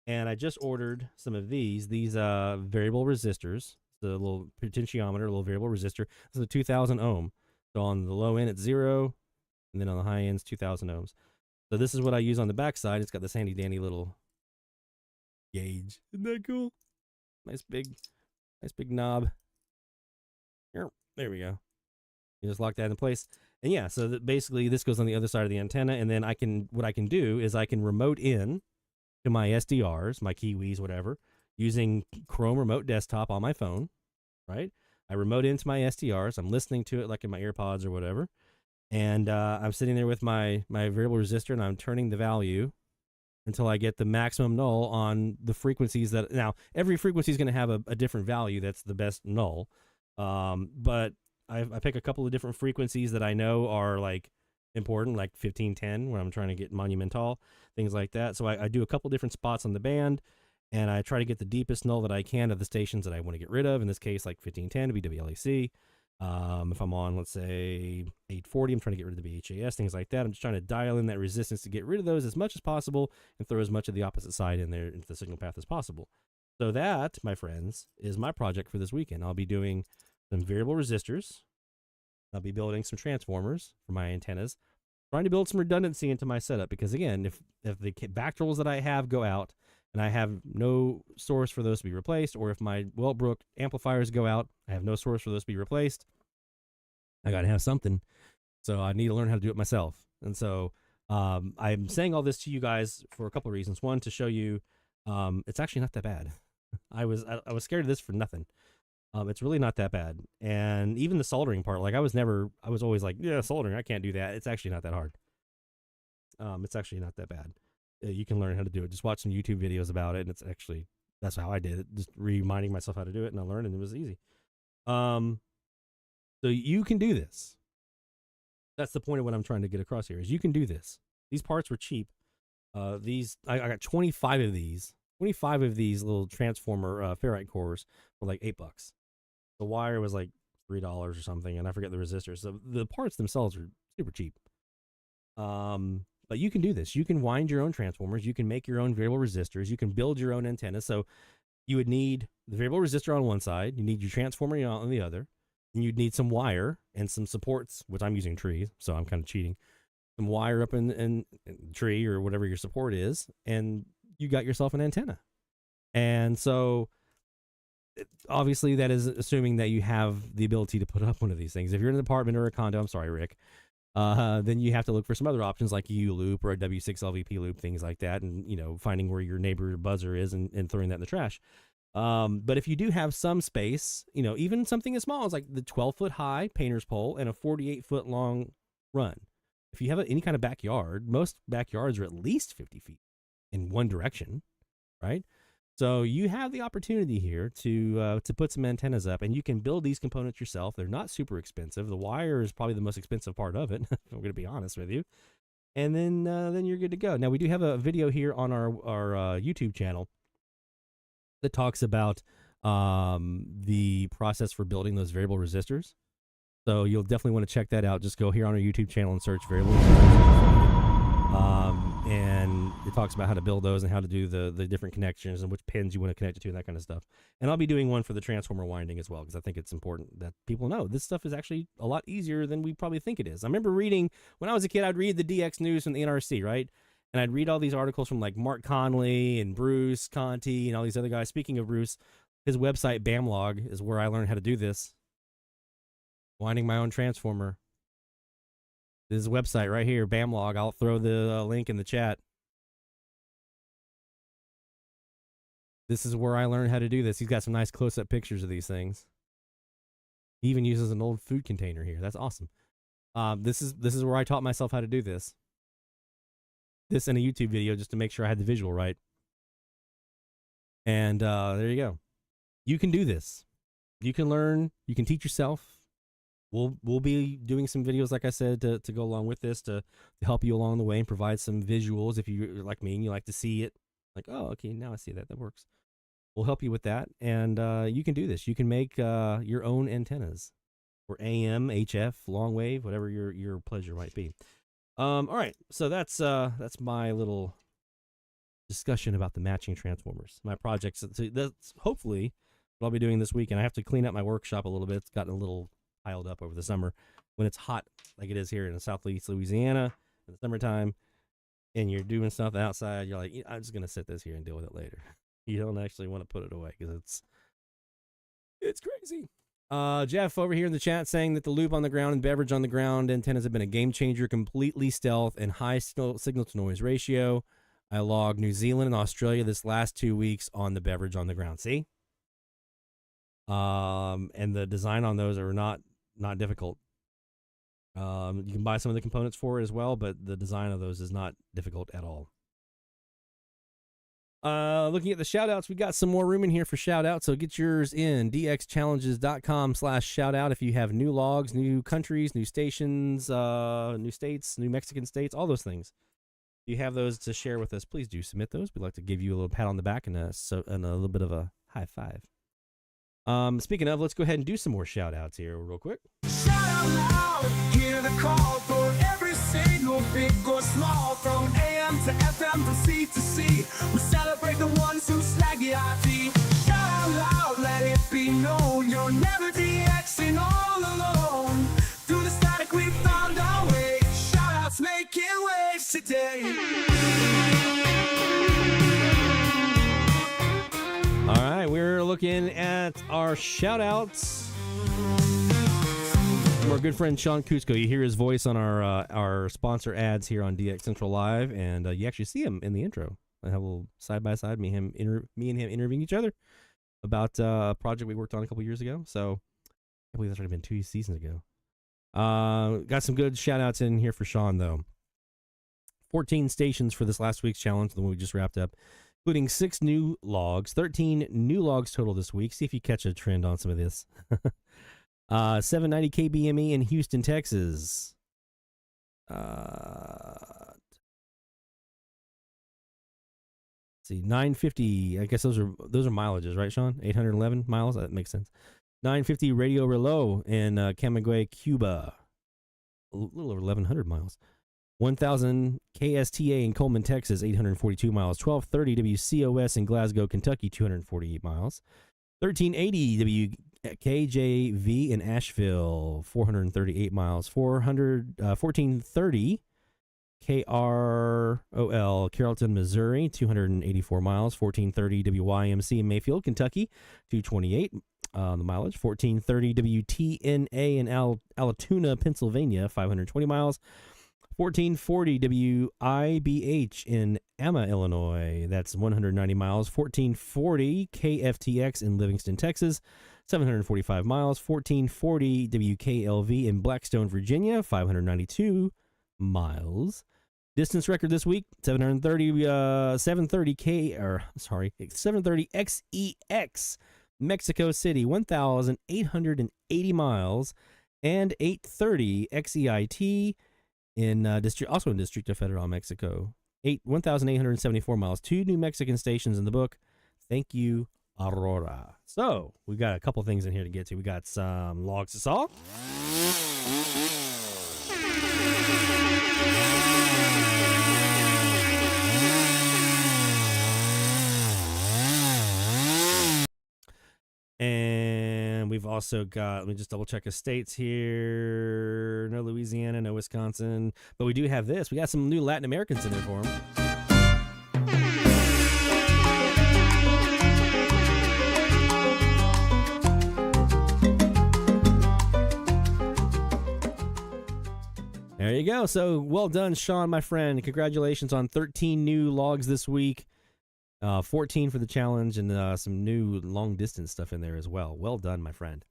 and I just ordered some of these variable resistors. The little potentiometer, a little variable resistor. This is a 2000 ohm. So on the low end, it's 0. And then on the high end, it's 2000 ohms. So this is what I use on the back side. It's got this handy dandy little gauge. Isn't that cool? Nice big knob. There we go. You just lock that in place. And yeah, so basically this goes on the other side of the antenna. And then what I can do is I can remote in to my SDRs, my Kiwis, whatever, using Chrome Remote Desktop on my phone, right? I remote into my SDRs. I'm listening to it like in my AirPods or whatever. And I'm sitting there with my variable resistor, and I'm turning the value until I get the maximum null on the frequencies that... Now, every frequency is going to have a different value that's the best null. But I pick a couple of different frequencies that I know are like important, like 1510 when I'm trying to get monumental, things like that. So I do a couple different spots on the band, and I try to get the deepest null that I can of the stations that I want to get rid of. In this case, like 1510 to be WLAC. If I'm on, let's say, 840, I'm trying to get rid of the BHAS, things like that. I'm just trying to dial in that resistance to get rid of those as much as possible and throw as much of the opposite side in there into the signal path as possible. So that, my friends, is my project for this weekend. I'll be doing some variable resistors. I'll be building some transformers for my antennas, trying to build some redundancy into my setup, because again, if the vactrols that I have go out and I have no source for those to be replaced, or if my Wellbrook amplifiers go out, I have no source for those to be replaced, I got to have something. So I need to learn how to do it myself. And so I'm saying all this to you guys for a couple of reasons. One, to show you it's actually not that bad. I was scared of this for nothing. It's really not that bad. And even the soldering part, like I was always like, yeah, soldering, I can't do that. It's actually not that hard. It's actually not that bad. You can learn how to do it. Just watch some YouTube videos about it, and that's how I did it. Just reminding myself how to do it, and I learned, and it was easy. So you can do this. That's the point of what I'm trying to get across here, is you can do this. These parts were cheap. I got 25 of these. 25 of these little transformer ferrite cores for like $8. The wire was like $3 or something, and I forget the resistors. So the parts themselves are super cheap. But you can do this. You can wind your own transformers. You can make your own variable resistors. You can build your own antennas. So you would need the variable resistor on one side. You need your transformer on the other. And you'd need some wire and some supports, which I'm using trees, so I'm kind of cheating. Some wire up in tree or whatever your support is, and you got yourself an antenna. And so obviously that is assuming that you have the ability to put up one of these things. If you're in an apartment or a condo, I'm sorry, Rick, then you have to look for some other options like a U-loop or a W6 LVP loop, things like that, and finding where your neighbor buzzer is and throwing that in the trash. But if you do have some space, even something as small as like the 12-foot high painter's pole and a 48-foot long run. If you have any kind of backyard, most backyards are at least 50 feet in one direction, right? So you have the opportunity here to put some antennas up, and you can build these components yourself. They're not super expensive. The wire is probably the most expensive part of it, if I'm going to be honest with you. And then you're good to go. Now, we do have a video here on our YouTube channel that talks about the process for building those variable resistors. So you'll definitely want to check that out. Just go here on our YouTube channel and search variable resistors. And it talks about how to build those and how to do the different connections and which pins you want to connect it to and that kind of stuff. And I'll be doing one for the transformer winding as well, because I think it's important that people know this stuff is actually a lot easier than we probably think it is. I remember reading, when I was a kid, I'd read the DX News from the NRC, right? And I'd read all these articles from like Mark Conley and Bruce Conti and all these other guys. Speaking of Bruce, his website, Bamlog, is where I learned how to do this. Winding my own transformer. This is a website right here, Bamlog. I'll throw the link in the chat. This is where I learned how to do this. He's got some nice close-up pictures of these things. He even uses an old food container here. That's awesome. This is where I taught myself how to do this. This in a YouTube video just to make sure I had the visual right. And there you go. You can do this. You can learn. You can teach yourself. We'll be doing some videos, like I said, to go along with this, to help you along the way and provide some visuals. If you're like me and you like to see it, like, oh, okay, now I see that. That works. We'll help you with that. And you can do this. You can make your own antennas for AM, HF, long wave, whatever your pleasure might be. All right, so that's my little discussion about the matching transformers. My projects. So that's hopefully what I'll be doing this week. And I have to clean up my workshop a little bit. It's gotten a little piled up over the summer when it's hot like it is here in southeast Louisiana in the summertime, and you're doing something outside. You're like, I'm just gonna sit this here and deal with it later. You don't actually want to put it away because it's crazy. Jeff over here in the chat saying that the loop on the ground and beverage on the ground antennas have been a game changer, completely stealth and high signal to noise ratio. I logged New Zealand and Australia this last 2 weeks on the beverage on the ground. See? And the design on those are not difficult. You can buy some of the components for it as well, but the design of those is not difficult at all. Looking at the shout-outs, we got some more room in here for shout-outs, so get yours in. dxchallenges.com/shoutout if you have new logs, new countries, new stations, new states, new Mexican states, all those things. If you have those to share with us, please do submit those. We'd like to give you a little pat on the back and a little bit of a high five. Speaking of, let's go ahead and do some more shout-outs here real quick. Shout out loud, hear the call for every signal, big or small, from AM to FM, from C to C. We celebrate the ones who slag the IP. Shout out loud, let it be known, you're never DXing all alone. Through the static we found our way, shout outs making waves today. All right, we're looking at our shout-outs. From our good friend Sean Cusco. You hear his voice on our sponsor ads here on DX Central Live, and you actually see him in the intro. I have a little side-by-side, me and him interviewing each other about a project we worked on a couple years ago. So I believe that's already been 2 seasons ago. Got some good shout-outs in here for Sean, though. 14 stations for this last week's challenge, the one we just wrapped up, including 6 new logs, 13 new logs total this week. See if you catch a trend on some of this. 790 KBME in Houston, Texas. See, 950. I guess those are mileages, right, Sean? 811 miles. That makes sense. 950 Radio Reloj in Camagüey, Cuba. A little over 1,100 miles. 1,000 KSTA in Coleman, Texas, 842 miles. 1230 WCOS in Glasgow, Kentucky, 248 miles. 1380 WKJV in Asheville, 438 miles. 1430 KROL, Carrollton, Missouri, 284 miles. 1430 WYMC in Mayfield, Kentucky, 228 the mileage. 1430 WTNA in Altoona, Pennsylvania, 520 miles. 1440 WIBH in Emma, Illinois. That's 190 miles. 1440 KFTX in Livingston, Texas. 745 miles. 1440 WKLV in Blackstone, Virginia. 592 miles. Distance record this week, 730 XEX, Mexico City, 1,880 miles. And 830 XEIT in also in Distrito Federal, Mexico. 1,874 miles. 2 new Mexican stations in the book. Thank you, Aurora. So, we got a couple things in here to get to. We got some logs to saw. And we've also got, let me just double check the states here. No Louisiana, no Wisconsin. But we do have this. We got some new Latin Americans in there for them. There you go. So well done, Sean, my friend. Congratulations on 13 new logs this week. 14 for the challenge, and some new long-distance stuff in there as well. Well done, my friend.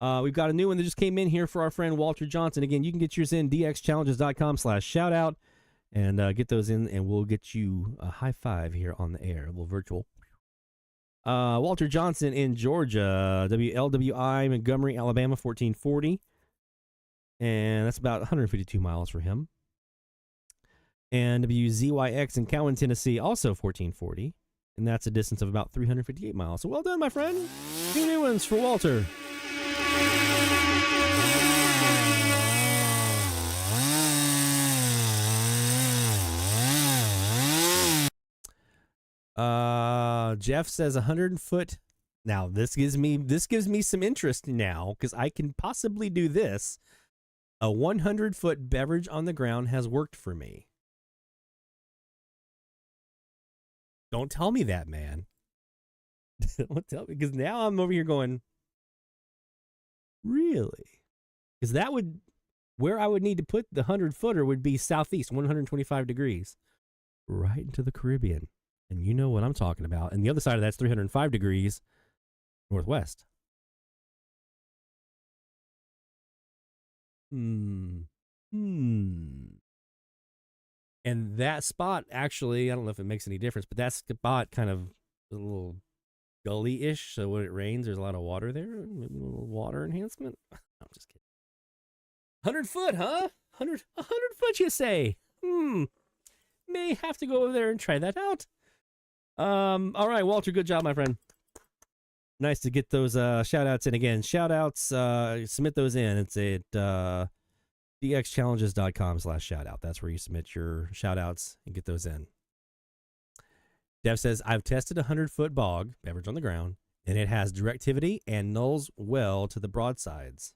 We've got a new one that just came in here for our friend Walter Johnson. Again, you can get yours in dxchallenges.com/shoutout and get those in, and we'll get you a high five here on the air, a little virtual. Walter Johnson in Georgia, WLWI, Montgomery, Alabama, 1440. And that's about 152 miles for him. And WZYX in Cowan, Tennessee, also 1440. And that's a distance of about 358 miles. So well done, my friend. 2 new ones for Walter. Jeff says 100-foot. Now, this gives me some interest now, because I can possibly do this. A 100-foot beverage on the ground has worked for me. Don't tell me that, man. Don't tell me, because now I'm over here going, really? Because that would, where I would need to put the 100-footer would be southeast, 125 degrees, right into the Caribbean. And you know what I'm talking about. And the other side of that's 305 degrees northwest. And that spot, actually, I don't know if it makes any difference, but that spot kind of a little gully-ish, so when it rains, there's a lot of water there. Maybe a little water enhancement. I'm just kidding. 100 foot, huh? 100 foot, you say? May have to go over there and try that out. All right, Walter, good job, my friend. Nice to get those shout-outs in again. Shout-outs, submit those in. It's at dxchallenges.com/shoutout. That's where you submit your shout-outs and get those in. Dev says, I've tested a 100-foot bog, beverage on the ground, and it has directivity and nulls well to the broadsides.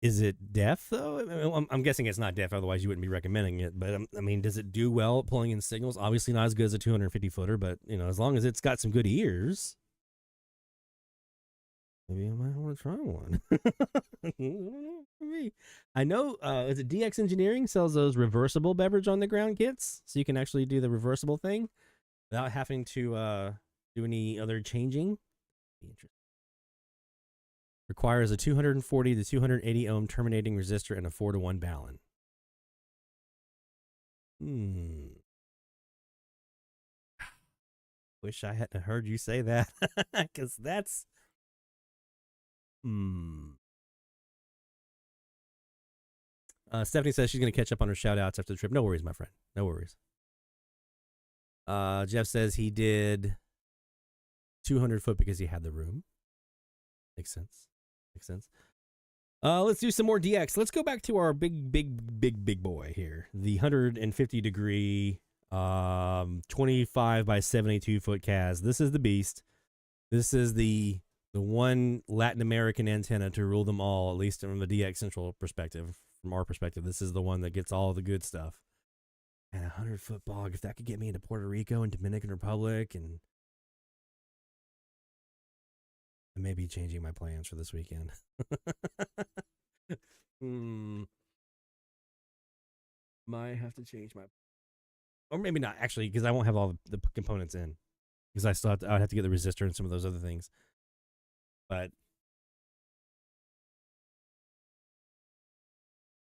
Is it deaf, though? I'm guessing it's not deaf, otherwise you wouldn't be recommending it. But, I mean, does it do well at pulling in signals? Obviously not as good as a 250-footer, but, you know, as long as it's got some good ears, maybe I might want to try one. I know, is it DX Engineering sells those reversible beverage on the ground kits? So you can actually do the reversible thing without having to do any other changing. Interesting. Requires a 240 to 280 ohm terminating resistor and a 4-to-1 balun. Wish I hadn't heard you say that, because that's... Stephanie says she's going to catch up on her shout-outs after the trip. No worries, my friend. No worries. Jeff says he did 200 foot because he had the room. Makes sense. Makes sense. Let's do some more DX. Let's go back to our big boy here. The 150 degree, 25 by 72 foot KAZ. This is the beast. This is the one Latin American antenna to rule them all, at least from the DX Central perspective. From our perspective, this is the one that gets all the good stuff. And a 100-foot bog, if that could get me into Puerto Rico and Dominican Republic, and I may be changing my plans for this weekend. Might have to change my, or maybe not actually, because I won't have all the components in, because I'd have to get the resistor and some of those other things. But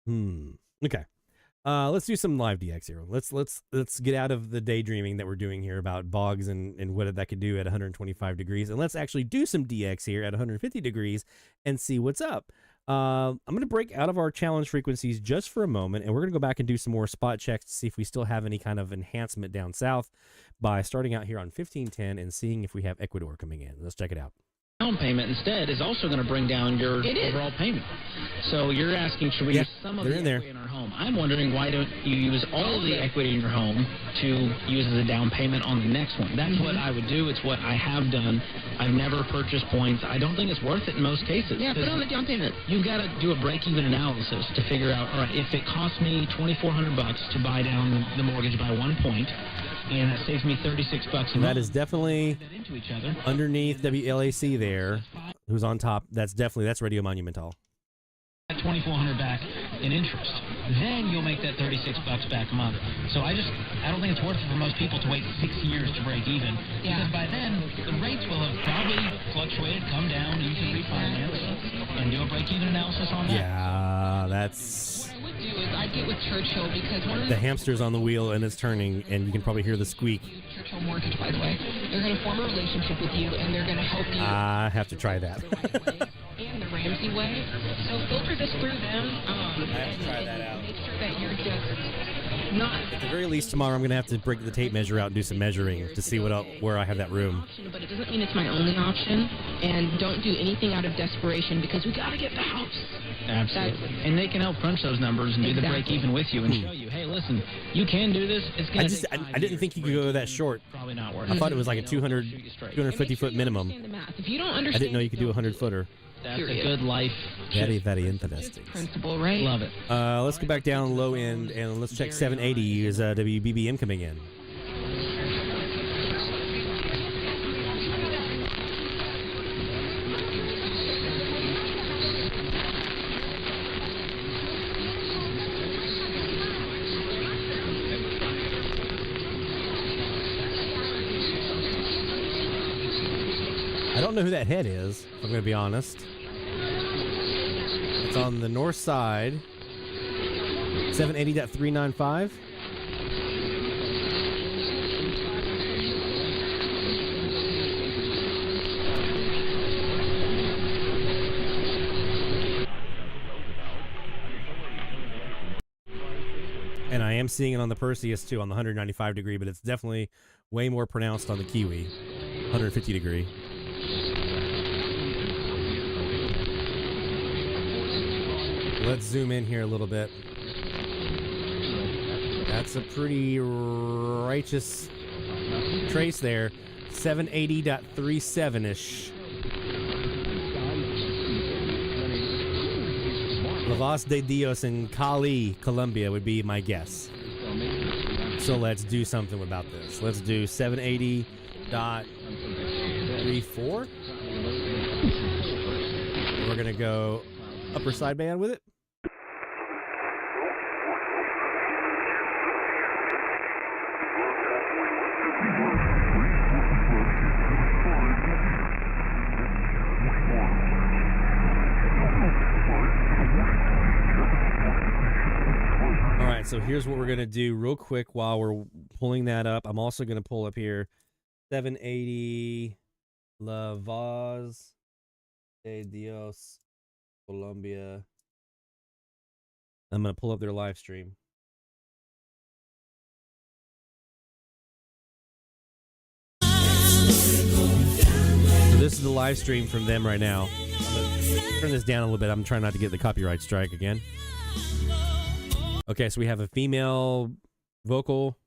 okay. Let's do some live DX here. Let's get out of the daydreaming that we're doing here about bogs and what that could do at 125 degrees, and let's actually do some DX here at 150 degrees and see what's up. I'm going to break out of our challenge frequencies just for a moment, and we're going to go back and do some more spot checks to see if we still have any kind of enhancement down south by starting out here on 1510 and seeing if we have Ecuador coming in. Let's check it out. Down payment instead is also going to bring down your overall payment. So you're asking, should we use some of the equity in our home? I'm wondering, why don't you use all of the equity in your home to use as a down payment on the next one? That's what I would do. It's what I have done. I've never purchased points. I don't think it's worth it in most cases. Yeah, put on the down payment. You've got to do a break-even analysis to figure out, all right, if it costs me $2,400 to buy down the mortgage by 1 point, and that saves me $36 a month. That is definitely underneath WLAC there, who's on top. That's Radio Monumental. $2,400 back in interest. Then you'll make that $36 back a month. So I don't think it's worth it for most people to wait 6 years to break even. Because by then, the rates will have probably fluctuated, come down, you can refinance and do a break-even analysis on that. Yeah, that's... What I would do is I'd get with Churchill, because one of the hamster's on the wheel and it's turning, and you can probably hear the squeak. Churchill Mortgage, by the way. They're going to form a relationship with you, and they're going to help you. I have to try that. And the Ramsey way. So filter this through them. I have to try that out. Make sure that you're just not. At the very least, tomorrow I'm going to have to break the tape measure out and do some measuring to see where I have that room. But it doesn't mean it's my only option. And don't do anything out of desperation, because we got to get the house. Absolutely. And they can help crunch those numbers and do the break even with you and show you, hey, listen, you can do this. It's going to I didn't think you could go that short. Probably not worth I thought it was like a 250 foot minimum. If you don't understand, I didn't know you could do a 100 footer. That's a good life. Very, very interesting. Principle, right? Love it. Let's go back down low end and let's check 780. Is WBBM coming in? I don't know who that head is, if I'm going to be honest. It's on the north side. 780.395. And I am seeing it on the Perseus too, on the 195 degree, but it's definitely way more pronounced on the Kiwi, 150 degree. Let's zoom in here a little bit. That's a pretty righteous trace there. 780.37-ish. La Voz de Dios in Cali, Colombia would be my guess. So let's do something about this. Let's do 780.34. We're going to go upper sideband with it. So here's what we're going to do real quick while we're pulling that up. I'm also going to pull up here 780 La Voz de Dios, Colombia. I'm going to pull up their live stream. So this is the live stream from them right now. I'm going to turn this down a little bit. I'm trying not to get the copyright strike again. Okay, so we have a female vocal.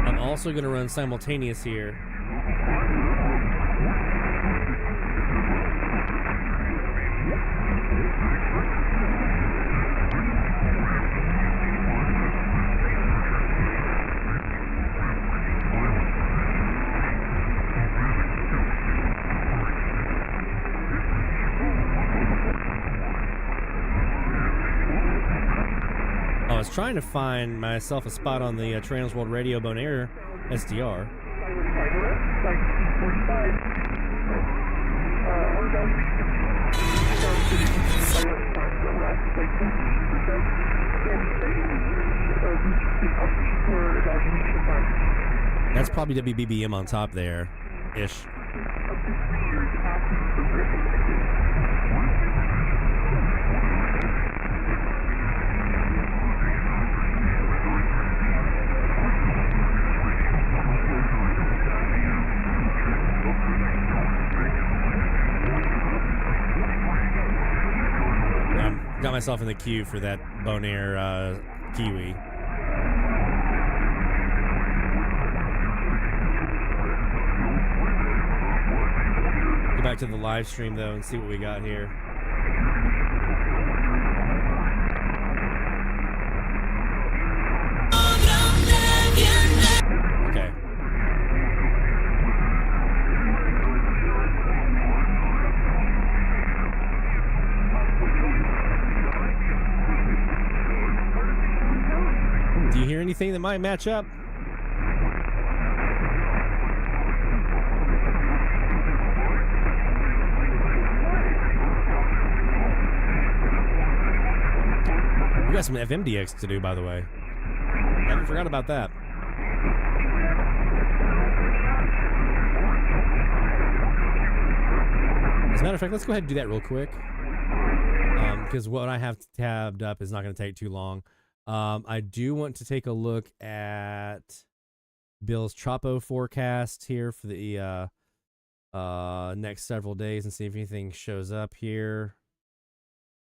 I'm also going to run simultaneous here. I was trying to find myself a spot on the Transworld Radio Bonaire SDR. That's probably WBBM on top there, ish. Got myself in the queue for that Bonaire Kiwi. Go back to the live stream though and see what we got here. Okay. Do you hear anything that might match up? We got some FMDX to do, by the way. Haven't forgot about that. As a matter of fact, let's go ahead and do that real quick. Because what I have tabbed up is not going to take too long. I do want to take a look at Bill's Tropo forecast here for the next several days and see if anything shows up here.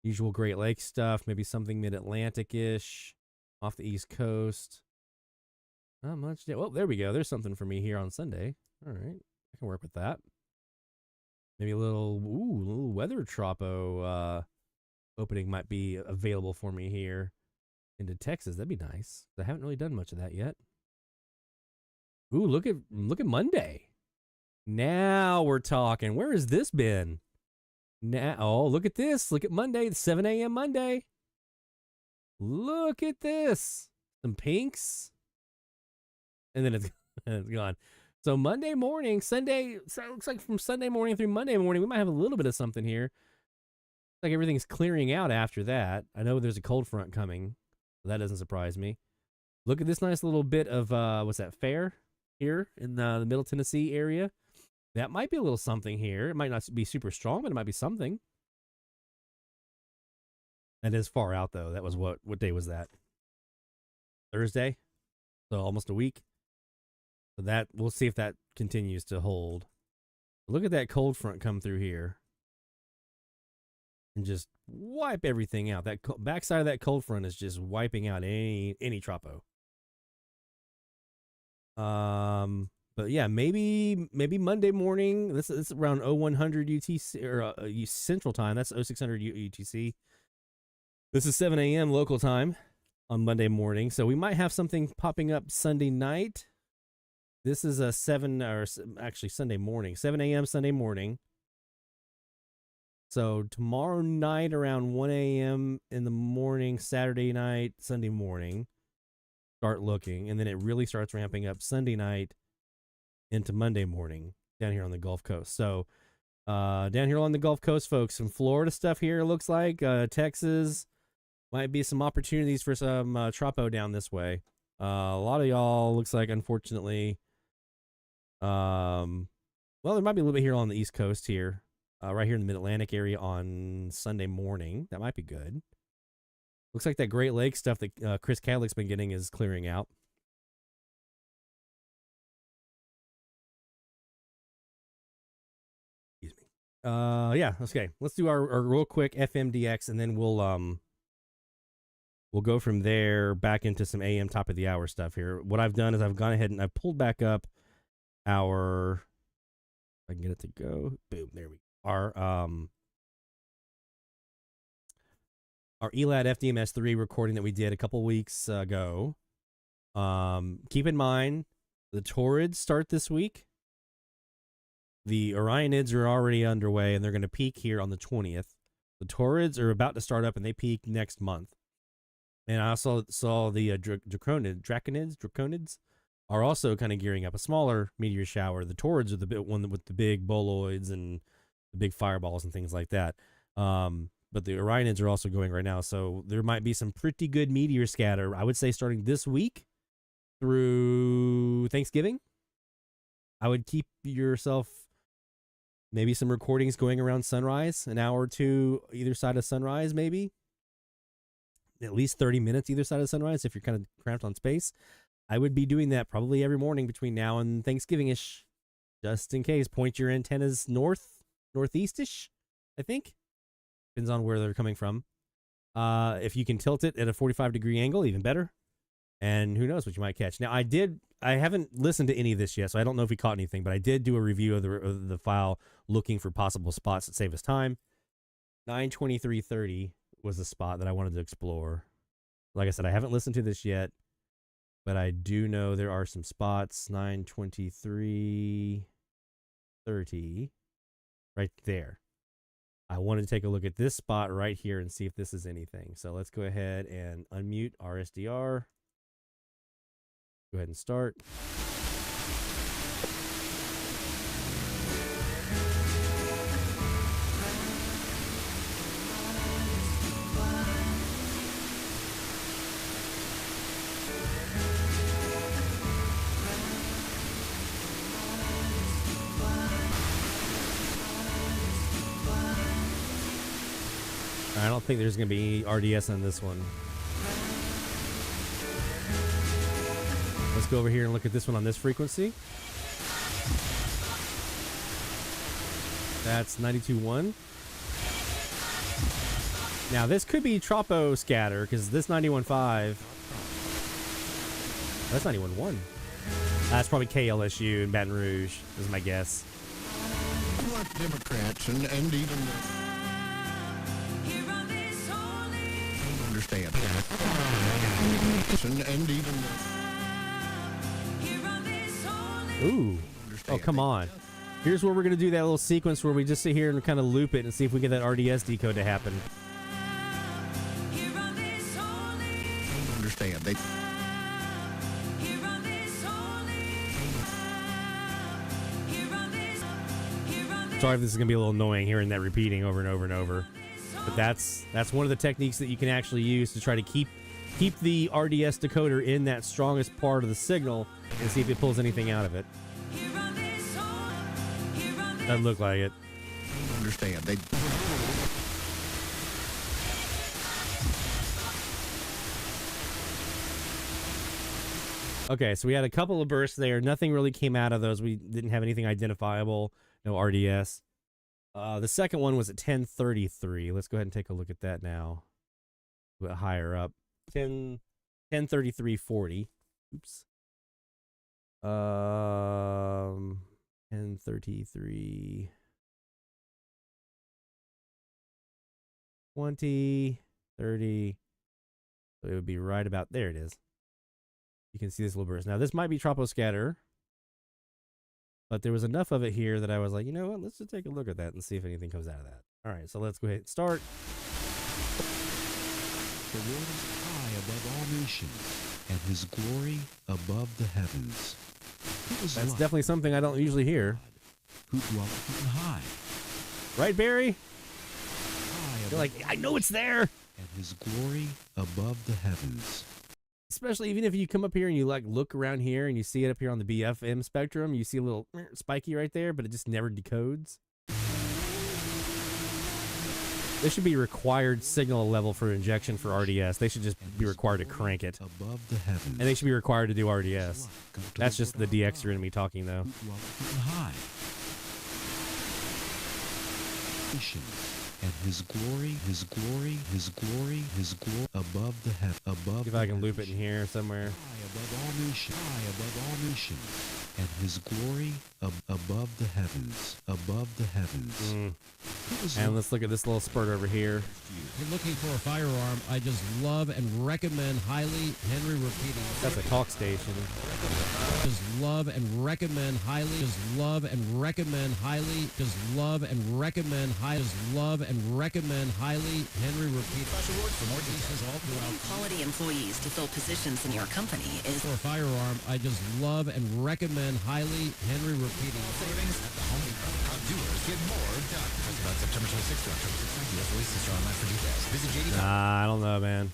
Usual Great Lakes stuff, maybe something mid-Atlantic-ish off the East Coast. Not much. Well, there we go. There's something for me here on Sunday. All right, I can work with that. Maybe a little weather Tropo opening might be available for me here into Texas. That'd be nice. I haven't really done much of that yet. Ooh, look at Monday. Now we're talking. Where has this been? Now, oh, look at this. Look at Monday, the 7 a.m. Monday. Look at this. Some pinks. and then it's gone. So Monday morning, Sunday, so it looks like from Sunday morning through Monday morning, we might have a little bit of something here. Like everything's clearing out after that. I know there's a cold front coming. So that doesn't surprise me. Look at this nice little bit of, what's that, fair here in the Middle Tennessee area. That might be a little something here. It might not be super strong, but it might be something. That is far out, though. That was what day was that? Thursday? So almost a week. So that, we'll see if that continues to hold. Look at that cold front come through here. And just wipe everything out. That backside of that cold front is just wiping out any tropo. But yeah, maybe Monday morning. This is around 0100 UTC or Central Time. That's 0600 UTC. This is 7 a.m. local time on Monday morning. So we might have something popping up Sunday night. This is a Sunday morning, 7 a.m. Sunday morning. So tomorrow night around 1 a.m. in the morning, Saturday night, Sunday morning, start looking. And then it really starts ramping up Sunday night into Monday morning down here on the Gulf Coast. So down here on the Gulf Coast, folks, some Florida stuff here, it looks like. Texas, might be some opportunities for some tropo down this way. A lot of y'all, looks like, unfortunately, well, there might be a little bit here on the East Coast here. Right here in the Mid-Atlantic area on Sunday morning. That might be good. Looks like that Great Lakes stuff that Chris Cadlick's been getting is clearing out. Excuse me. Yeah, okay. Let's do our real quick FMDX, and then we'll go from there back into some AM top of the hour stuff here. What I've done is I've gone ahead and I've pulled back up our, if I can get it to go. Boom, there we go. Our Elad FDMS3 recording that we did a couple weeks ago. Keep in mind, the Taurids start this week. The Orionids are already underway, and they're going to peak here on the 20th. The Taurids are about to start up, and they peak next month. And I also saw the Draconids are also kind of gearing up a smaller meteor shower. The Taurids are the big one with the big boloids and the big fireballs and things like that. But the Orionids are also going right now. So there might be some pretty good meteor scatter, I would say, starting this week through Thanksgiving. I would keep yourself maybe some recordings going around sunrise, an hour or two either side of sunrise, maybe. At least 30 minutes either side of sunrise if you're kind of cramped on space. I would be doing that probably every morning between now and Thanksgiving-ish, just in case. Point your antennas northeast-ish, I think. Depends on where they're coming from. If you can tilt it at a 45-degree angle, even better. And who knows what you might catch. Now, I haven't listened to any of this yet, so I don't know if we caught anything, but I did do a review of the file looking for possible spots that save us time. 923.30 was the spot that I wanted to explore. Like I said, I haven't listened to this yet, but I do know there are some spots. 923.30 right there. I wanted to take a look at this spot right here and see if this is anything. So let's go ahead and unmute our SDR. Go ahead and start. I don't think there's going to be RDS on this one. Let's go over here and look at this one on this frequency. That's 92.1. Now this could be tropo scatter because this 91.5. That's 91.1. That's probably KLSU in Baton Rouge, is my guess. Like Democrats and even understand and even ooh, oh come on. Here's where we're going to do that little sequence where we just sit here and kind of loop it and see if we get that RDS decode to happen. understand they Sorry if this is going to be a little annoying hearing that repeating over and over and over. But that's one of the techniques that you can actually use to try to keep the RDS decoder in that strongest part of the signal and see if it pulls anything out of it. Doesn't look like it. I don't understand. Okay, so we had a couple of bursts there. Nothing really came out of those. We didn't have anything identifiable. No RDS. The second one was at 1033. Let's go ahead and take a look at that now. A bit higher up. 1033.40. Oops. 1033. 20, 30. So it would be right about there. It is. You can see this little burst. Now, this might be troposcatter, but there was enough of it here that I was like, you know what? Let's just take a look at that and see if anything comes out of that. All right, so let's go ahead and start. The Lord is high above all nations, and his glory above the heavens. That's definitely something I don't usually hear. Who dwelleth on high? Right, Barry? You're like, I know it's there. And his glory above the heavens. Especially even if you come up here and you like look around here and you see it up here on the BFM spectrum, you see a little spiky right there, but it just never decodes. There should be required signal level for injection for RDS. They should just be required to crank it. Above the heavens. And they should be required to do RDS. That's just the DXer in me talking though. High. And his glory above the heaven, above. See if I can loop it in here somewhere. High above all nations, and his glory above the heavens, And let's look at this little spurt over here. If you're looking for a firearm, I just love and recommend highly Henry repeating. That's a talk station. Just love and recommend highly. Just love and recommend highly. Just love and recommend high. Just love and recommend highly Henry repeating. Special awards for more details all throughout. Quality employees to fill positions in your company is. For a firearm, I just love and recommend highly Henry repeating. Savings at the Home Depot. Outdoors get more done. About September 26th to October 6th. U.S. releases are online for details. Visit JD. Nah, I don't know, man.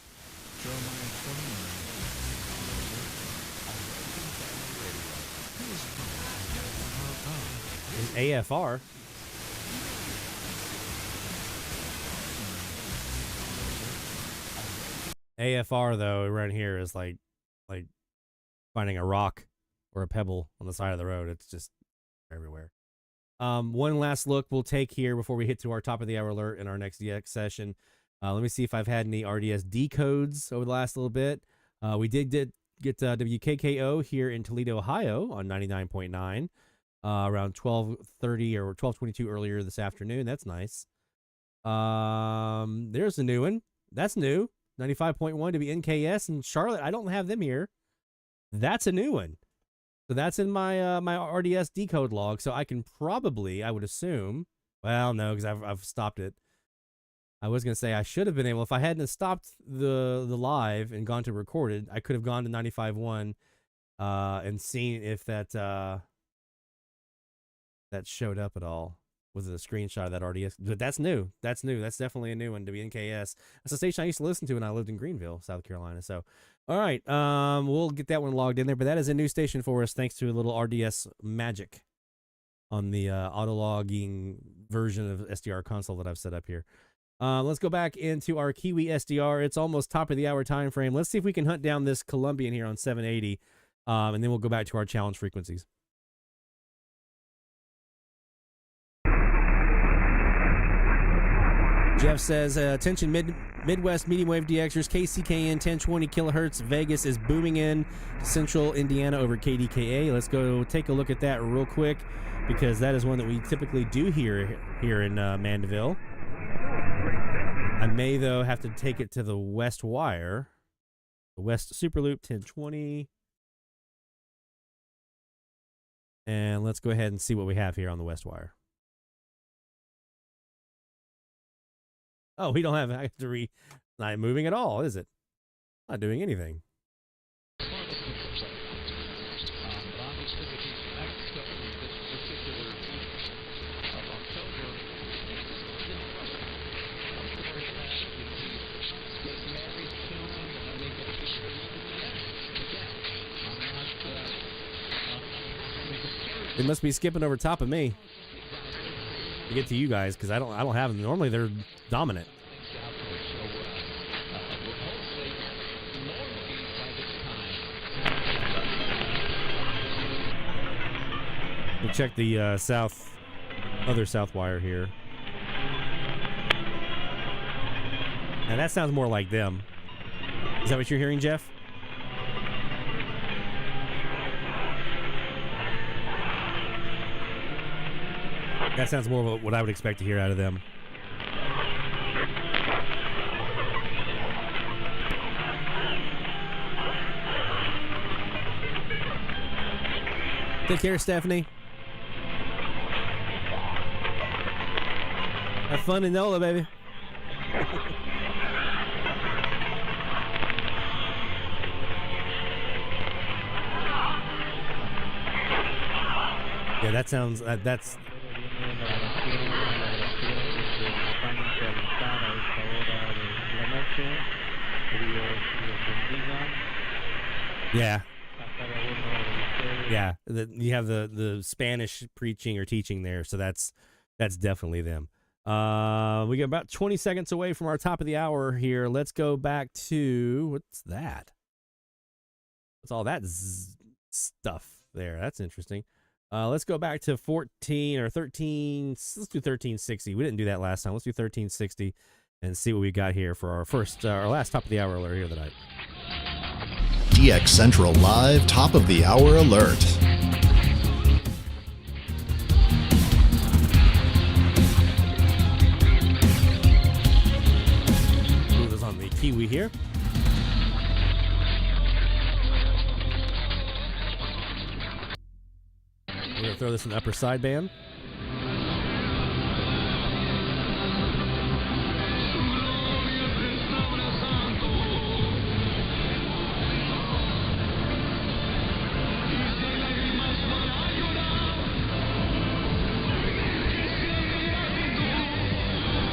It's AFR. AFR though, around here is like finding a rock or a pebble on the side of the road. It's just everywhere. One last look we'll take here before we hit to our top of the hour alert in our next DX session. Let me see if I've had any RDS decodes over the last little bit. We did get WKKO here in Toledo, Ohio on 99.9 around 12:30 or 12:22 earlier this afternoon. That's nice. There's a new one. That's new. 95.1 WNKS in Charlotte. I don't have them here. That's a new one. So that's in my my RDS decode log. So I can probably, I would assume, well, no, because I've stopped it. I was gonna say I should have been able, if I hadn't stopped the live and gone to recorded, I could have gone to 95.1 and seen if that that showed up at all. Was it a screenshot of that RDS? But that's new. That's new. That's definitely a new one, WNKS. That's a station I used to listen to when I lived in Greenville, South Carolina. So, all right, we'll get that one logged in there. But that is a new station for us, thanks to a little RDS magic on the auto-logging version of SDR Console that I've set up here. Let's go back into our KiwiSDR. It's almost top of the hour time frame. Let's see if we can hunt down this Colombian here on 780, and then we'll go back to our challenge frequencies. Jeff says, attention Midwest medium wave DXers, KCKN 1020 kilohertz. Vegas is booming in central Indiana over KDKA. Let's go take a look at that real quick, because that is one that we typically do here in Mandeville. I may, though, have to take it to the West Wire. The West SuperLoop 1020. And let's go ahead and see what we have here on the West Wire. Oh, we don't have factory. Not moving at all, is it? Not doing anything. They must be skipping over top of me to get to you guys because I don't have them. Normally they're dominant. We'll check the other south wire here. Now that sounds more like them. Is that what you're hearing, Jeff? That sounds more of what I would expect to hear out of them. Take care, Stephanie. Have fun in NOLA, baby. Yeah, that sounds. That's. Yeah. Yeah. You have the Spanish preaching or teaching there, so that's definitely them. We get about 20 seconds away from our top of the hour here. Let's go back to what's that? What's all that stuff there? That's interesting. Let's go back to 14 or 13. Let's do 1360. We didn't do that last time. Let's do 1360 and see what we got here for our last top of the hour alert here tonight. DX Central Live Top of the Hour Alert. Move us on the Kiwi here. We're going to throw this in the upper sideband.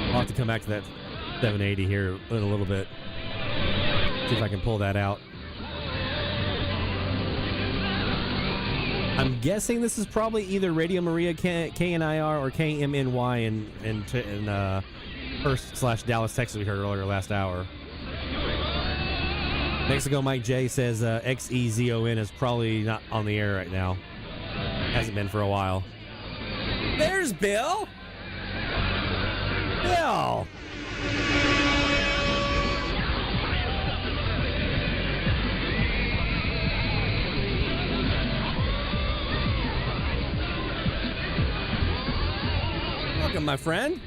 I'll have to come back to that 780 here in a little bit. See if I can pull that out. I'm guessing this is probably either Radio Maria KNIR or KMNY in Perth/Dallas, Texas. We heard earlier last hour. Mexico Mike J says XEZON is probably not on the air right now. Hasn't been for a while. There's Bill. Bill. Welcome, my friend.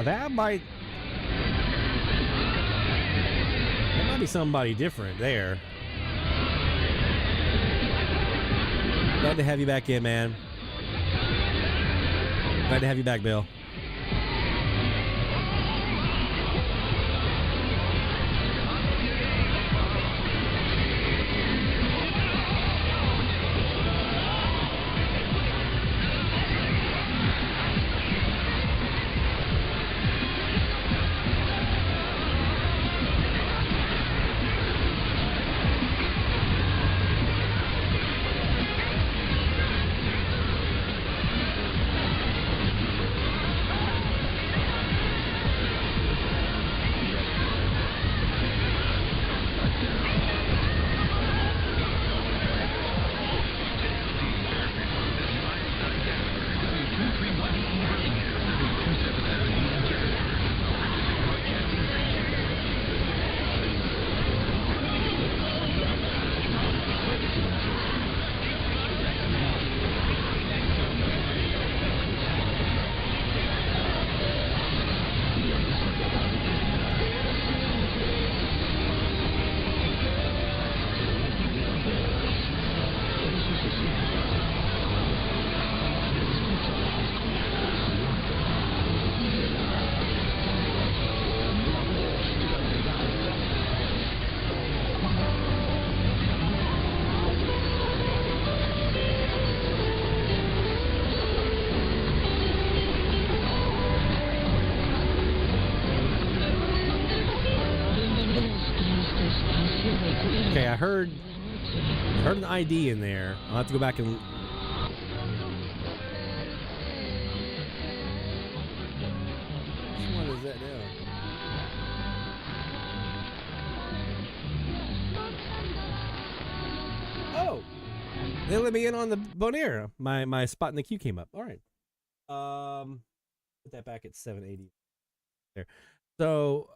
That might be somebody different there. Glad to have you back in, man. Glad to have you back, Bill. heard an ID in there. I'll have to go back and. Which one is that now? Oh, they let me in on the Bonaire. My spot in the queue came up. All right. Put that back at 780. There. So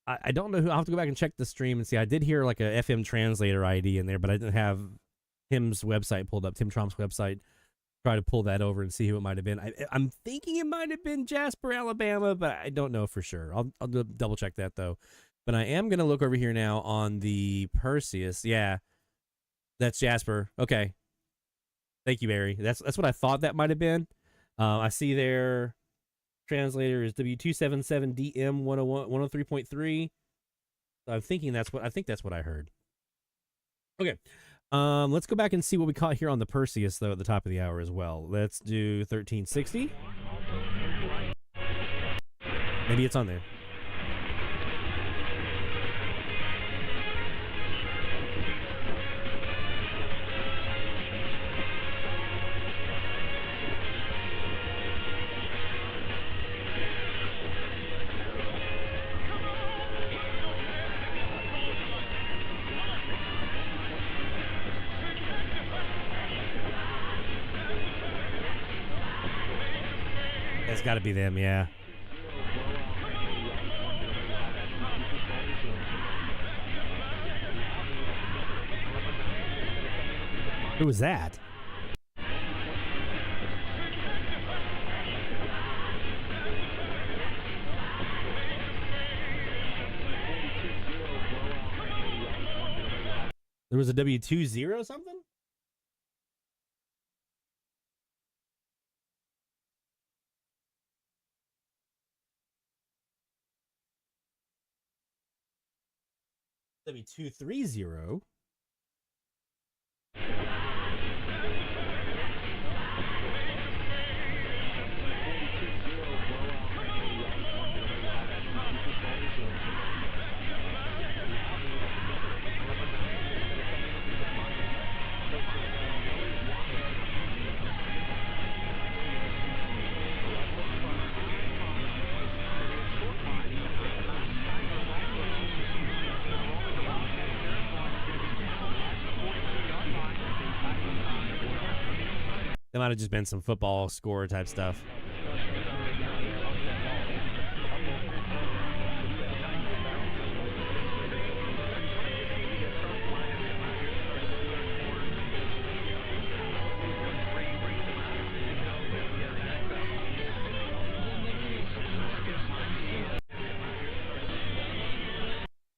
I don't know who. I'll have to go back and check the stream and see. I did hear like a FM translator ID in there, but I didn't have Tim's website pulled up. Tim Trump's website. Try to pull that over and see who it might have been. I'm thinking it might have been Jasper, Alabama, but I don't know for sure. I'll double check that though. But I am gonna look over here now on the Perseus. Yeah, that's Jasper. Okay, thank you, Barry. That's what I thought that might have been. I see their translator is W277DM 103.3. So I'm thinking that's what I heard. Okay. Let's go back and see what we caught here on the Perseus though at the top of the hour as well. Let's do 1360. Maybe it's on there. It's got to be them, yeah. Who was that? There was a W20 something? W230. That might have just been some football score type stuff.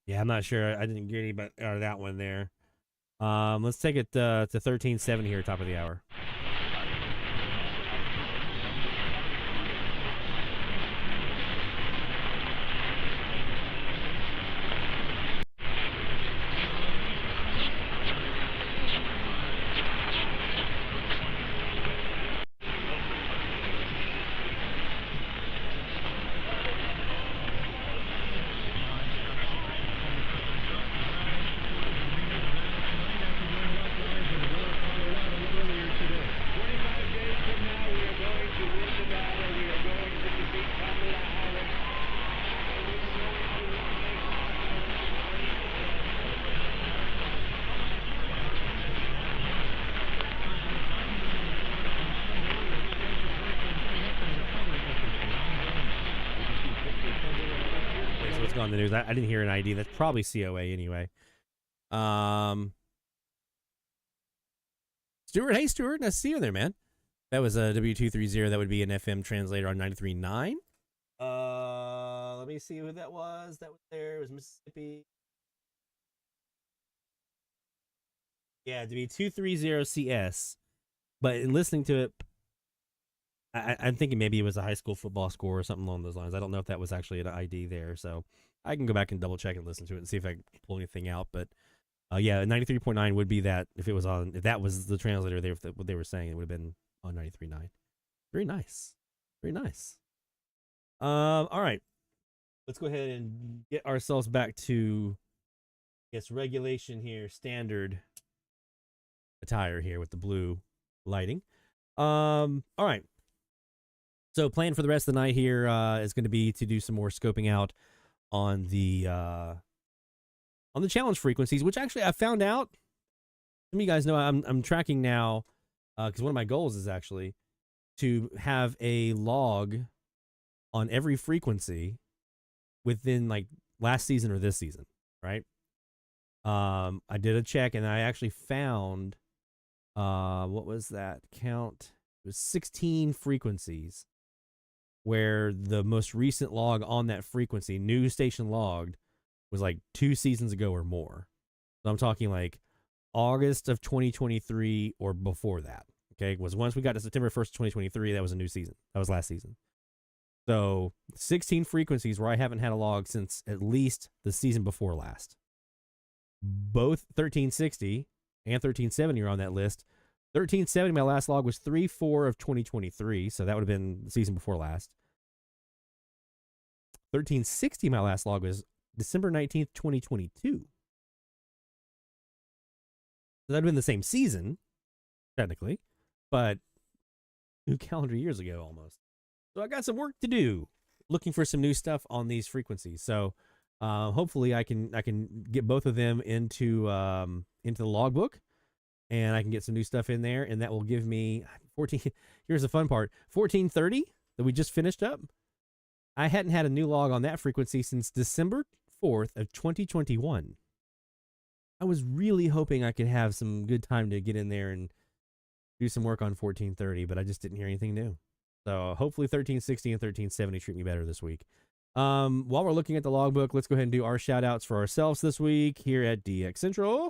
Yeah, I'm not sure. I didn't get any but that one there. Let's take it to 1370 here, top of the hour. On the news, I didn't hear an ID. That's probably COA anyway. Stuart, hey Stuart, nice to see you there, man. That was a W230. That would be an FM translator on 93.9. Let me see who that was. That was there. It was Mississippi. Yeah, W230CS. But in listening to it, I'm thinking maybe it was a high school football score or something along those lines. I don't know if that was actually an ID there, so I can go back and double check and listen to it and see if I can pull anything out. But yeah, 93.9 would be that if it was on. If that was the translator there, what they were saying, it would have been on 93.9. Very nice, very nice. All right, let's go ahead and get ourselves back to It's regulation here, standard attire here with the blue lighting. All right. So plan for the rest of the night here is going to be to do some more scoping out on the challenge frequencies, which actually I found out. Some of you guys know I'm tracking now because one of my goals is actually to have a log on every frequency within like last season or this season, right? I did a check and I actually found what was that count? It was 16 frequencies where the most recent log on that frequency, new station logged, was like 2 seasons ago or more. So I'm talking like August of 2023 or before that. Okay, was once we got to September 1st, 2023, that was a new season. That was last season. So 16 frequencies where I haven't had a log since at least the season before last. Both 1360 and 1370 are on that list. 1370, my last log was 3/4 of 2023, so that would have been the season before last. 1360, my last log was December 19th, 2022. So that would have been the same season, technically, but 2 calendar years ago almost. So I got some work to do, looking for some new stuff on these frequencies. So hopefully I can get both of them into the logbook, and I can get some new stuff in there, and that will give me 14. Here's the fun part: 1430 that we just finished up. I hadn't had a new log on that frequency since December 4th of 2021. I was really hoping I could have some good time to get in there and do some work on 1430, but I just didn't hear anything new. So hopefully 1360 and 1370 treat me better this week. While we're looking at the logbook, let's go ahead and do our shout outs for ourselves this week here at DX Central.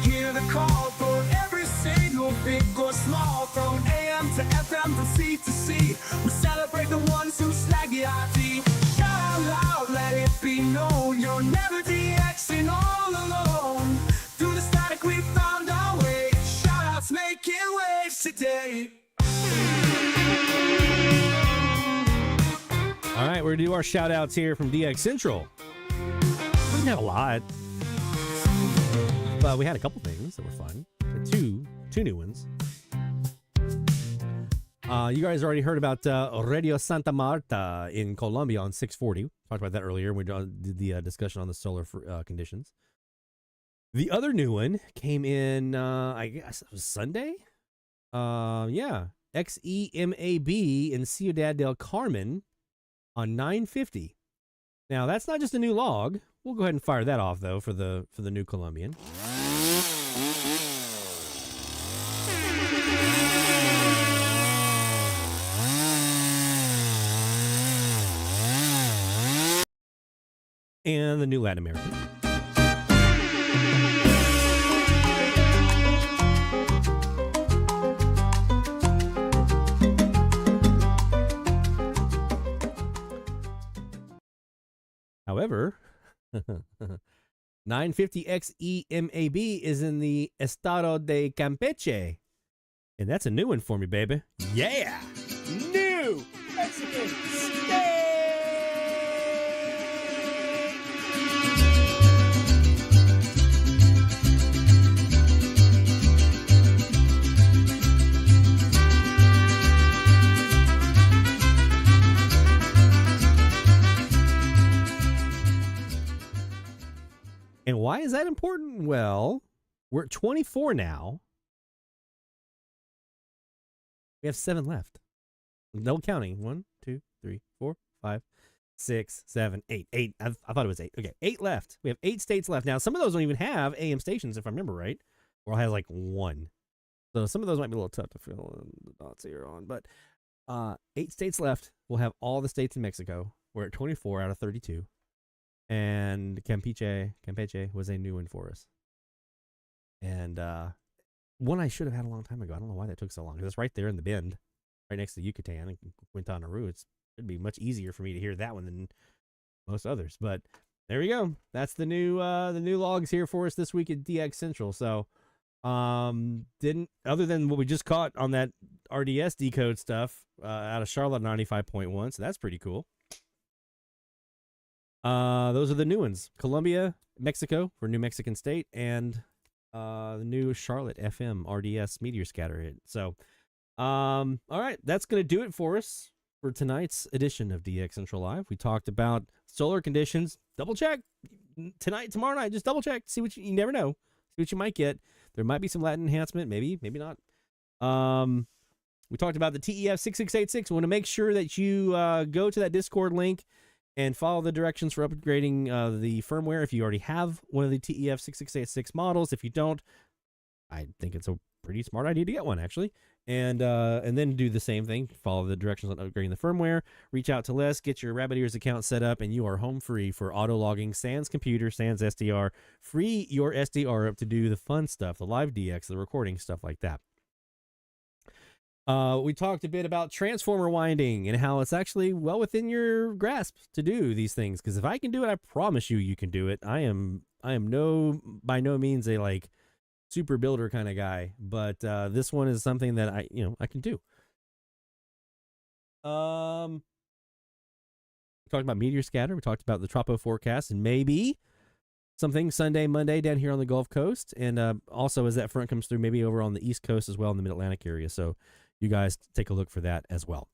Hear the call for every single big or small, from AM to FM, from C to C. We celebrate the ones who slag the IT. Shout out loud, let it be known, you're never DXing all alone. Through the static we found our way. Shout outs making waves today. All right, we're going to do our shout outs here from DX Central. We didn't have a lot, but we had a couple things that were fun. Two new ones. You guys already heard about Radio Santa Marta in Colombia on 640. Talked about that earlier. We did the discussion on the solar conditions. The other new one came in, I guess it was Sunday? Yeah. XEMAB in Ciudad del Carmen on 950. Now, that's not just a new log. We'll go ahead and fire that off, though, for the new Colombian. And the new Latin American. However, 950XEMAB is in the Estado de Campeche. And that's a new one for me, baby. Yeah! New Mexican steak! And why is that important? Well, we're at 24 now. We have 7 left. No counting. 1, 2, 3, 4, 5, 6, 7, 8. 8. I thought it was 8. Okay, 8 left. We have 8 states left. Now, some of those don't even have AM stations, if I remember right. Or has like 1. So some of those might be a little tough to fill in the dots here on. But 8 states left. We'll have all the states in Mexico. We're at 24 out of 32. And Campeche was a new one for us. And one I should have had a long time ago. I don't know why that took so long. Because it's right there in the bend, right next to Yucatan and Quintana Roo. It'd be much easier for me to hear that one than most others. But there we go. That's the new logs here for us this week at DX Central. So other than what we just caught on that RDS decode stuff out of Charlotte 95.1. So that's pretty cool. Those are the new ones. Colombia, Mexico for New Mexican State, and the new Charlotte FM RDS Meteor Scatter hit. So, all right, that's going to do it for us for tonight's edition of DX Central Live. We talked about solar conditions. Double check tonight, tomorrow night. Just double check. See what you never know. See what you might get. There might be some Latin enhancement. Maybe not. We talked about the TEF 6686. We want to make sure that you go to that Discord link and follow the directions for upgrading the firmware if you already have one of the TEF 6686 models. If you don't, I think it's a pretty smart idea to get one, actually. And then do the same thing. Follow the directions on upgrading the firmware. Reach out to Les, get your Rabbit Ears account set up, and you are home free for auto-logging sans computer, sans SDR. Free your SDR up to do the fun stuff, the live DX, the recording, stuff like that. We talked a bit about transformer winding and how it's actually well within your grasp to do these things. Because if I can do it, I promise you can do it. I am by no means a like super builder kind of guy, but this one is something that I can do. We talked about meteor scatter. We talked about the tropo forecast and maybe something Sunday, Monday down here on the Gulf Coast, and also as that front comes through, maybe over on the East Coast as well in the Mid-Atlantic area. So you guys take a look for that as well.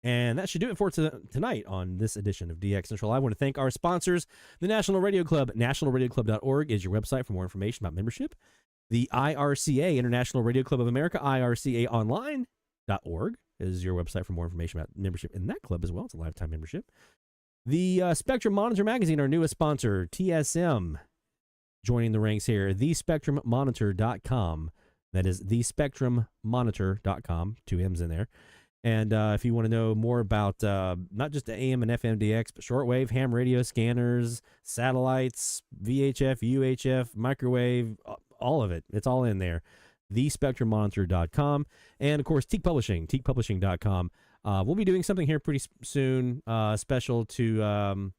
And that should do it for tonight on this edition of DX Central. I want to thank our sponsors, the National Radio Club. NationalRadioClub.org is your website for more information about membership. The IRCA, International Radio Club of America, IRCAOnline.org is your website for more information about membership in that club as well. It's a lifetime membership. The Spectrum Monitor Magazine, our newest sponsor, TSM, joining the ranks here, thespectrummonitor.com. That is thespectrummonitor.com, 2 M's in there. And if you want to know more about not just the AM and FM DX, but shortwave, ham radio scanners, satellites, VHF, UHF, microwave, all of it. It's all in there. Thespectrummonitor.com. And, of course, Teak Publishing, teakpublishing.com. We'll be doing something here pretty soon, special to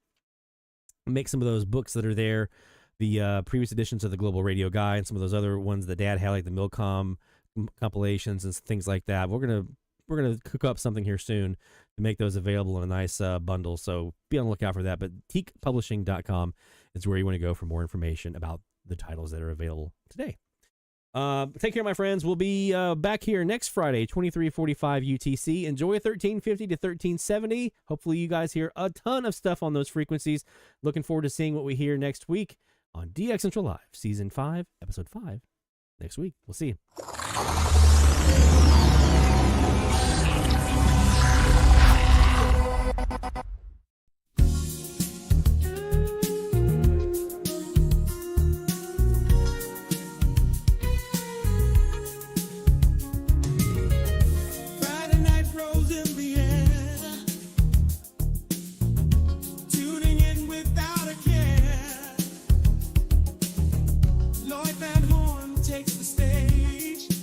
make some of those books that are there, the previous editions of the Global Radio Guide and some of those other ones that Dad had, like the Milcom compilations and things like that. We're gonna cook up something here soon to make those available in a nice bundle. So be on the lookout for that. But teakpublishing.com is where you want to go for more information about the titles that are available today. Take care, my friends. We'll be back here next Friday, 2345 UTC. Enjoy 1350 to 1370. Hopefully you guys hear a ton of stuff on those frequencies. Looking forward to seeing what we hear next week on DX Central Live, Season 5, Episode 5, next week. We'll see you. Takes the stage.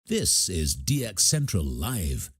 This is DX Central Live.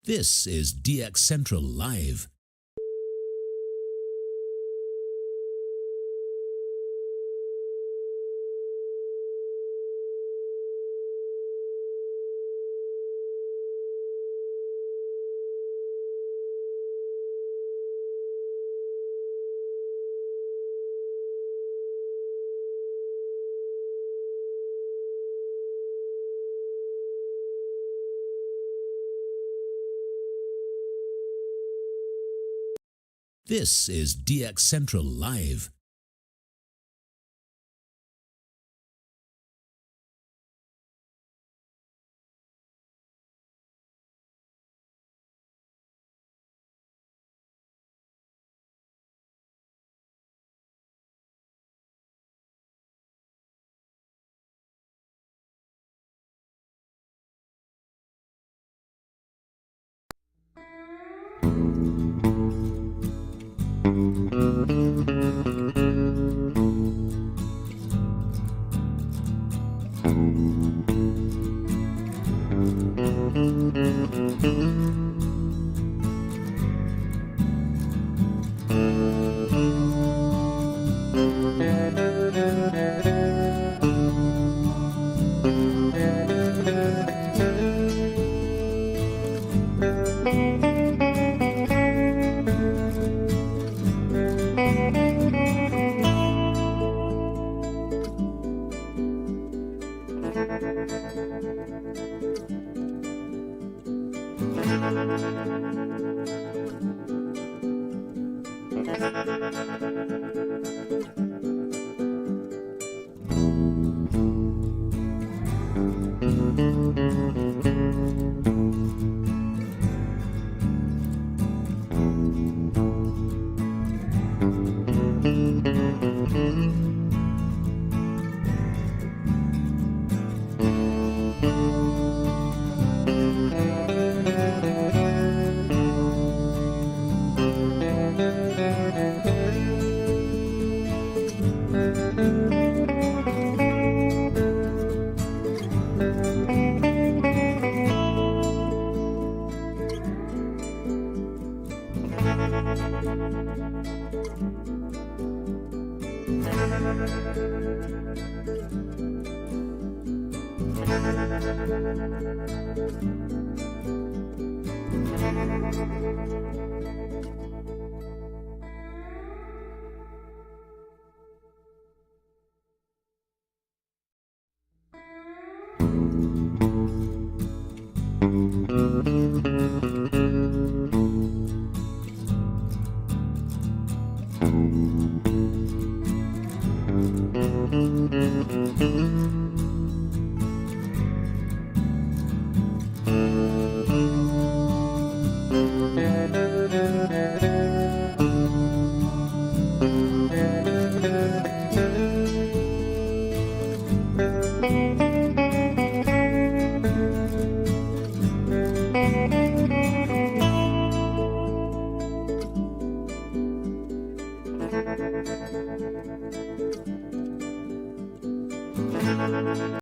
This is DX Central Live. This is DX Central Live.